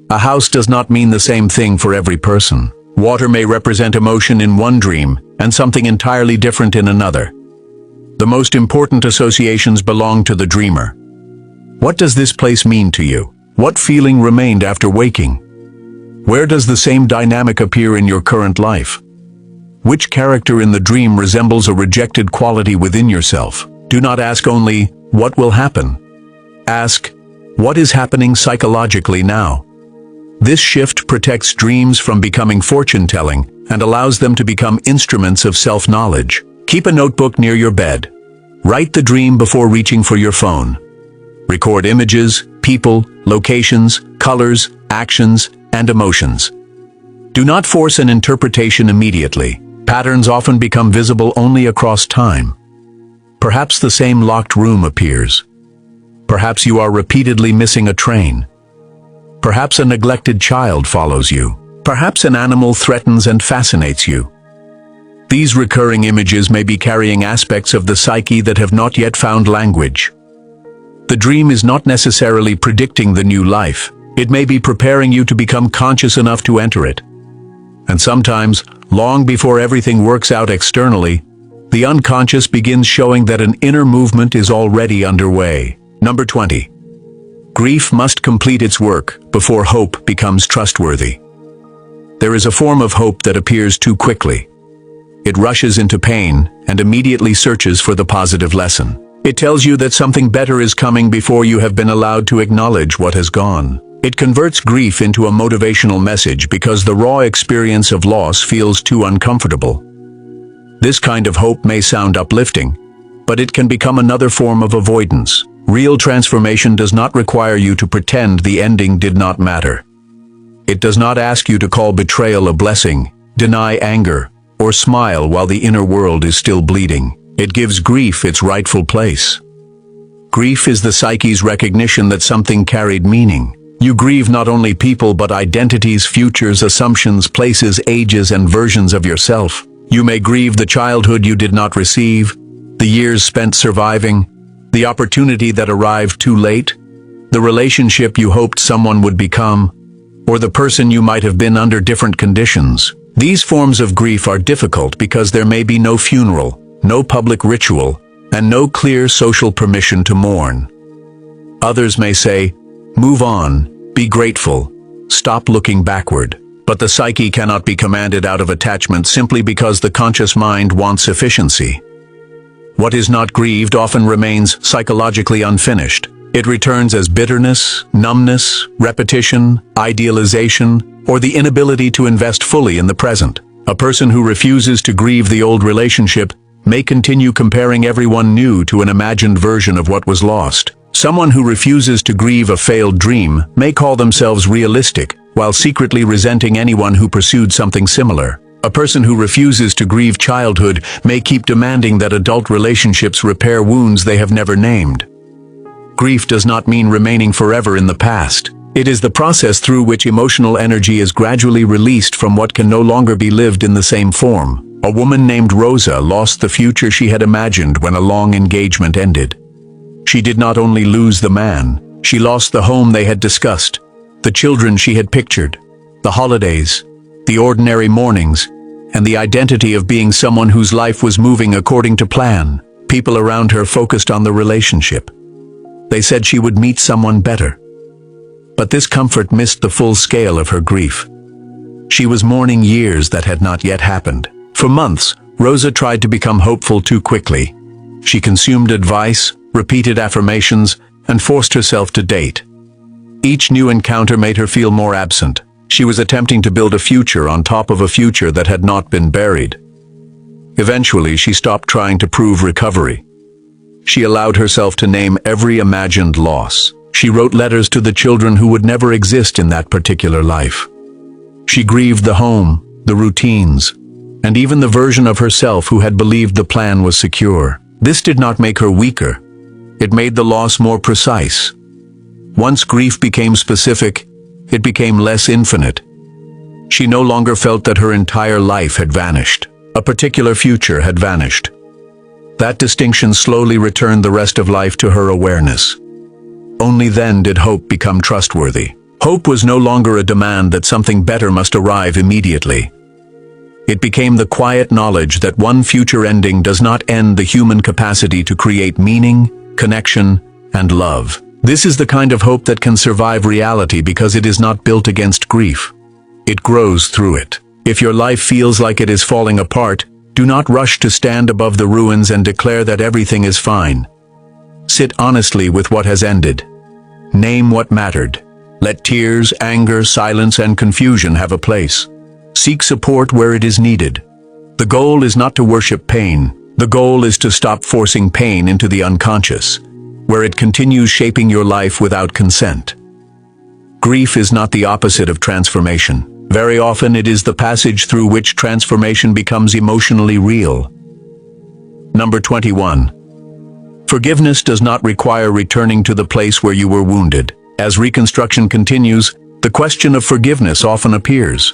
A house does not mean the same thing for every person. Water may represent emotion in one dream and something entirely different in another. The most important associations belong to the dreamer. What does this place mean to you? What feeling remained after waking? Where does the same dynamic appear in your current life? Which character in the dream resembles a rejected quality within yourself? Do not ask only, "What will happen?" Ask, What is happening psychologically now? This shift protects dreams from becoming fortune-telling and allows them to become instruments of self-knowledge. Keep a notebook near your bed. Write the dream before reaching for your phone. Record images, people, locations, colors, actions, and emotions. Do not force an interpretation immediately. Patterns often become visible only across time. Perhaps the same locked room appears. Perhaps you are repeatedly missing a train. Perhaps a neglected child follows you. Perhaps an animal threatens and fascinates you. These recurring images may be carrying aspects of the psyche that have not yet found language. The dream is not necessarily predicting the new life. It may be preparing you to become conscious enough to enter it. And sometimes, long before everything works out externally, the unconscious begins showing that an inner movement is already underway. Number 20. Grief must complete its work before hope becomes trustworthy. There is a form of hope that appears too quickly. It rushes into pain and immediately searches for the positive lesson. It tells you that something better is coming before you have been allowed to acknowledge what has gone. It converts grief into a motivational message because the raw experience of loss feels too uncomfortable. This kind of hope may sound uplifting, but it can become another form of avoidance. Real transformation does not require you to pretend the ending did not matter. It does not ask you to call betrayal a blessing, deny anger, or smile while the inner world is still bleeding. It gives grief its rightful place. Grief is the psyche's recognition that something carried meaning. You grieve not only people but identities, futures, assumptions, places, ages, and versions of yourself. You may grieve the childhood you did not receive, the years spent surviving, the opportunity that arrived too late, the relationship you hoped someone would become, or the person you might have been under different conditions. These forms of grief are difficult because there may be no funeral, no public ritual, and no clear social permission to mourn. Others may say, "Move on, be grateful, stop looking backward." But the psyche cannot be commanded out of attachment simply because the conscious mind wants efficiency. What is not grieved often remains psychologically unfinished. It returns as bitterness, numbness, repetition, idealization, or the inability to invest fully in the present. A person who refuses to grieve the old relationship may continue comparing everyone new to an imagined version of what was lost. Someone who refuses to grieve a failed dream may call themselves realistic, while secretly resenting anyone who pursued something similar. A person who refuses to grieve childhood may keep demanding that adult relationships repair wounds they have never named. Grief does not mean remaining forever in the past. It is the process through which emotional energy is gradually released from what can no longer be lived in the same form. A woman named Rosa lost the future she had imagined when a long engagement ended. She did not only lose the man, she lost the home they had discussed, the children she had pictured, the holidays, the ordinary mornings, and the identity of being someone whose life was moving according to plan. People around her focused on the relationship. They said she would meet someone better. But this comfort missed the full scale of her grief. She was mourning years that had not yet happened. For months, Rosa tried to become hopeful too quickly. She consumed advice, repeated affirmations, and forced herself to date. Each new encounter made her feel more absent. She was attempting to build a future on top of a future that had not been buried. Eventually, she stopped trying to prove recovery. She allowed herself to name every imagined loss. She wrote letters to the children who would never exist in that particular life. She grieved the home, the routines, and even the version of herself who had believed the plan was secure. This did not make her weaker. It made the loss more precise. Once grief became specific, it became less infinite. She no longer felt that her entire life had vanished. A particular future had vanished. That distinction slowly returned the rest of life to her awareness. Only then did hope become trustworthy. Hope was no longer a demand that something better must arrive immediately. It became the quiet knowledge that one future ending does not end the human capacity to create meaning, connection, and love. This is the kind of hope that can survive reality because it is not built against grief. It grows through it. If your life feels like it is falling apart, do not rush to stand above the ruins and declare that everything is fine. Sit honestly with what has ended. Name what mattered. Let tears, anger, silence, and confusion have a place. Seek support where it is needed. The goal is not to worship pain. The goal is to stop forcing pain into the unconscious, where it continues shaping your life without consent. Grief is not the opposite of transformation. Very often it is the passage through which transformation becomes emotionally real. Number 21. Forgiveness does not require returning to the place where you were wounded. As reconstruction continues, the question of forgiveness often appears.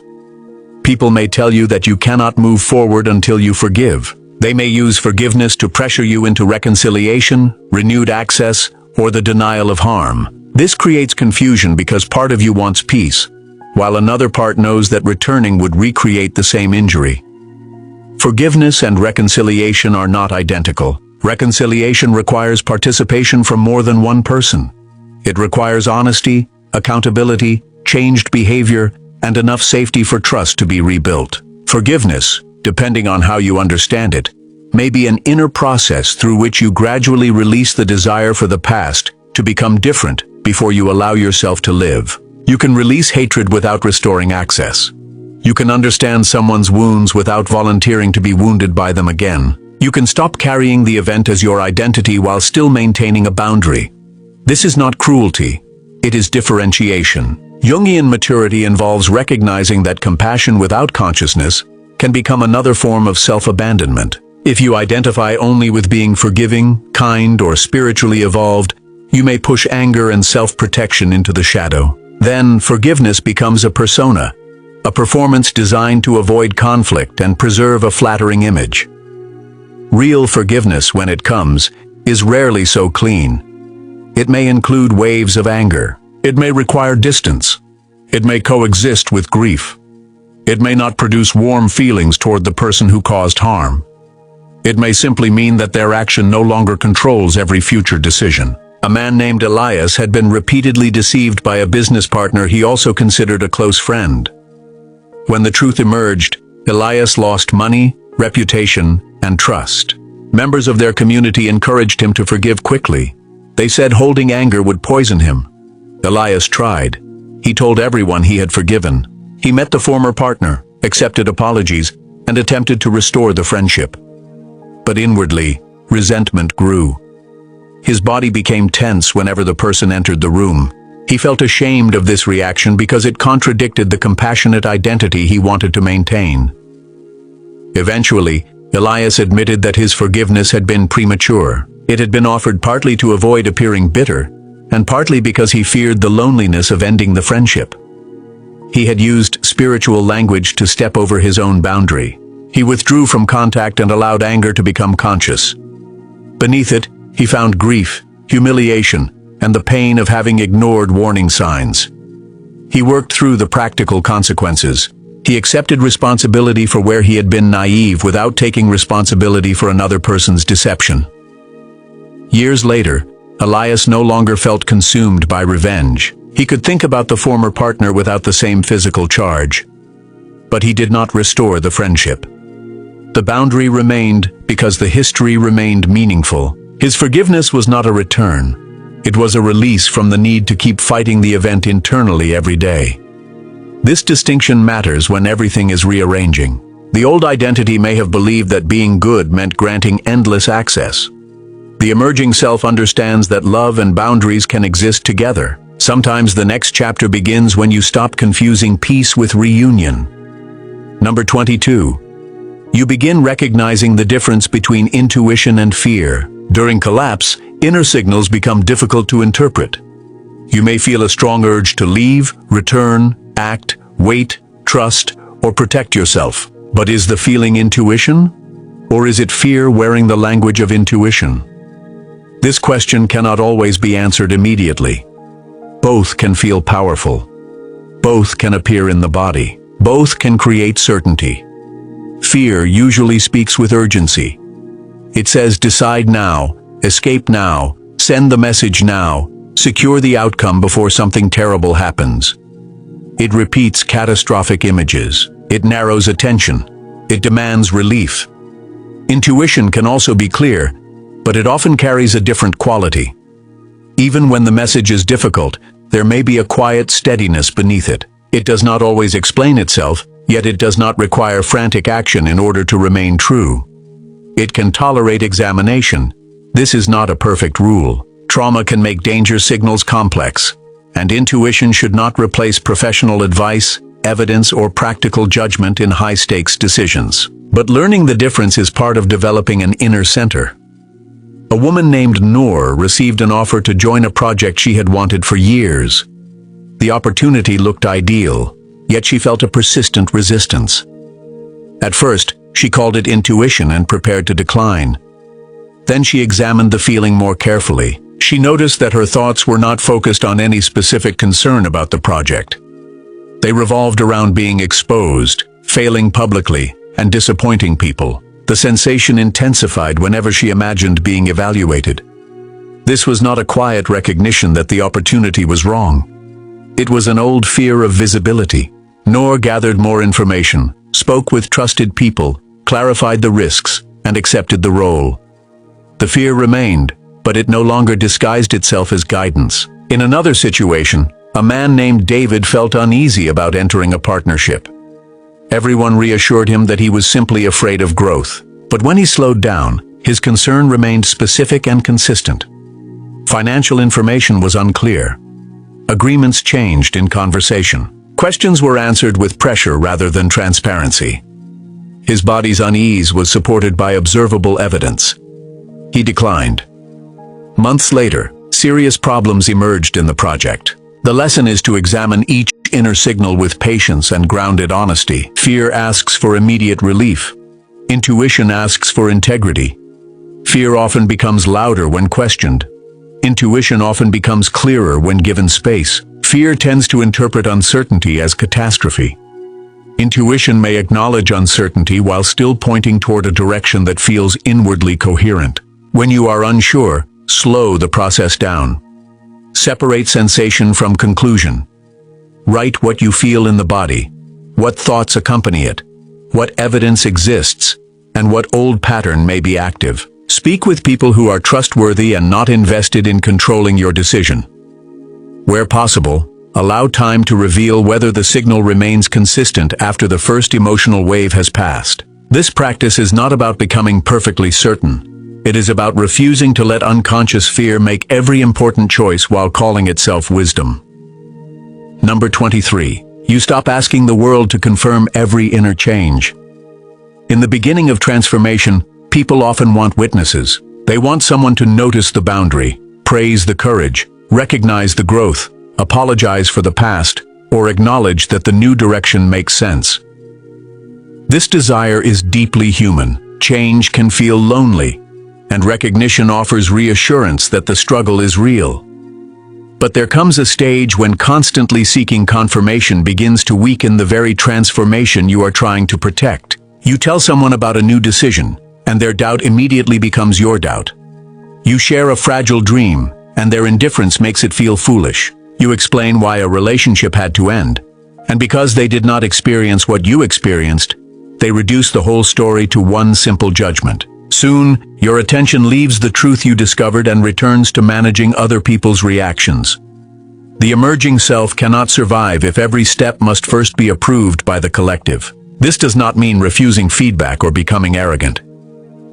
People may tell you that you cannot move forward until you forgive. They may use forgiveness to pressure you into reconciliation, renewed access, or the denial of harm. This creates confusion because part of you wants peace, while another part knows that returning would recreate the same injury. Forgiveness and reconciliation are not identical. Reconciliation requires participation from more than one person. It requires honesty, accountability, changed behavior, and enough safety for trust to be rebuilt. Forgiveness, depending on how you understand it, may be an inner process through which you gradually release the desire for the past to become different before you allow yourself to live. You can release hatred without restoring access. You can understand someone's wounds without volunteering to be wounded by them again. You can stop carrying the event as your identity while still maintaining a boundary. This is not cruelty. It is differentiation. Jungian maturity involves recognizing that compassion without consciousness can become another form of self-abandonment. If you identify only with being forgiving, kind, or spiritually evolved, you may push anger and self-protection into the shadow. Then, forgiveness becomes a persona, a performance designed to avoid conflict and preserve a flattering image. Real forgiveness, when it comes, is rarely so clean. It may include waves of anger. It may require distance. It may coexist with grief. It may not produce warm feelings toward the person who caused harm. It may simply mean that their action no longer controls every future decision. A man named Elias had been repeatedly deceived by a business partner he also considered a close friend. When the truth emerged, Elias lost money, reputation, and trust. Members of their community encouraged him to forgive quickly. They said holding anger would poison him. Elias tried. He told everyone he had forgiven. He met the former partner, accepted apologies, and attempted to restore the friendship. But inwardly, resentment grew. His body became tense whenever the person entered the room. He felt ashamed of this reaction because it contradicted the compassionate identity he wanted to maintain. Eventually, Elias admitted that his forgiveness had been premature. It had been offered partly to avoid appearing bitter, and partly because he feared the loneliness of ending the friendship. He had used spiritual language to step over his own boundary. He withdrew from contact and allowed anger to become conscious. Beneath it, he found grief, humiliation, and the pain of having ignored warning signs. He worked through the practical consequences. He accepted responsibility for where he had been naive without taking responsibility for another person's deception. Years later, Elias no longer felt consumed by revenge. He could think about the former partner without the same physical charge. But he did not restore the friendship. The boundary remained because the history remained meaningful. His forgiveness was not a return. It was a release from the need to keep fighting the event internally every day. This distinction matters when everything is rearranging. The old identity may have believed that being good meant granting endless access. The emerging self understands that love and boundaries can exist together. Sometimes the next chapter begins when you stop confusing peace with reunion. Number 22. You begin recognizing the difference between intuition and fear. During collapse, inner signals become difficult to interpret. You may feel a strong urge to leave, return, act, wait, trust, or protect yourself. But is the feeling intuition? Or is it fear wearing the language of intuition? This question cannot always be answered immediately. Both can feel powerful. Both can appear in the body. Both can create certainty. Fear usually speaks with urgency. It says, decide now, escape now, send the message now, secure the outcome before something terrible happens. It repeats catastrophic images. It narrows attention. It demands relief. Intuition can also be clear, but it often carries a different quality. Even when the message is difficult, there may be a quiet steadiness beneath it. It does not always explain itself, yet it does not require frantic action in order to remain true. It can tolerate examination. This is not a perfect rule. Trauma can make danger signals complex, and intuition should not replace professional advice, evidence, or practical judgment in high-stakes decisions. But learning the difference is part of developing an inner center. A woman named Noor received an offer to join a project she had wanted for years. The opportunity looked ideal, yet she felt a persistent resistance. At first, she called it intuition and prepared to decline. Then she examined the feeling more carefully. She noticed that her thoughts were not focused on any specific concern about the project. They revolved around being exposed, failing publicly, and disappointing people. The sensation intensified whenever she imagined being evaluated. This was not a quiet recognition that the opportunity was wrong. It was an old fear of visibility. Noor gathered more information, spoke with trusted people, clarified the risks, and accepted the role. The fear remained, but it no longer disguised itself as guidance. In another situation, a man named David felt uneasy about entering a partnership. Everyone reassured him that he was simply afraid of growth. But when he slowed down, his concern remained specific and consistent. Financial information was unclear. Agreements changed in conversation. Questions were answered with pressure rather than transparency. His body's unease was supported by observable evidence. He declined. Months later, serious problems emerged in the project. The lesson is to examine each inner signal with patience and grounded honesty. Fear asks for immediate relief. Intuition asks for integrity. Fear often becomes louder when questioned. Intuition often becomes clearer when given space. Fear tends to interpret uncertainty as catastrophe. Intuition may acknowledge uncertainty while still pointing toward a direction that feels inwardly coherent. When you are unsure, slow the process down. Separate sensation from conclusion. Write what you feel in the body, what thoughts accompany it, what evidence exists, and what old pattern may be active. Speak with people who are trustworthy and not invested in controlling your decision. Where possible, allow time to reveal whether the signal remains consistent after the first emotional wave has passed. This practice is not about becoming perfectly certain. It is about refusing to let unconscious fear make every important choice while calling itself wisdom. Number 23. You stop asking the world to confirm every inner change. In the beginning of transformation, people often want witnesses. They want someone to notice the boundary, praise the courage, recognize the growth, apologize for the past, or acknowledge that the new direction makes sense. This desire is deeply human. Change can feel lonely, and recognition offers reassurance that the struggle is real. But there comes a stage when constantly seeking confirmation begins to weaken the very transformation you are trying to protect. You tell someone about a new decision, and their doubt immediately becomes your doubt. You share a fragile dream, and their indifference makes it feel foolish. You explain why a relationship had to end, and because they did not experience what you experienced, they reduce the whole story to one simple judgment. Soon, your attention leaves the truth you discovered and returns to managing other people's reactions. The emerging self cannot survive if every step must first be approved by the collective. This does not mean refusing feedback or becoming arrogant.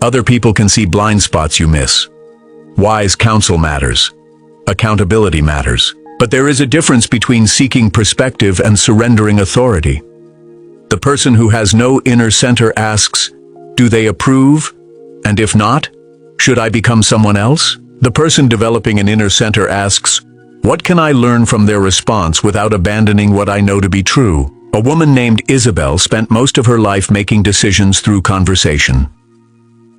Other people can see blind spots you miss. Wise counsel matters. Accountability matters. But there is a difference between seeking perspective and surrendering authority. The person who has no inner center asks, "Do they approve? And if not, should I become someone else?" The person developing an inner center asks, "What can I learn from their response without abandoning what I know to be true?" A woman named Isabel spent most of her life making decisions through conversation.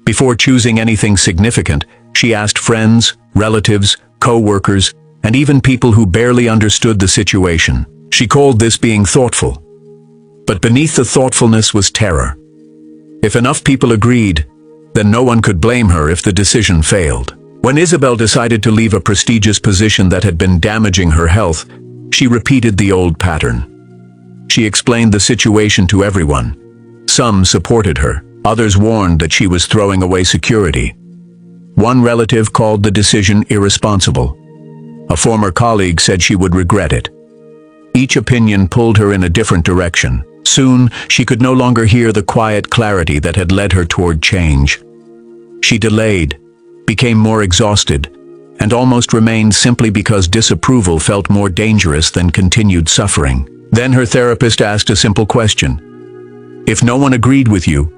Before choosing anything significant, she asked friends, relatives, co-workers, and even people who barely understood the situation. She called this being thoughtful. But beneath the thoughtfulness was terror. If enough people agreed, then no one could blame her if the decision failed. When Isabel decided to leave a prestigious position that had been damaging her health, she repeated the old pattern. She explained the situation to everyone. Some supported her, others warned that she was throwing away security. One relative called the decision irresponsible. A former colleague said she would regret it. Each opinion pulled her in a different direction. Soon, she could no longer hear the quiet clarity that had led her toward change. She delayed, became more exhausted, and almost remained simply because disapproval felt more dangerous than continued suffering. Then her therapist asked a simple question. If no one agreed with you,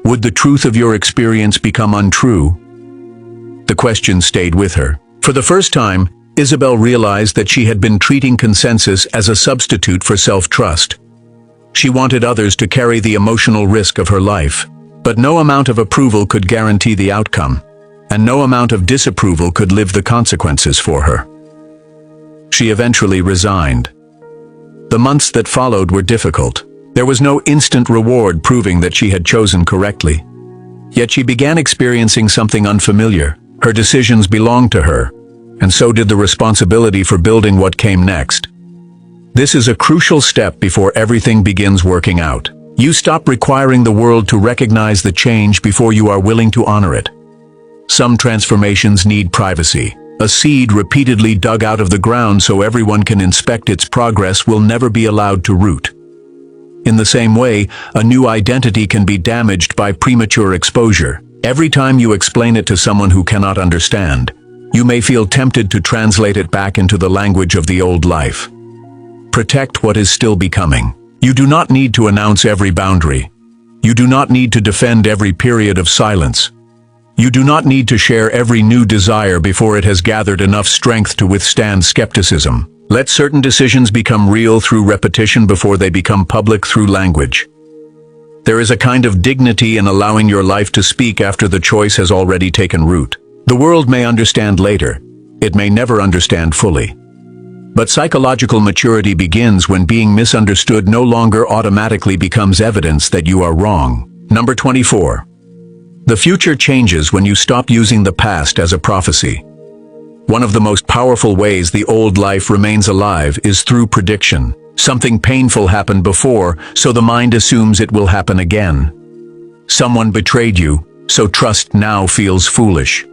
would the truth of your experience become untrue? The question stayed with her. For the first time, Isabel realized that she had been treating consensus as a substitute for self-trust. She wanted others to carry the emotional risk of her life, but no amount of approval could guarantee the outcome, and no amount of disapproval could live the consequences for her. She eventually resigned. The months that followed were difficult. There was no instant reward proving that she had chosen correctly. Yet she began experiencing something unfamiliar. Her decisions belonged to her, and so did the responsibility for building what came next. This is a crucial step before everything begins working out. You stop requiring the world to recognize the change before you are willing to honor it. Some transformations need privacy. A seed repeatedly dug out of the ground so everyone can inspect its progress will never be allowed to root. In the same way, a new identity can be damaged by premature exposure. Every time you explain it to someone who cannot understand, you may feel tempted to translate it back into the language of the old life. Protect what is still becoming. You do not need to announce every boundary. You do not need to defend every period of silence. You do not need to share every new desire before it has gathered enough strength to withstand skepticism. Let certain decisions become real through repetition before they become public through language. There is a kind of dignity in allowing your life to speak after the choice has already taken root. The world may understand later. It may never understand fully. But psychological maturity begins when being misunderstood no longer automatically becomes evidence that you are wrong. Number 24. The future changes when you stop using the past as a prophecy. One of the most powerful ways the old life remains alive is through prediction. Something painful happened before, so the mind assumes it will happen again. Someone betrayed you, so trust now feels foolish.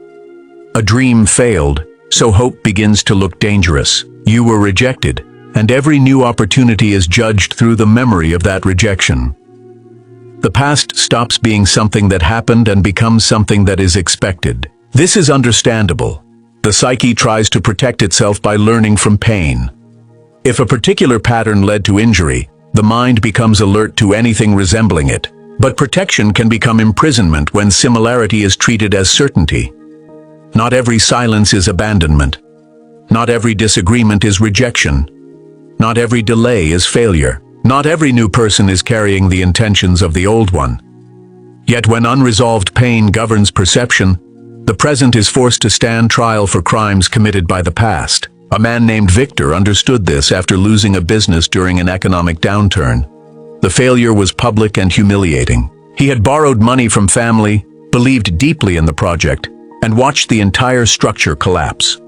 A dream failed, so hope begins to look dangerous. You were rejected, and every new opportunity is judged through the memory of that rejection. The past stops being something that happened and becomes something that is expected. This is understandable. The psyche tries to protect itself by learning from pain. If a particular pattern led to injury, the mind becomes alert to anything resembling it. But protection can become imprisonment when similarity is treated as certainty. Not every silence is abandonment. Not every disagreement is rejection. Not every delay is failure. Not every new person is carrying the intentions of the old one. Yet when unresolved pain governs perception, the present is forced to stand trial for crimes committed by the past. A man named Victor understood this after losing a business during an economic downturn. The failure was public and humiliating. He had borrowed money from family, believed deeply in the project, and watched the entire structure collapse.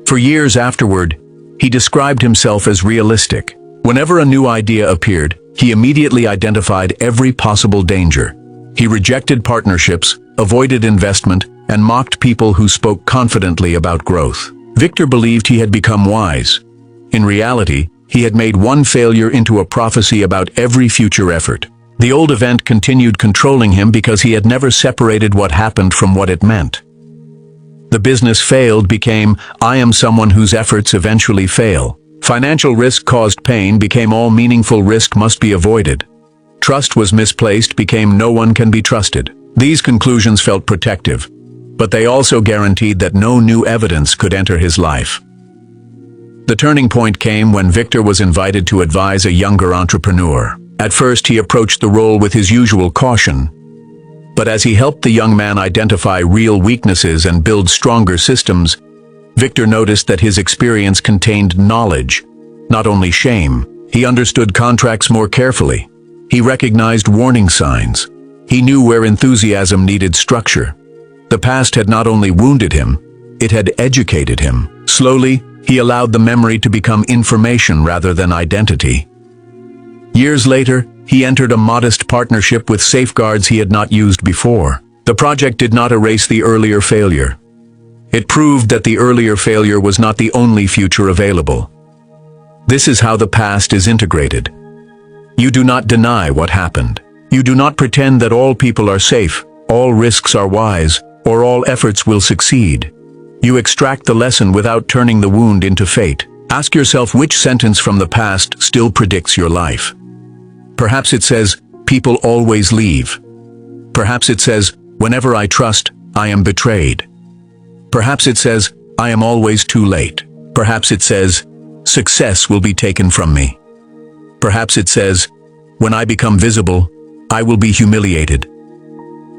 For years afterward, he described himself as realistic. Whenever a new idea appeared, he immediately identified every possible danger. He rejected partnerships, avoided investment, and mocked people who spoke confidently about growth. Victor believed he had become wise. In reality, he had made one failure into a prophecy about every future effort. The old event continued controlling him because he had never separated what happened from what it meant. The business failed became, I am someone whose efforts eventually fail. Financial risk caused pain became all meaningful risk must be avoided. Trust was misplaced became no one can be trusted. These conclusions felt protective, but they also guaranteed that no new evidence could enter his life. The turning point came when Victor was invited to advise a younger entrepreneur. At first he approached the role with his usual caution, but as he helped the young man identify real weaknesses and build stronger systems, Victor noticed that his experience contained knowledge, not only shame. He understood contracts more carefully. He recognized warning signs. He knew where enthusiasm needed structure. The past had not only wounded him, it had educated him. Slowly, he allowed the memory to become information rather than identity. Years later, he entered a modest partnership with safeguards he had not used before. The project did not erase the earlier failure. It proved that the earlier failure was not the only future available. This is how the past is integrated. You do not deny what happened. You do not pretend that all people are safe, all risks are wise, or all efforts will succeed. You extract the lesson without turning the wound into fate. Ask yourself which sentence from the past still predicts your life. Perhaps it says, "People always leave." Perhaps it says, "Whenever I trust, I am betrayed." Perhaps it says, "I am always too late." Perhaps it says, "Success will be taken from me." Perhaps it says, "When I become visible, I will be humiliated."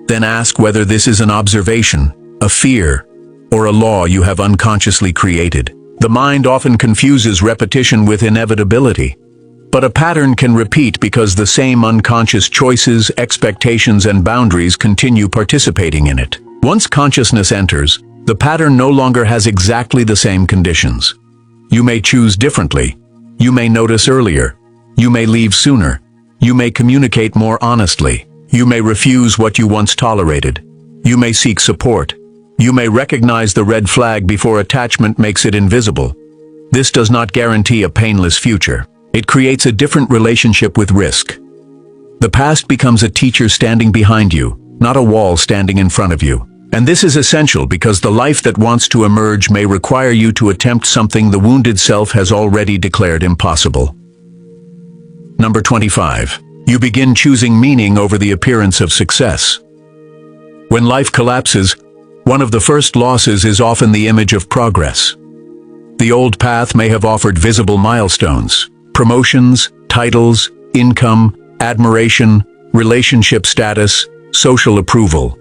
Then ask whether this is an observation, a fear, or a law you have unconsciously created. The mind often confuses repetition with inevitability. But a pattern can repeat because the same unconscious choices, expectations, and boundaries continue participating in it. Once consciousness enters, the pattern no longer has exactly the same conditions. You may choose differently. You may notice earlier. You may leave sooner. You may communicate more honestly. You may refuse what you once tolerated. You may seek support. You may recognize the red flag before attachment makes it invisible. This does not guarantee a painless future. It creates a different relationship with risk. The past becomes a teacher standing behind you, not a wall standing in front of you. And this is essential because the life that wants to emerge may require you to attempt something the wounded self has already declared impossible. Number 25. You begin choosing meaning over the appearance of success. When life collapses, one of the first losses is often the image of progress. The old path may have offered visible milestones, promotions, titles, income, admiration, relationship status, social approval.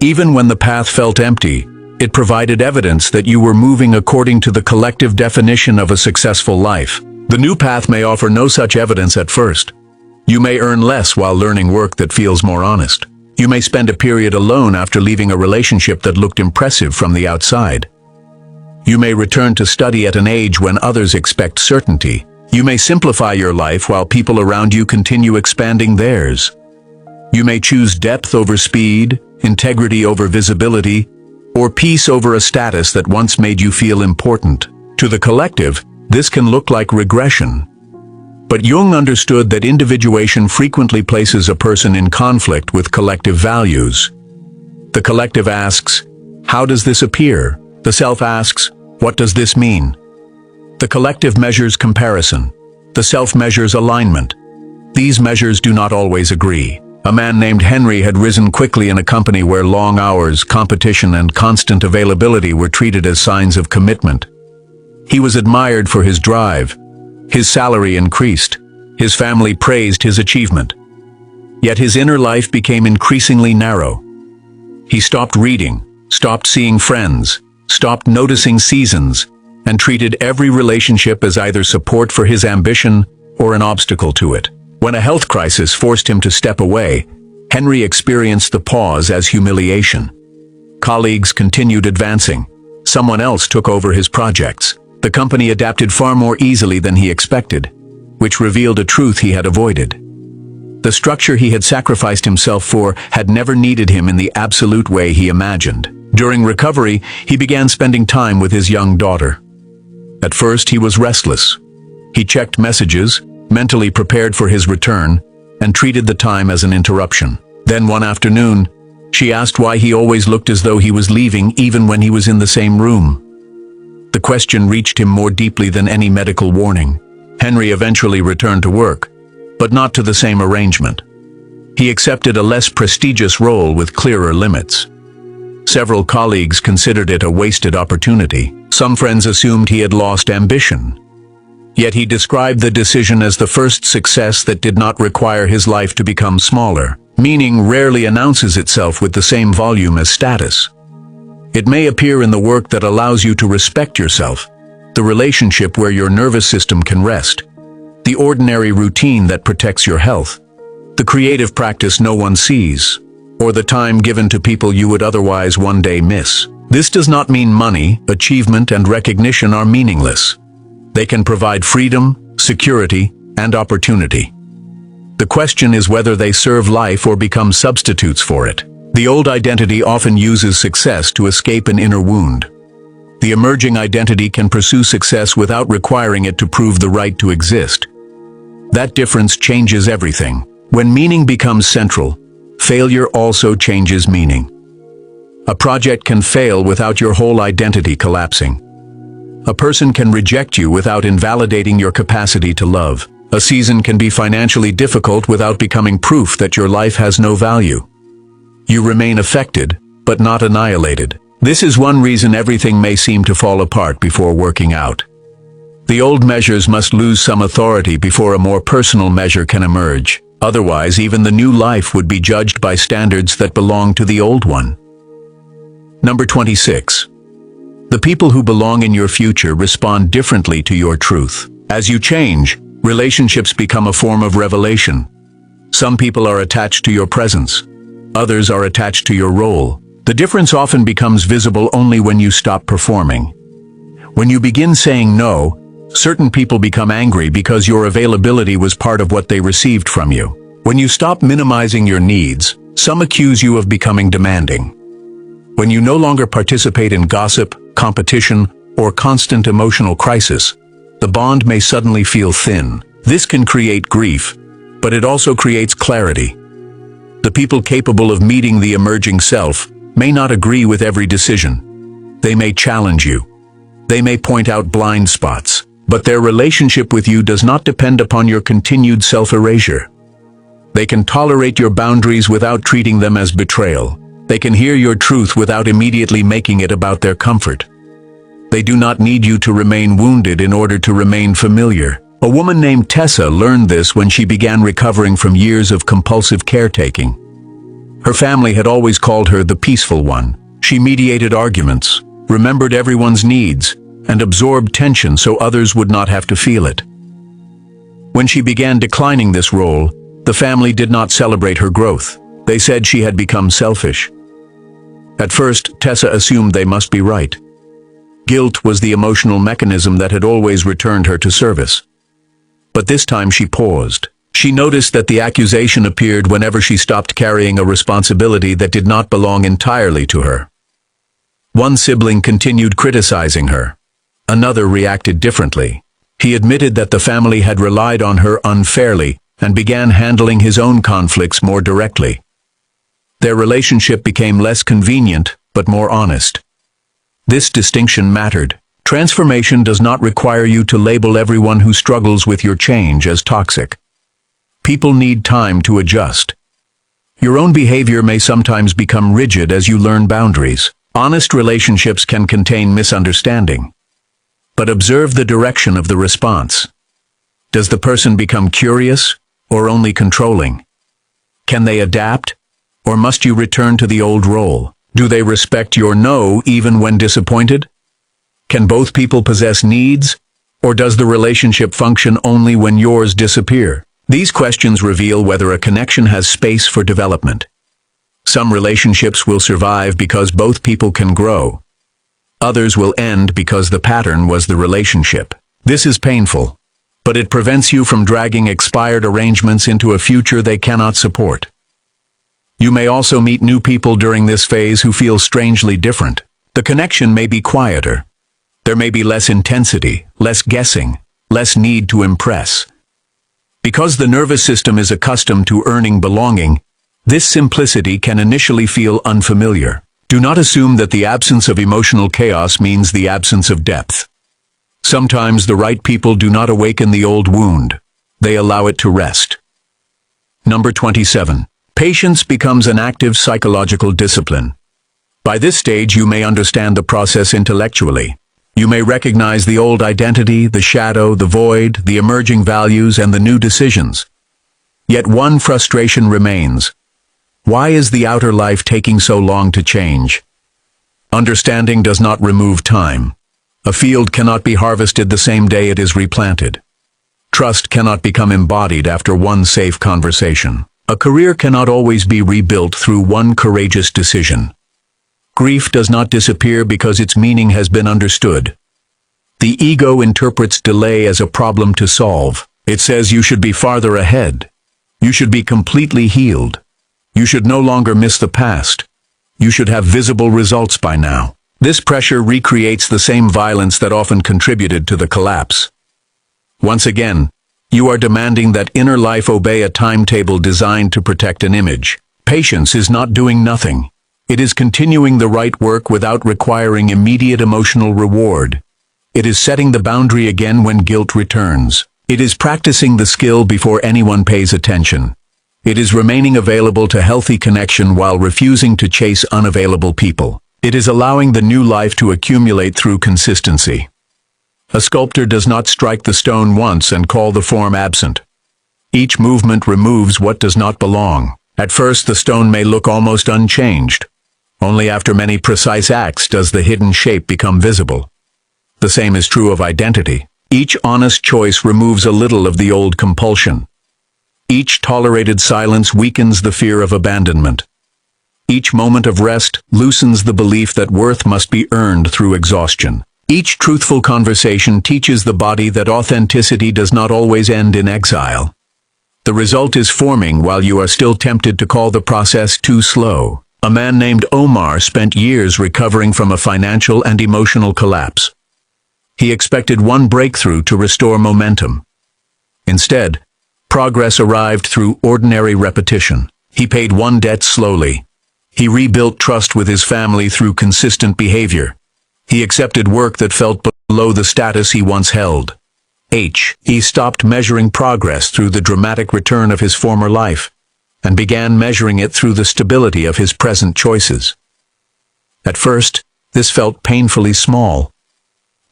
Even when the path felt empty, it provided evidence that you were moving according to the collective definition of a successful life. The new path may offer no such evidence at first. You may earn less while learning work that feels more honest. You may spend a period alone after leaving a relationship that looked impressive from the outside. You may return to study at an age when others expect certainty. You may simplify your life while people around you continue expanding theirs. You may choose depth over speed, integrity over visibility, or peace over a status that once made you feel important. To the collective, this can look like regression. But Jung understood that individuation frequently places a person in conflict with collective values. The collective asks, "How does this appear?" The self asks, "What does this mean?" The collective measures comparison. The self measures alignment. These measures do not always agree. A man named Henry had risen quickly in a company where long hours, competition, and constant availability were treated as signs of commitment. He was admired for his drive. His salary increased. His family praised his achievement. Yet his inner life became increasingly narrow. He stopped reading, stopped seeing friends, stopped noticing seasons, and treated every relationship as either support for his ambition or an obstacle to it. When a health crisis forced him to step away, Henry experienced the pause as humiliation. Colleagues continued advancing. Someone else took over his projects. The company adapted far more easily than he expected, which revealed a truth he had avoided. The structure he had sacrificed himself for had never needed him in the absolute way he imagined. During recovery, he began spending time with his young daughter. At first, he was restless. He checked messages, mentally prepared for his return, and treated the time as an interruption. Then one afternoon, she asked why he always looked as though he was leaving even when he was in the same room. The question reached him more deeply than any medical warning. Henry eventually returned to work, but not to the same arrangement. He accepted a less prestigious role with clearer limits. Several colleagues considered it a wasted opportunity. Some friends assumed he had lost ambition. Yet he described the decision as the first success that did not require his life to become smaller. Meaning rarely announces itself with the same volume as status. It may appear in the work that allows you to respect yourself, the relationship where your nervous system can rest, the ordinary routine that protects your health, the creative practice no one sees, or the time given to people you would otherwise one day miss. This does not mean money, achievement, and recognition are meaningless. They can provide freedom, security, and opportunity. The question is whether they serve life or become substitutes for it. The old identity often uses success to escape an inner wound. The emerging identity can pursue success without requiring it to prove the right to exist. That difference changes everything. When meaning becomes central, failure also changes meaning. A project can fail without your whole identity collapsing. A person can reject you without invalidating your capacity to love. A season can be financially difficult without becoming proof that your life has no value. You remain affected, but not annihilated. This is one reason everything may seem to fall apart before working out. The old measures must lose some authority before a more personal measure can emerge. Otherwise, even the new life would be judged by standards that belong to the old one. Number 26. The people who belong in your future respond differently to your truth. As you change, relationships become a form of revelation. Some people are attached to your presence. Others are attached to your role. The difference often becomes visible only when you stop performing. When you begin saying no, certain people become angry because your availability was part of what they received from you. When you stop minimizing your needs, some accuse you of becoming demanding. When you no longer participate in gossip, competition, or constant emotional crisis, the bond may suddenly feel thin. This can create grief, but it also creates clarity. The people capable of meeting the emerging self may not agree with every decision. They may challenge you. They may point out blind spots, but their relationship with you does not depend upon your continued self-erasure. They can tolerate your boundaries without treating them as betrayal. They can hear your truth without immediately making it about their comfort. They do not need you to remain wounded in order to remain familiar. A woman named Tessa learned this when she began recovering from years of compulsive caretaking. Her family had always called her the peaceful one. She mediated arguments, remembered everyone's needs, and absorbed tension so others would not have to feel it. When she began declining this role, the family did not celebrate her growth. They said she had become selfish. At first, Tessa assumed they must be right. Guilt was the emotional mechanism that had always returned her to service. But this time she paused. She noticed that the accusation appeared whenever she stopped carrying a responsibility that did not belong entirely to her. One sibling continued criticizing her. Another reacted differently. He admitted that the family had relied on her unfairly and began handling his own conflicts more directly. Their relationship became less convenient, but more honest. This distinction mattered. Transformation does not require you to label everyone who struggles with your change as toxic. People need time to adjust. Your own behavior may sometimes become rigid as you learn boundaries. Honest relationships can contain misunderstanding. But observe the direction of the response. Does the person become curious or only controlling? Can they adapt, or must you return to the old role? Do they respect your no even when disappointed? Can both people possess needs, or does the relationship function only when yours disappear? These questions reveal whether a connection has space for development. Some relationships will survive because both people can grow. Others will end because the pattern was the relationship. This is painful, but it prevents you from dragging expired arrangements into a future they cannot support. You may also meet new people during this phase who feel strangely different. The connection may be quieter. There may be less intensity, less guessing, less need to impress. Because the nervous system is accustomed to earning belonging, this simplicity can initially feel unfamiliar. Do not assume that the absence of emotional chaos means the absence of depth. Sometimes the right people do not awaken the old wound. They allow it to rest. Number 27. Patience becomes an active psychological discipline. By this stage, you may understand the process intellectually. You may recognize the old identity, the shadow, the void, the emerging values, and the new decisions. Yet one frustration remains. Why is the outer life taking so long to change? Understanding does not remove time. A field cannot be harvested the same day it is replanted. Trust cannot become embodied after one safe conversation. A career cannot always be rebuilt through one courageous decision. Grief does not disappear because its meaning has been understood. The ego interprets delay as a problem to solve. It says you should be farther ahead. You should be completely healed. You should no longer miss the past. You should have visible results by now. This pressure recreates the same violence that often contributed to the collapse. Once again, you are demanding that inner life obey a timetable designed to protect an image. Patience is not doing nothing. It is continuing the right work without requiring immediate emotional reward. It is setting the boundary again when guilt returns. It is practicing the skill before anyone pays attention. It is remaining available to healthy connection while refusing to chase unavailable people. It is allowing the new life to accumulate through consistency. A sculptor does not strike the stone once and call the form absent. Each movement removes what does not belong. At first, the stone may look almost unchanged. Only after many precise acts does the hidden shape become visible. The same is true of identity. Each honest choice removes a little of the old compulsion. Each tolerated silence weakens the fear of abandonment. Each moment of rest loosens the belief that worth must be earned through exhaustion. Each truthful conversation teaches the body that authenticity does not always end in exile. The result is forming while you are still tempted to call the process too slow. A man named Omar spent years recovering from a financial and emotional collapse. He expected one breakthrough to restore momentum. Instead, progress arrived through ordinary repetition. He paid one debt slowly. He rebuilt trust with his family through consistent behavior. He accepted work that felt below the status he once held. He stopped measuring progress through the dramatic return of his former life, and began measuring it through the stability of his present choices. At first, this felt painfully small.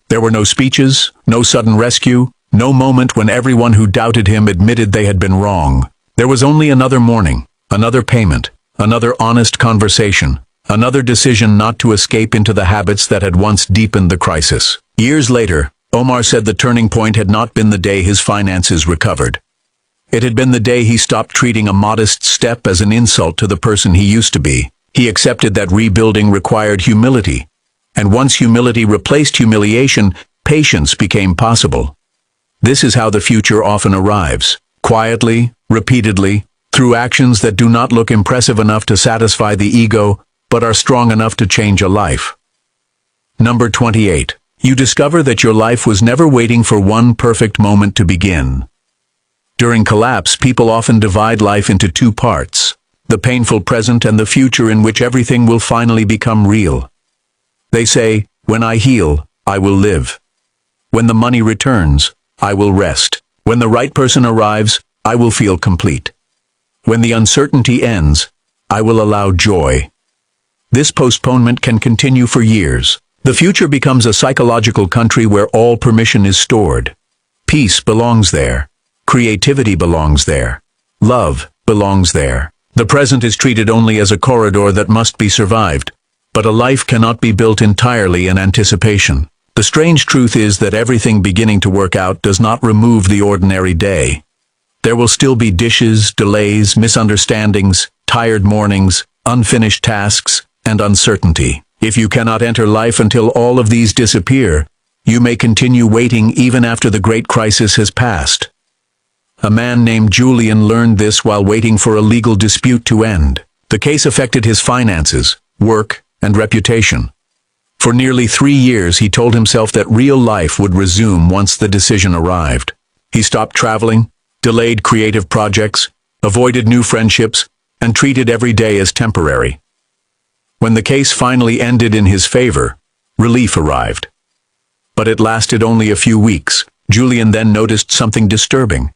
There were no speeches, no sudden rescue, no moment when everyone who doubted him admitted they had been wrong. There was only another morning, another payment, another honest conversation, another decision not to escape into the habits that had once deepened the crisis. Years later, Omar said the turning point had not been the day his finances recovered. It had been the day he stopped treating a modest step as an insult to the person he used to be. He accepted that rebuilding required humility, and once humility replaced humiliation, patience became possible. This is how the future often arrives, quietly, repeatedly, through actions that do not look impressive enough to satisfy the ego, but are strong enough to change a life. Number 28. You discover that your life was never waiting for one perfect moment to begin. During collapse, people often divide life into two parts, the painful present and the future in which everything will finally become real. They say, when I heal, I will live. When the money returns, I will rest. When the right person arrives, I will feel complete. When the uncertainty ends, I will allow joy. This postponement can continue for years. The future becomes a psychological country where all permission is stored. Peace belongs there. Creativity belongs there. Love belongs there. The present is treated only as a corridor that must be survived, but a life cannot be built entirely in anticipation. The strange truth is that everything beginning to work out does not remove the ordinary day. There will still be dishes, delays, misunderstandings, tired mornings, unfinished tasks, and uncertainty. If you cannot enter life until all of these disappear, you may continue waiting even after the great crisis has passed. A man named Julian learned this while waiting for a legal dispute to end. The case affected his finances, work, and reputation. For nearly 3 years, he told himself that real life would resume once the decision arrived. He stopped traveling, delayed creative projects, avoided new friendships, and treated every day as temporary. When the case finally ended in his favor, relief arrived. But it lasted only a few weeks. Julian then noticed something disturbing.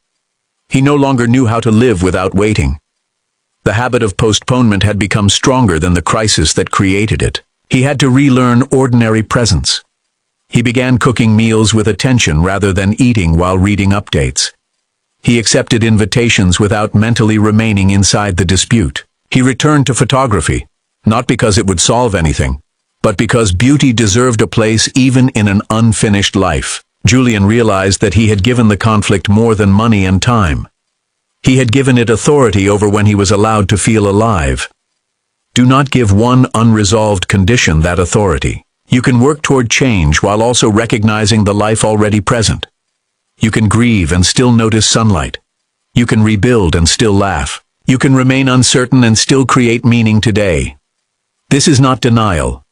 He no longer knew how to live without waiting. The habit of postponement had become stronger than the crisis that created it. He had to relearn ordinary presence. He began cooking meals with attention rather than eating while reading updates. He accepted invitations without mentally remaining inside the dispute. He returned to photography, not because it would solve anything, but because beauty deserved a place even in an unfinished life. Julian realized that he had given the conflict more than money and time. He had given it authority over when he was allowed to feel alive. Do not give one unresolved condition that authority. You can work toward change while also recognizing the life already present. You can grieve and still notice sunlight. You can rebuild and still laugh. You can remain uncertain and still create meaning today. This is not denial.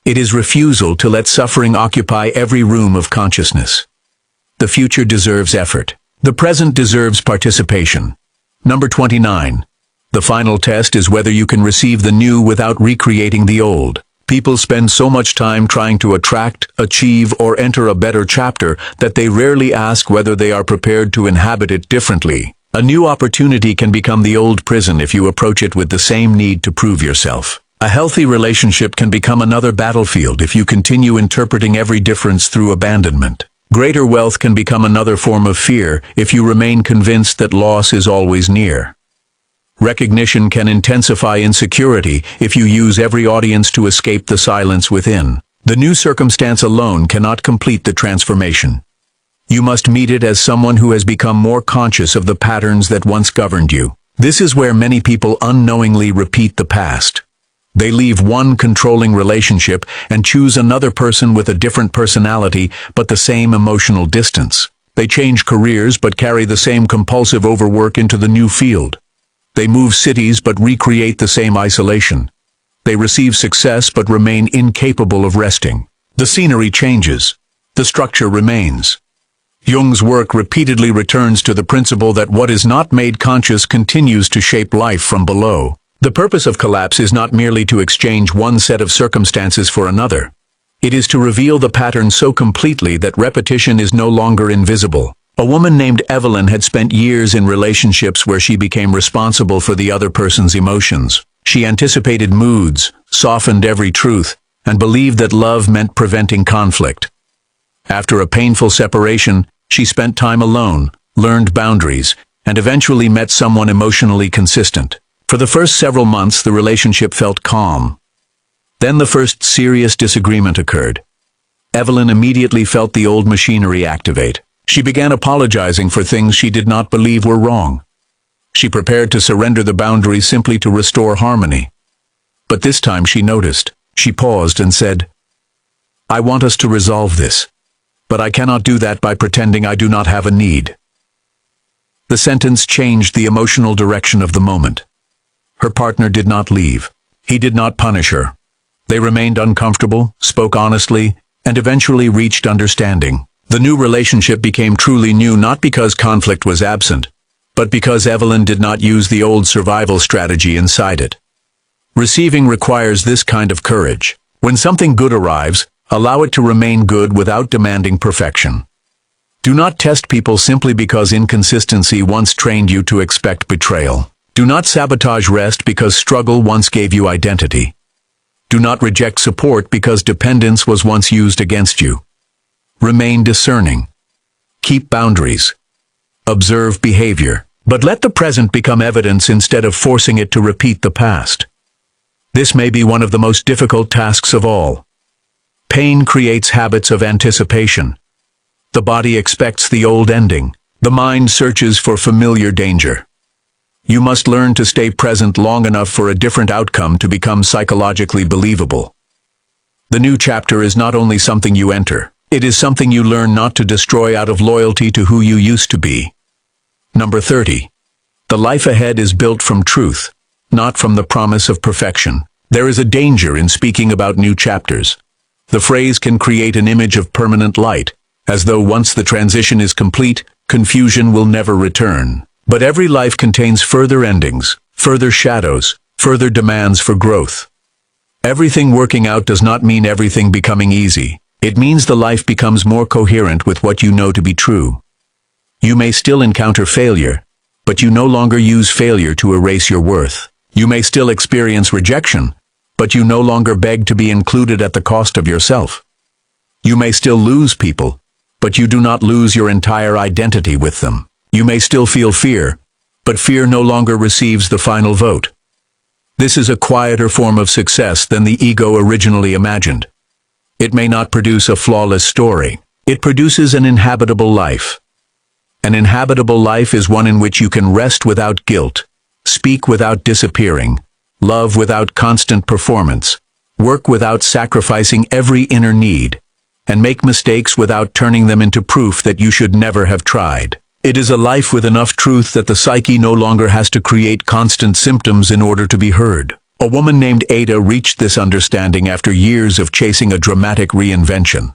It is refusal to let suffering occupy every room of consciousness. The future deserves effort. The present deserves participation. Number 29. The final test is whether you can receive the new without recreating the old. People spend so much time trying to attract, achieve, or enter a better chapter that they rarely ask whether they are prepared to inhabit it differently. A new opportunity can become the old prison if you approach it with the same need to prove yourself. A healthy relationship can become another battlefield if you continue interpreting every difference through abandonment. Greater wealth can become another form of fear if you remain convinced that loss is always near. Recognition can intensify insecurity if you use every audience to escape the silence within. The new circumstance alone cannot complete the transformation. You must meet it as someone who has become more conscious of the patterns that once governed you. This is where many people unknowingly repeat the past. They leave one controlling relationship and choose another person with a different personality but the same emotional distance. They change careers but carry the same compulsive overwork into the new field. They move cities but recreate the same isolation. They receive success but remain incapable of resting. The scenery changes. The structure remains. Jung's work repeatedly returns to the principle that what is not made conscious continues to shape life from below. The purpose of collapse is not merely to exchange one set of circumstances for another. It is to reveal the pattern so completely that repetition is no longer invisible. A woman named Evelyn had spent years in relationships where she became responsible for the other person's emotions. She anticipated moods, softened every truth, and believed that love meant preventing conflict. After a painful separation, she spent time alone, learned boundaries, and eventually met someone emotionally consistent. For the first several months, the relationship felt calm. Then the first serious disagreement occurred. Evelyn immediately felt the old machinery activate. She began apologizing for things she did not believe were wrong. She prepared to surrender the boundaries simply to restore harmony. But this time she noticed. She paused and said, "I want us to resolve this, but I cannot do that by pretending I do not have a need." The sentence changed the emotional direction of the moment. Her partner did not leave. He did not punish her. They remained uncomfortable, spoke honestly, and eventually reached understanding. The new relationship became truly new not because conflict was absent, but because Evelyn did not use the old survival strategy inside it. Receiving requires this kind of courage. When something good arrives, allow it to remain good without demanding perfection. Do not test people simply because inconsistency once trained you to expect betrayal. Do not sabotage rest because struggle once gave you identity. Do not reject support because dependence was once used against you. Remain discerning. Keep boundaries. Observe behavior. But let the present become evidence instead of forcing it to repeat the past. This may be one of the most difficult tasks of all. Pain creates habits of anticipation. The body expects the old ending. The mind searches for familiar danger. You must learn to stay present long enough for a different outcome to become psychologically believable. The new chapter is not only something you enter. It is something you learn not to destroy out of loyalty to who you used to be. Number 30. The life ahead is built from truth, not from the promise of perfection. There is a danger in speaking about new chapters. The phrase can create an image of permanent light, as though once the transition is complete, confusion will never return. But every life contains further endings, further shadows, further demands for growth. Everything working out does not mean everything becoming easy. It means the life becomes more coherent with what you know to be true. You may still encounter failure, but you no longer use failure to erase your worth. You may still experience rejection, but you no longer beg to be included at the cost of yourself. You may still lose people, but you do not lose your entire identity with them. You may still feel fear, but fear no longer receives the final vote. This is a quieter form of success than the ego originally imagined. It may not produce a flawless story. It produces an inhabitable life. An inhabitable life is one in which you can rest without guilt, speak without disappearing, love without constant performance, work without sacrificing every inner need, and make mistakes without turning them into proof that you should never have tried. It is a life with enough truth that the psyche no longer has to create constant symptoms in order to be heard. A woman named Ada reached this understanding after years of chasing a dramatic reinvention.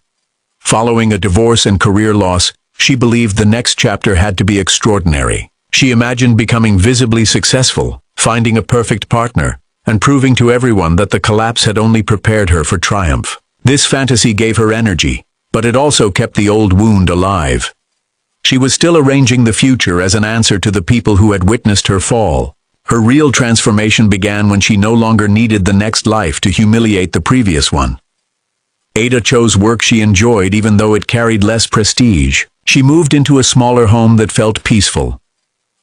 Following a divorce and career loss, she believed the next chapter had to be extraordinary. She imagined becoming visibly successful, finding a perfect partner, and proving to everyone that the collapse had only prepared her for triumph. This fantasy gave her energy, but it also kept the old wound alive. She was still arranging the future as an answer to the people who had witnessed her fall. Her real transformation began when she no longer needed the next life to humiliate the previous one. Ada chose work she enjoyed even though it carried less prestige. She moved into a smaller home that felt peaceful.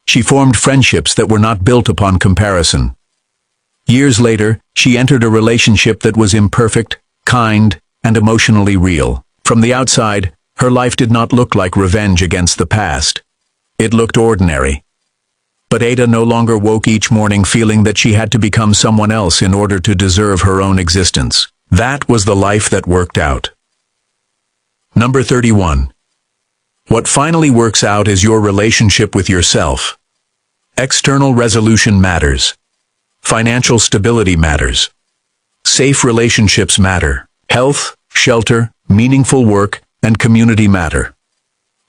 She formed friendships that were not built upon comparison. Years later, she entered a relationship that was imperfect, kind, and emotionally real. From the outside, her life did not look like revenge against the past. It looked ordinary. But Ada no longer woke each morning feeling that she had to become someone else in order to deserve her own existence. That was the life that worked out. Number 31. What finally works out is your relationship with yourself. External resolution matters. Financial stability matters. Safe relationships matter. Health, shelter, meaningful work, and community matter.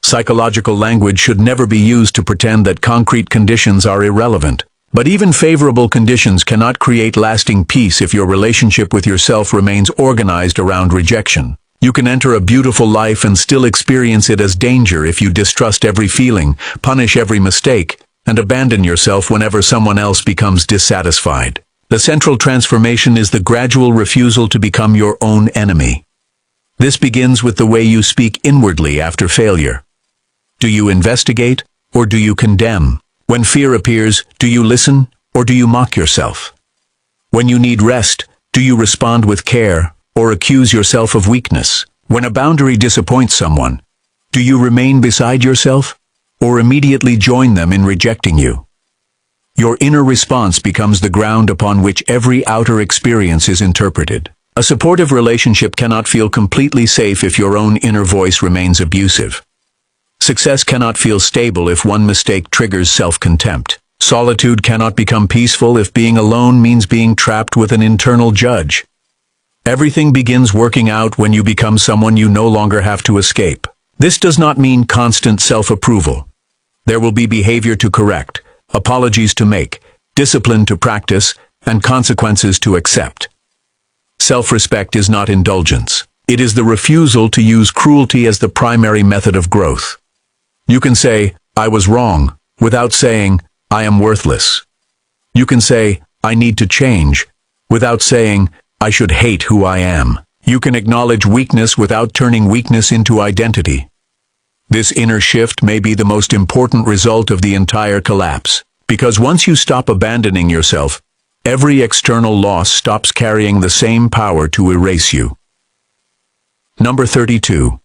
Psychological language should never be used to pretend that concrete conditions are irrelevant. But even favorable conditions cannot create lasting peace if your relationship with yourself remains organized around rejection. You can enter a beautiful life and still experience it as danger if you distrust every feeling, punish every mistake, and abandon yourself whenever someone else becomes dissatisfied. The central transformation is the gradual refusal to become your own enemy. This begins with the way you speak inwardly after failure. Do you investigate, or do you condemn? When fear appears, do you listen, or do you mock yourself? When you need rest, do you respond with care, or accuse yourself of weakness? When a boundary disappoints someone, do you remain beside yourself, or immediately join them in rejecting you? Your inner response becomes the ground upon which every outer experience is interpreted. A supportive relationship cannot feel completely safe if your own inner voice remains abusive. Success cannot feel stable if one mistake triggers self-contempt. Solitude cannot become peaceful if being alone means being trapped with an internal judge. Everything begins working out when you become someone you no longer have to escape. This does not mean constant self-approval. There will be behavior to correct, apologies to make, discipline to practice, and consequences to accept. Self-respect is not indulgence. It is the refusal to use cruelty as the primary method of growth. You can say, "I was wrong," without saying, "I am worthless." You can say, "I need to change," without saying, "I should hate who I am." You can acknowledge weakness without turning weakness into identity. This inner shift may be the most important result of the entire collapse, because once you stop abandoning yourself, every external loss stops carrying the same power to erase you. Number 32.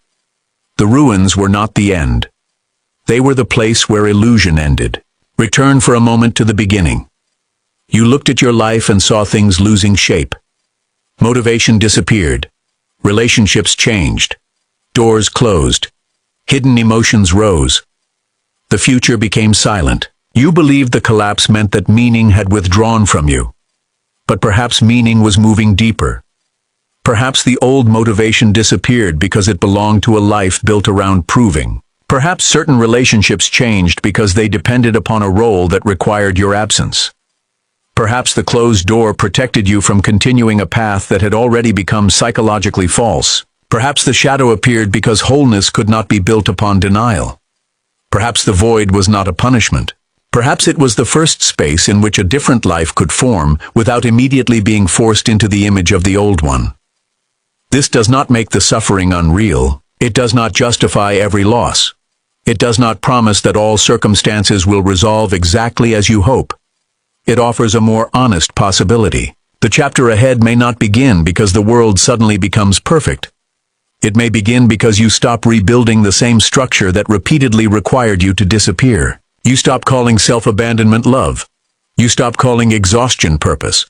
The ruins were not the end. They were the place where illusion ended. Return for a moment to the beginning. You looked at your life and saw things losing shape. Motivation disappeared. Relationships changed. Doors closed. Hidden emotions rose. The future became silent. You believed the collapse meant that meaning had withdrawn from you. But perhaps meaning was moving deeper. Perhaps the old motivation disappeared because it belonged to a life built around proving. Perhaps certain relationships changed because they depended upon a role that required your absence. Perhaps the closed door protected you from continuing a path that had already become psychologically false. Perhaps the shadow appeared because wholeness could not be built upon denial. Perhaps the void was not a punishment. Perhaps it was the first space in which a different life could form without immediately being forced into the image of the old one. This does not make the suffering unreal. It does not justify every loss. It does not promise that all circumstances will resolve exactly as you hope. It offers a more honest possibility. The chapter ahead may not begin because the world suddenly becomes perfect. It may begin because you stop rebuilding the same structure that repeatedly required you to disappear. You stop calling self-abandonment love. You stop calling exhaustion purpose.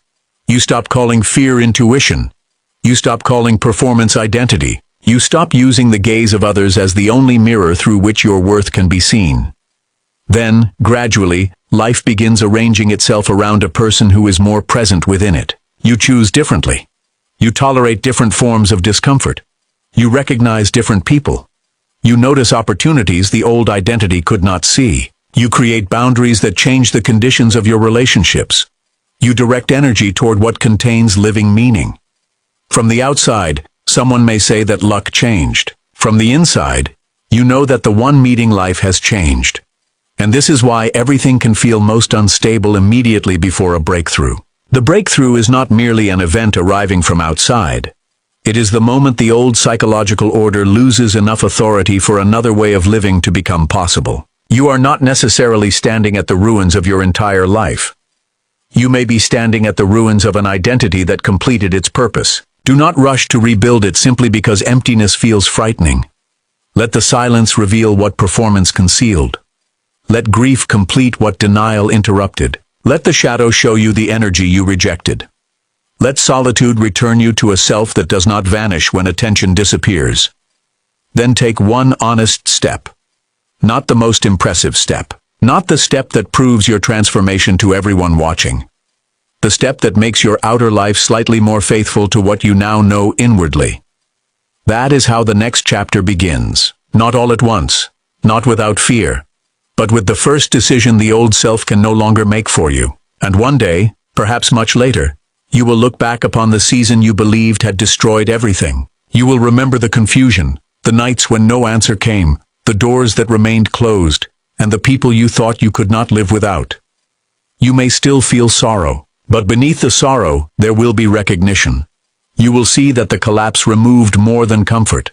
You stop calling fear intuition. You stop calling performance identity. You stop using the gaze of others as the only mirror through which your worth can be seen. Then, gradually, life begins arranging itself around a person who is more present within it. You choose differently. You tolerate different forms of discomfort. You recognize different people. You notice opportunities the old identity could not see. You create boundaries that change the conditions of your relationships. You direct energy toward what contains living meaning. From the outside, someone may say that luck changed. From the inside, you know that the one meeting life has changed. And this is why everything can feel most unstable immediately before a breakthrough. The breakthrough is not merely an event arriving from outside. It is the moment the old psychological order loses enough authority for another way of living to become possible. You are not necessarily standing at the ruins of your entire life. You may be standing at the ruins of an identity that completed its purpose. Do not rush to rebuild it simply because emptiness feels frightening. Let the silence reveal what performance concealed. Let grief complete what denial interrupted. Let the shadow show you the energy you rejected. Let solitude return you to a self that does not vanish when attention disappears. Then take one honest step. Not the most impressive step. Not the step that proves your transformation to everyone watching. The step that makes your outer life slightly more faithful to what you now know inwardly. That is how the next chapter begins. Not all at once. Not without fear. But with the first decision the old self can no longer make for you. And one day, perhaps much later, you will look back upon the season you believed had destroyed everything. You will remember the confusion, the nights when no answer came, the doors that remained closed, and the people you thought you could not live without. You may still feel sorrow, but beneath the sorrow, there will be recognition. You will see that the collapse removed more than comfort.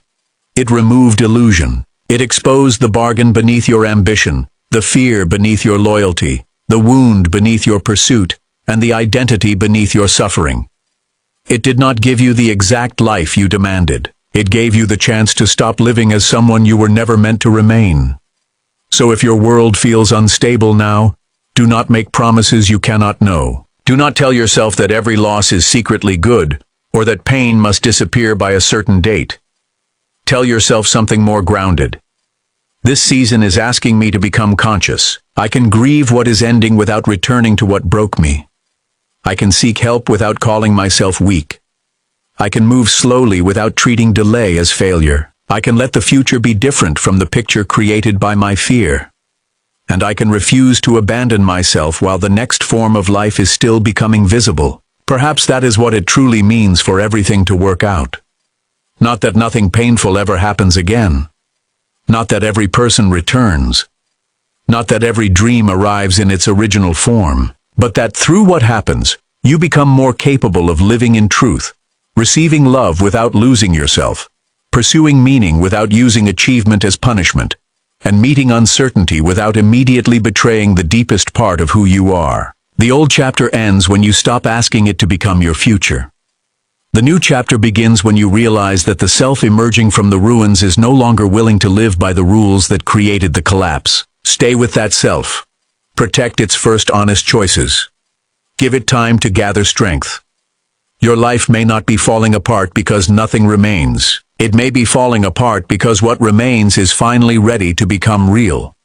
It removed illusion. It exposed the bargain beneath your ambition, the fear beneath your loyalty, the wound beneath your pursuit, and the identity beneath your suffering. It did not give you the exact life you demanded. It gave you the chance to stop living as someone you were never meant to remain. So if your world feels unstable now, do not make promises you cannot know. Do not tell yourself that every loss is secretly good, or that pain must disappear by a certain date. Tell yourself something more grounded. This season is asking me to become conscious. I can grieve what is ending without returning to what broke me. I can seek help without calling myself weak. I can move slowly without treating delay as failure. I can let the future be different from the picture created by my fear. And I can refuse to abandon myself while the next form of life is still becoming visible. Perhaps that is what it truly means for everything to work out. Not that nothing painful ever happens again. Not that every person returns. Not that every dream arrives in its original form. But that through what happens, you become more capable of living in truth, receiving love without losing yourself, pursuing meaning without using achievement as punishment, and meeting uncertainty without immediately betraying the deepest part of who you are. The old chapter ends when you stop asking it to become your future. The new chapter begins when you realize that the self emerging from the ruins is no longer willing to live by the rules that created the collapse. Stay with that self. Protect its first honest choices. Give it time to gather strength. Your life may not be falling apart because nothing remains. It may be falling apart because what remains is finally ready to become real.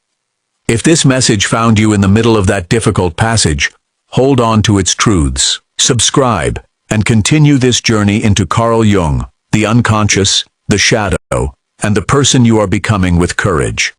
If this message found you in the middle of that difficult passage, hold on to its truths. Subscribe, and continue this journey into Carl Jung, the unconscious, the shadow, and the person you are becoming with courage.